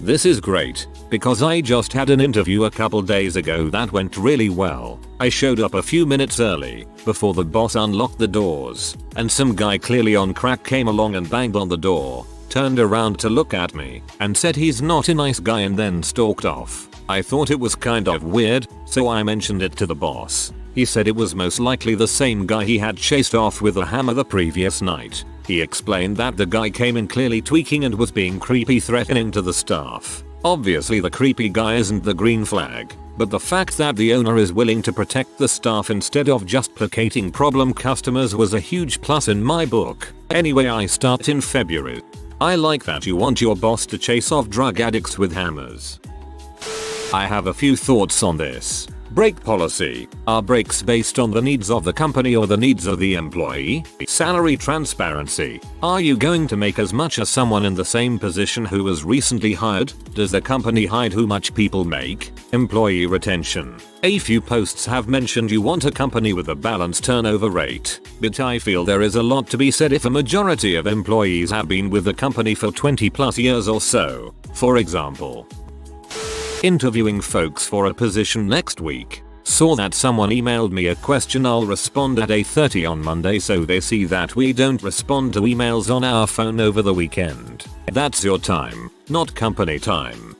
This is great, because I just had an interview a couple days ago that went really well. I showed up a few minutes early, before the boss unlocked the doors, and some guy clearly on crack came along and banged on the door. turned around to look at me, and said he's not a nice guy and then stalked off. I thought it was kind of weird, so I mentioned it to the boss. He said it was most likely the same guy he had chased off with a hammer the previous night. He explained that the guy came in clearly tweaking and was being creepy, threatening to the staff. Obviously the creepy guy isn't the green flag, but the fact that the owner is willing to protect the staff instead of just placating problem customers was a huge plus in my book. Anyway, I start in February. I like that you want your boss to chase off drug addicts with hammers. I have a few thoughts on this. Break policy. Are breaks based on the needs of the company or the needs of the employee? Salary transparency. Are you going to make as much as someone in the same position who was recently hired? Does the company hide how much people make? Employee retention. A few posts have mentioned you want a company with a balanced turnover rate, but I feel there is a lot to be said if a majority of employees have been with the company for 20+ years or so. For example, interviewing folks for a position next week. Saw that someone emailed me a question. I'll respond at 8:30 on Monday so they see that we don't respond to emails on our phone over the weekend. That's your time, not company time.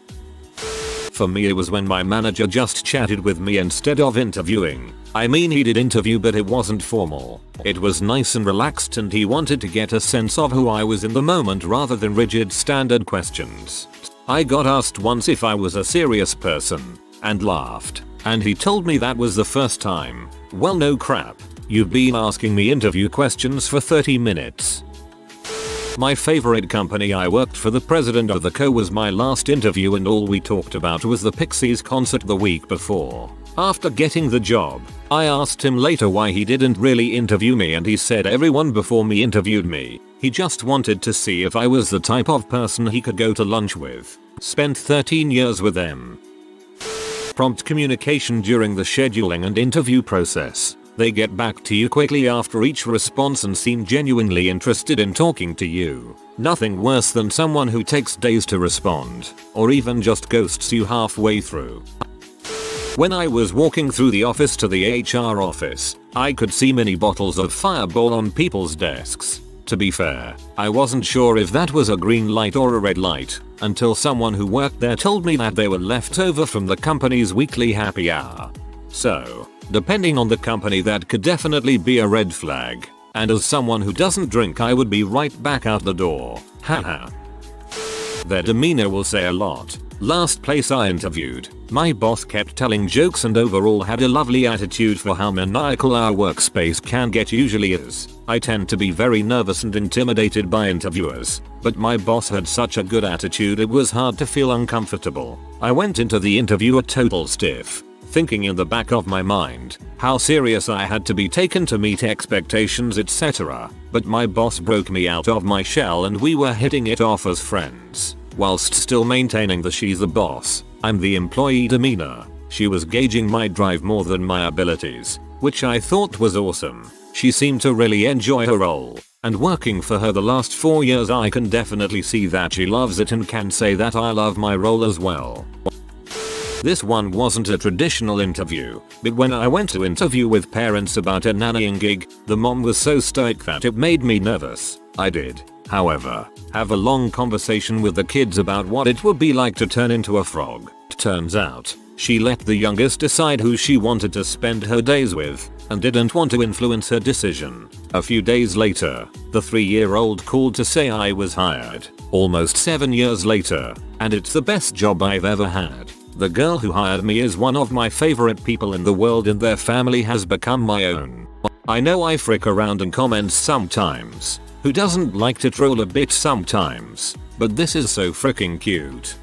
For me, it was when my manager just chatted with me instead of interviewing. I mean, he did interview, but it wasn't formal. It was nice and relaxed, and he wanted to get a sense of who I was in the moment rather than rigid standard questions. I got asked once if I was a serious person, and laughed, and he told me that was the first time. Well, no crap. You've been asking me interview questions for 30 minutes. My favorite company. I worked for the president of the co. was my last interview, and all we talked about was the Pixies concert the week before. After getting the job, I asked him later why he didn't really interview me, and he said everyone before me interviewed me. He just wanted to see if I was the type of person he could go to lunch with. Spent 13 years with them. Prompt communication during the scheduling and interview process. They get back to you quickly after each response and seem genuinely interested in talking to you. Nothing worse than someone who takes days to respond, or even just ghosts you halfway through. When I was walking through the office to the HR office, I could see many bottles of Fireball on people's desks. To be fair, I wasn't sure if that was a green light or a red light, until someone who worked there told me that they were left over from the company's weekly happy hour. So, depending on the company, that could definitely be a red flag, and as someone who doesn't drink, I would be right back out the door. Haha. Their demeanor will say a lot. Last place I interviewed, my boss kept telling jokes and overall had a lovely attitude for how maniacal our workspace can get usually is. I tend to be very nervous and intimidated by interviewers, but my boss had such a good attitude it was hard to feel uncomfortable. I went into the interview a total stiff, thinking in the back of my mind how serious I had to be taken to meet expectations, etc. But my boss broke me out of my shell and we were hitting it off as friends, whilst still maintaining the she's the boss, I'm the employee demeanor. She was gauging my drive more than my abilities, which I thought was awesome. She seemed to really enjoy her role, and working for her the last 4 years I can definitely see that she loves it and can say that I love my role as well. This one wasn't a traditional interview, but when I went to interview with parents about a nannying gig, the mom was so stoic that it made me nervous. I did, however, have a long conversation with the kids about what it would be like to turn into a frog. Turns out, she let the youngest decide who she wanted to spend her days with, and didn't want to influence her decision. A few days later, the 3-year-old called to say I was hired, almost 7 years later, and it's the best job I've ever had. The girl who hired me is one of my favorite people in the world, and their family has become my own. I know I frick around and comment sometimes. Who doesn't like to troll a bit sometimes? But this is so freaking cute.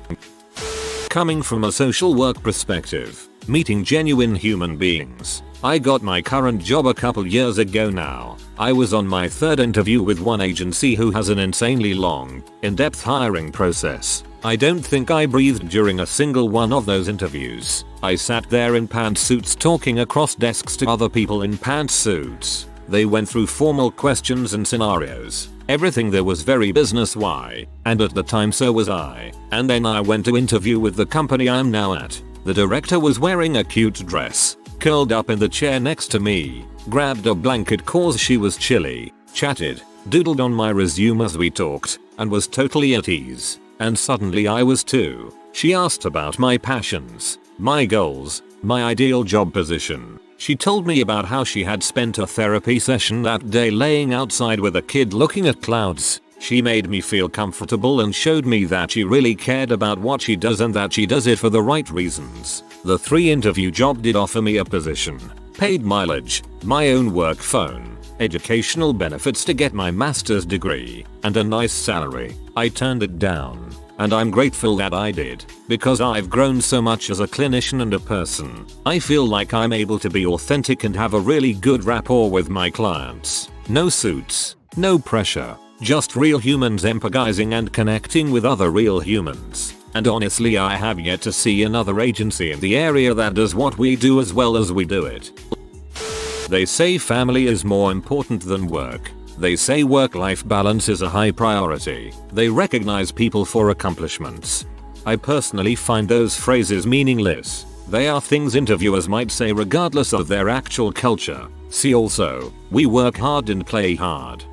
Coming from a social work perspective, meeting genuine human beings. I got my current job a couple years ago now. I was on my 3rd interview with one agency who has an insanely long, in-depth hiring process. I don't think I breathed during a single one of those interviews. I sat there in pantsuits talking across desks to other people in pantsuits. They went through formal questions and scenarios. Everything there was very business-y, and at the time so was I. And then I went to interview with the company I'm now at. The director was wearing a cute dress, curled up in the chair next to me, grabbed a blanket cause she was chilly, chatted, doodled on my resume as we talked, and was totally at ease. And suddenly I was too. She asked about my passions, my goals, my ideal job position. She told me about how she had spent a therapy session that day laying outside with a kid looking at clouds. She made me feel comfortable and showed me that she really cared about what she does and that she does it for the right reasons. The 3-interview job did offer me a position, paid mileage, my own work phone, educational benefits to get my master's degree, and a nice salary. I turned it down. And I'm grateful that I did, because I've grown so much as a clinician and a person. I feel like I'm able to be authentic and have a really good rapport with my clients. No suits, no pressure, just real humans empathizing and connecting with other real humans. And honestly, I have yet to see another agency in the area that does what we do as well as we do it. They say family is more important than work. They say work-life balance is a high priority. They recognize people for accomplishments. I personally find those phrases meaningless. They are things interviewers might say regardless of their actual culture. See also, we work hard and play hard.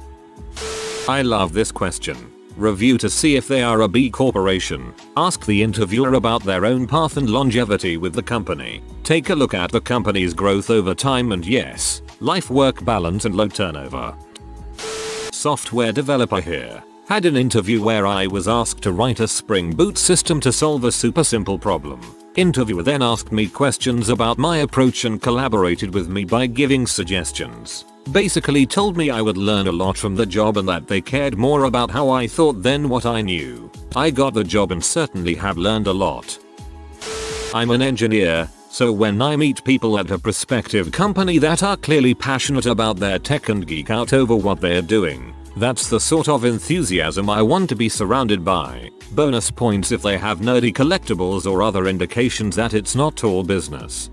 I love this question. Review to see if they are a B corporation. Ask the interviewer about their own path and longevity with the company. Take a look at the company's growth over time and yes, life-work balance and low turnover. Software developer here. Had an interview where I was asked to write a Spring Boot system to solve a super simple problem. Interviewer then asked me questions about my approach and collaborated with me by giving suggestions. Basically told me I would learn a lot from the job and that they cared more about how I thought than what I knew. I got the job and certainly have learned a lot. I'm an engineer, so when I meet people at a prospective company that are clearly passionate about their tech and geek out over what they're doing, that's the sort of enthusiasm I want to be surrounded by. Bonus points if they have nerdy collectibles or other indications that it's not all business.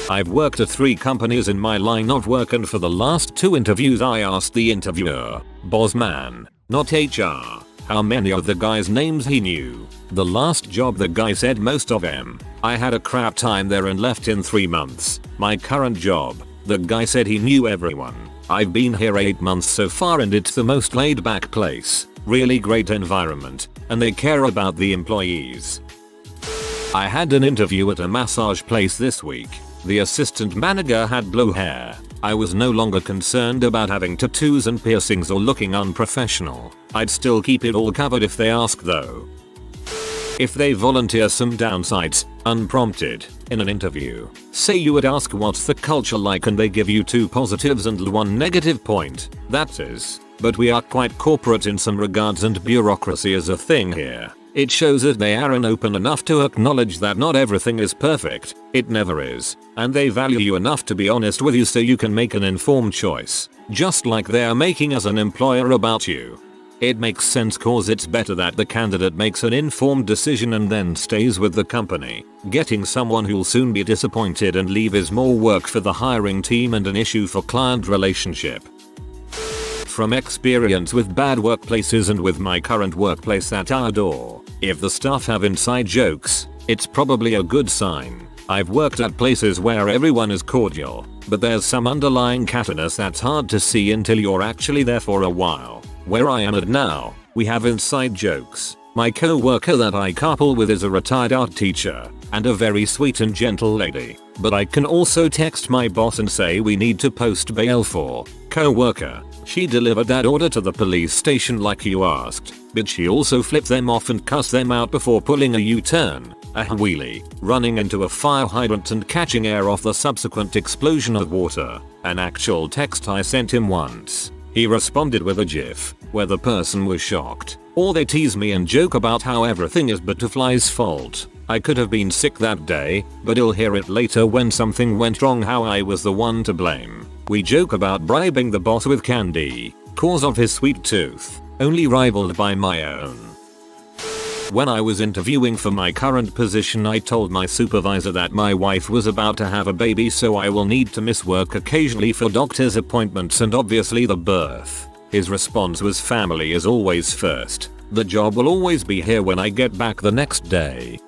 I've worked at 3 companies in my line of work and for the last 2 interviews I asked the interviewer, boss man, not HR, how many of the guys' names he knew. The last job the guy said most of them. I had a crap time there and left in 3 months. My current job, the guy said he knew everyone. I've been here 8 months so far and it's the most laid back place. Really great environment, and they care about the employees. I had an interview at a massage place this week. The assistant manager had blue hair. I was no longer concerned about having tattoos and piercings or looking unprofessional. I'd still keep it all covered if they ask though. If they volunteer some downsides, unprompted, in an interview, say you would ask what's the culture like and they give you 2 positives and 1 negative point, that is, but we are quite corporate in some regards and bureaucracy is a thing here. It shows that they aren't open enough to acknowledge that not everything is perfect, it never is, and they value you enough to be honest with you so you can make an informed choice, just like they are making as an employer about you. It makes sense cause it's better that the candidate makes an informed decision and then stays with the company. Getting someone who'll soon be disappointed and leave is more work for the hiring team and an issue for client relationship. From experience with bad workplaces and with my current workplace at our door, if the staff have inside jokes, it's probably a good sign. I've worked at places where everyone is cordial, but there's some underlying cattiness that's hard to see until you're actually there for a while. Where I am at now, we have inside jokes. My co-worker that I carpool with is a retired art teacher, and a very sweet and gentle lady, but I can also text my boss and say we need to post bail for co-worker. She delivered that order to the police station like you asked, but she also flipped them off and cussed them out before pulling a U-turn, a wheelie, running into a fire hydrant and catching air off the subsequent explosion of water. An actual text I sent him once. He responded with a gif, where the person was shocked. Or they tease me and joke about how everything is Butterfly's fault. I could have been sick that day, but he'll hear it later when something went wrong how I was the one to blame. We joke about bribing the boss with candy, cause of his sweet tooth, only rivaled by my own. When I was interviewing for my current position I told my supervisor that my wife was about to have a baby so I will need to miss work occasionally for doctor's appointments and obviously the birth. His response was family is always first. The job will always be here when I get back the next day.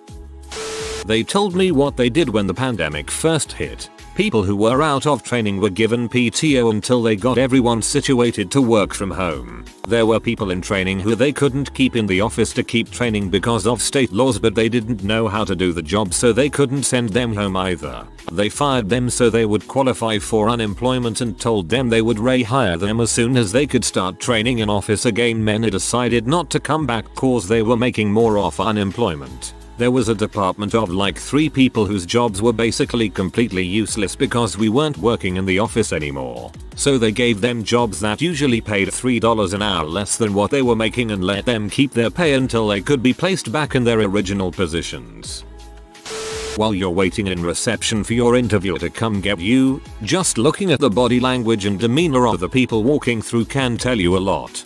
They told me what they did when the pandemic first hit. People who were out of training were given PTO until they got everyone situated to work from home. There were people in training who they couldn't keep in the office to keep training because of state laws, but they didn't know how to do the job, so they couldn't send them home either. They fired them so they would qualify for unemployment and told them they would rehire them as soon as they could start training in office again. Many decided not to come back cause they were making more off unemployment. There was a department of like 3 people whose jobs were basically completely useless because we weren't working in the office anymore. So they gave them jobs that usually paid $3 an hour less than what they were making and let them keep their pay until they could be placed back in their original positions. While you're waiting in reception for your interviewer to come get you, just looking at the body language and demeanor of the people walking through can tell you a lot.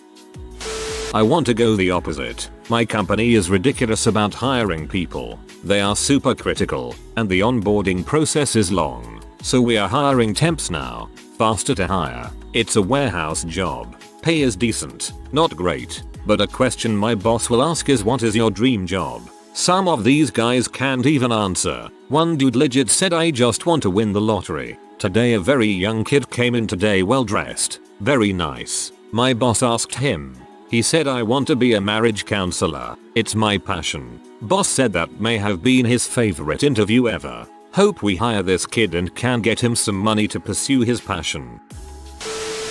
I want to go the opposite. My company is ridiculous about hiring people. They are super critical, and the onboarding process is long. So we are hiring temps now. Faster to hire. It's a warehouse job. Pay is decent, not great, but a question my boss will ask is, what is your dream job? Some of these guys can't even answer. One dude legit said, I just want to win the lottery. Today a very young kid came in today, well dressed, very nice. My boss asked him. He said, I want to be a marriage counselor. It's my passion. Boss said that may have been his favorite interview ever. Hope we hire this kid and can get him some money to pursue his passion.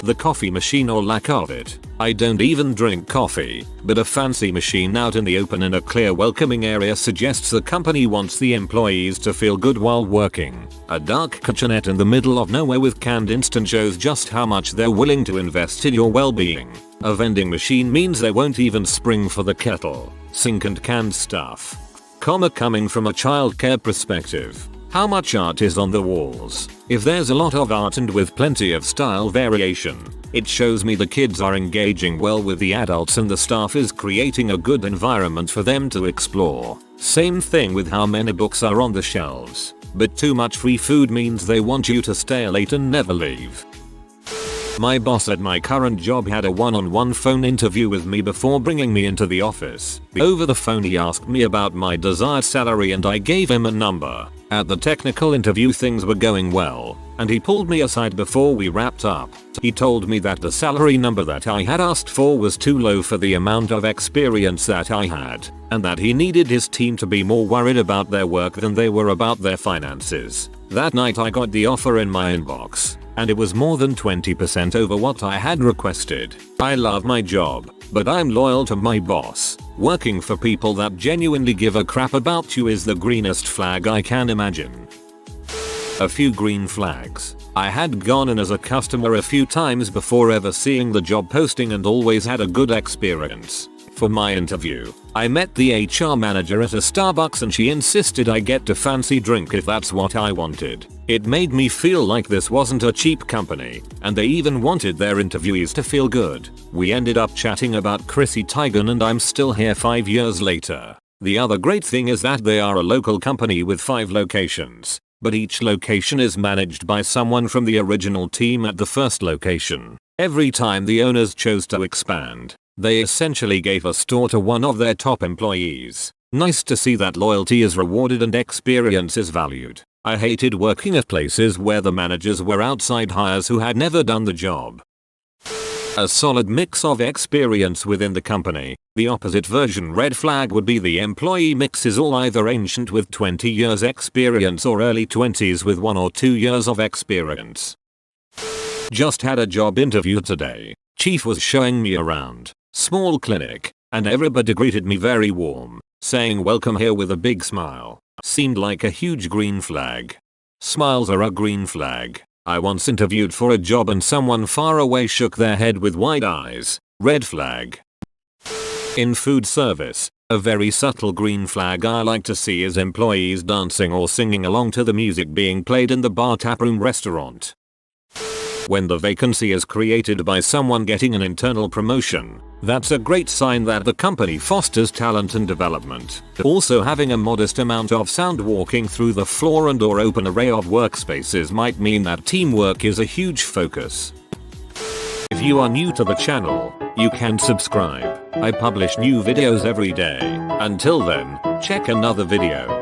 The coffee machine or lack of it. I don't even drink coffee, but a fancy machine out in the open in a clear welcoming area suggests the company wants the employees to feel good while working. A dark kitchenette in the middle of nowhere with canned instant shows just how much they're willing to invest in your well-being. A vending machine means they won't even spring for the kettle, sink and canned stuff. Coming from a childcare perspective. How much art is on the walls? If there's a lot of art and with plenty of style variation, it shows me the kids are engaging well with the adults and the staff is creating a good environment for them to explore. Same thing with how many books are on the shelves, but too much free food means they want you to stay late and never leave. My boss at my current job had a one-on-one phone interview with me before bringing me into the office. Over the phone he asked me about my desired salary and I gave him a number. At the technical interview things were going well, and he pulled me aside before we wrapped up. He told me that the salary number that I had asked for was too low for the amount of experience that I had, and that he needed his team to be more worried about their work than they were about their finances. That night I got the offer in my inbox, and it was more than 20% over what I had requested. I love my job, but I'm loyal to my boss. Working for people that genuinely give a crap about you is the greenest flag I can imagine. A few green flags. I had gone in as a customer a few times before ever seeing the job posting and always had a good experience. For my interview, I met the HR manager at a Starbucks and she insisted I get a fancy drink if that's what I wanted. It made me feel like this wasn't a cheap company, and they even wanted their interviewees to feel good. We ended up chatting about Chrissy Teigen and I'm still here 5 years later. The other great thing is that they are a local company with 5 locations, but each location is managed by someone from the original team at the first location. Every time the owners chose to expand, they essentially gave a store to one of their top employees. Nice to see that loyalty is rewarded and experience is valued. I hated working at places where the managers were outside hires who had never done the job. A solid mix of experience within the company. The opposite version red flag would be the employee mix is all either ancient with 20 years experience or early 20s with 1 or 2 years of experience. Just had a job interview today. Chief was showing me around. Small clinic, and everybody greeted me very warm, saying welcome here with a big smile. Seemed like a huge green flag. Smiles are a green flag. I once interviewed for a job and someone far away shook their head with wide eyes. Red flag. In food service, a very subtle green flag I like to see is employees dancing or singing along to the music being played in the bar taproom restaurant. When the vacancy is created by someone getting an internal promotion, that's a great sign that the company fosters talent and development. Also, having a modest amount of sound walking through the floor and or open array of workspaces might mean that teamwork is a huge focus. If you are new to the channel, you can subscribe. I publish new videos every day. Until then, check another video.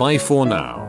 Bye for now.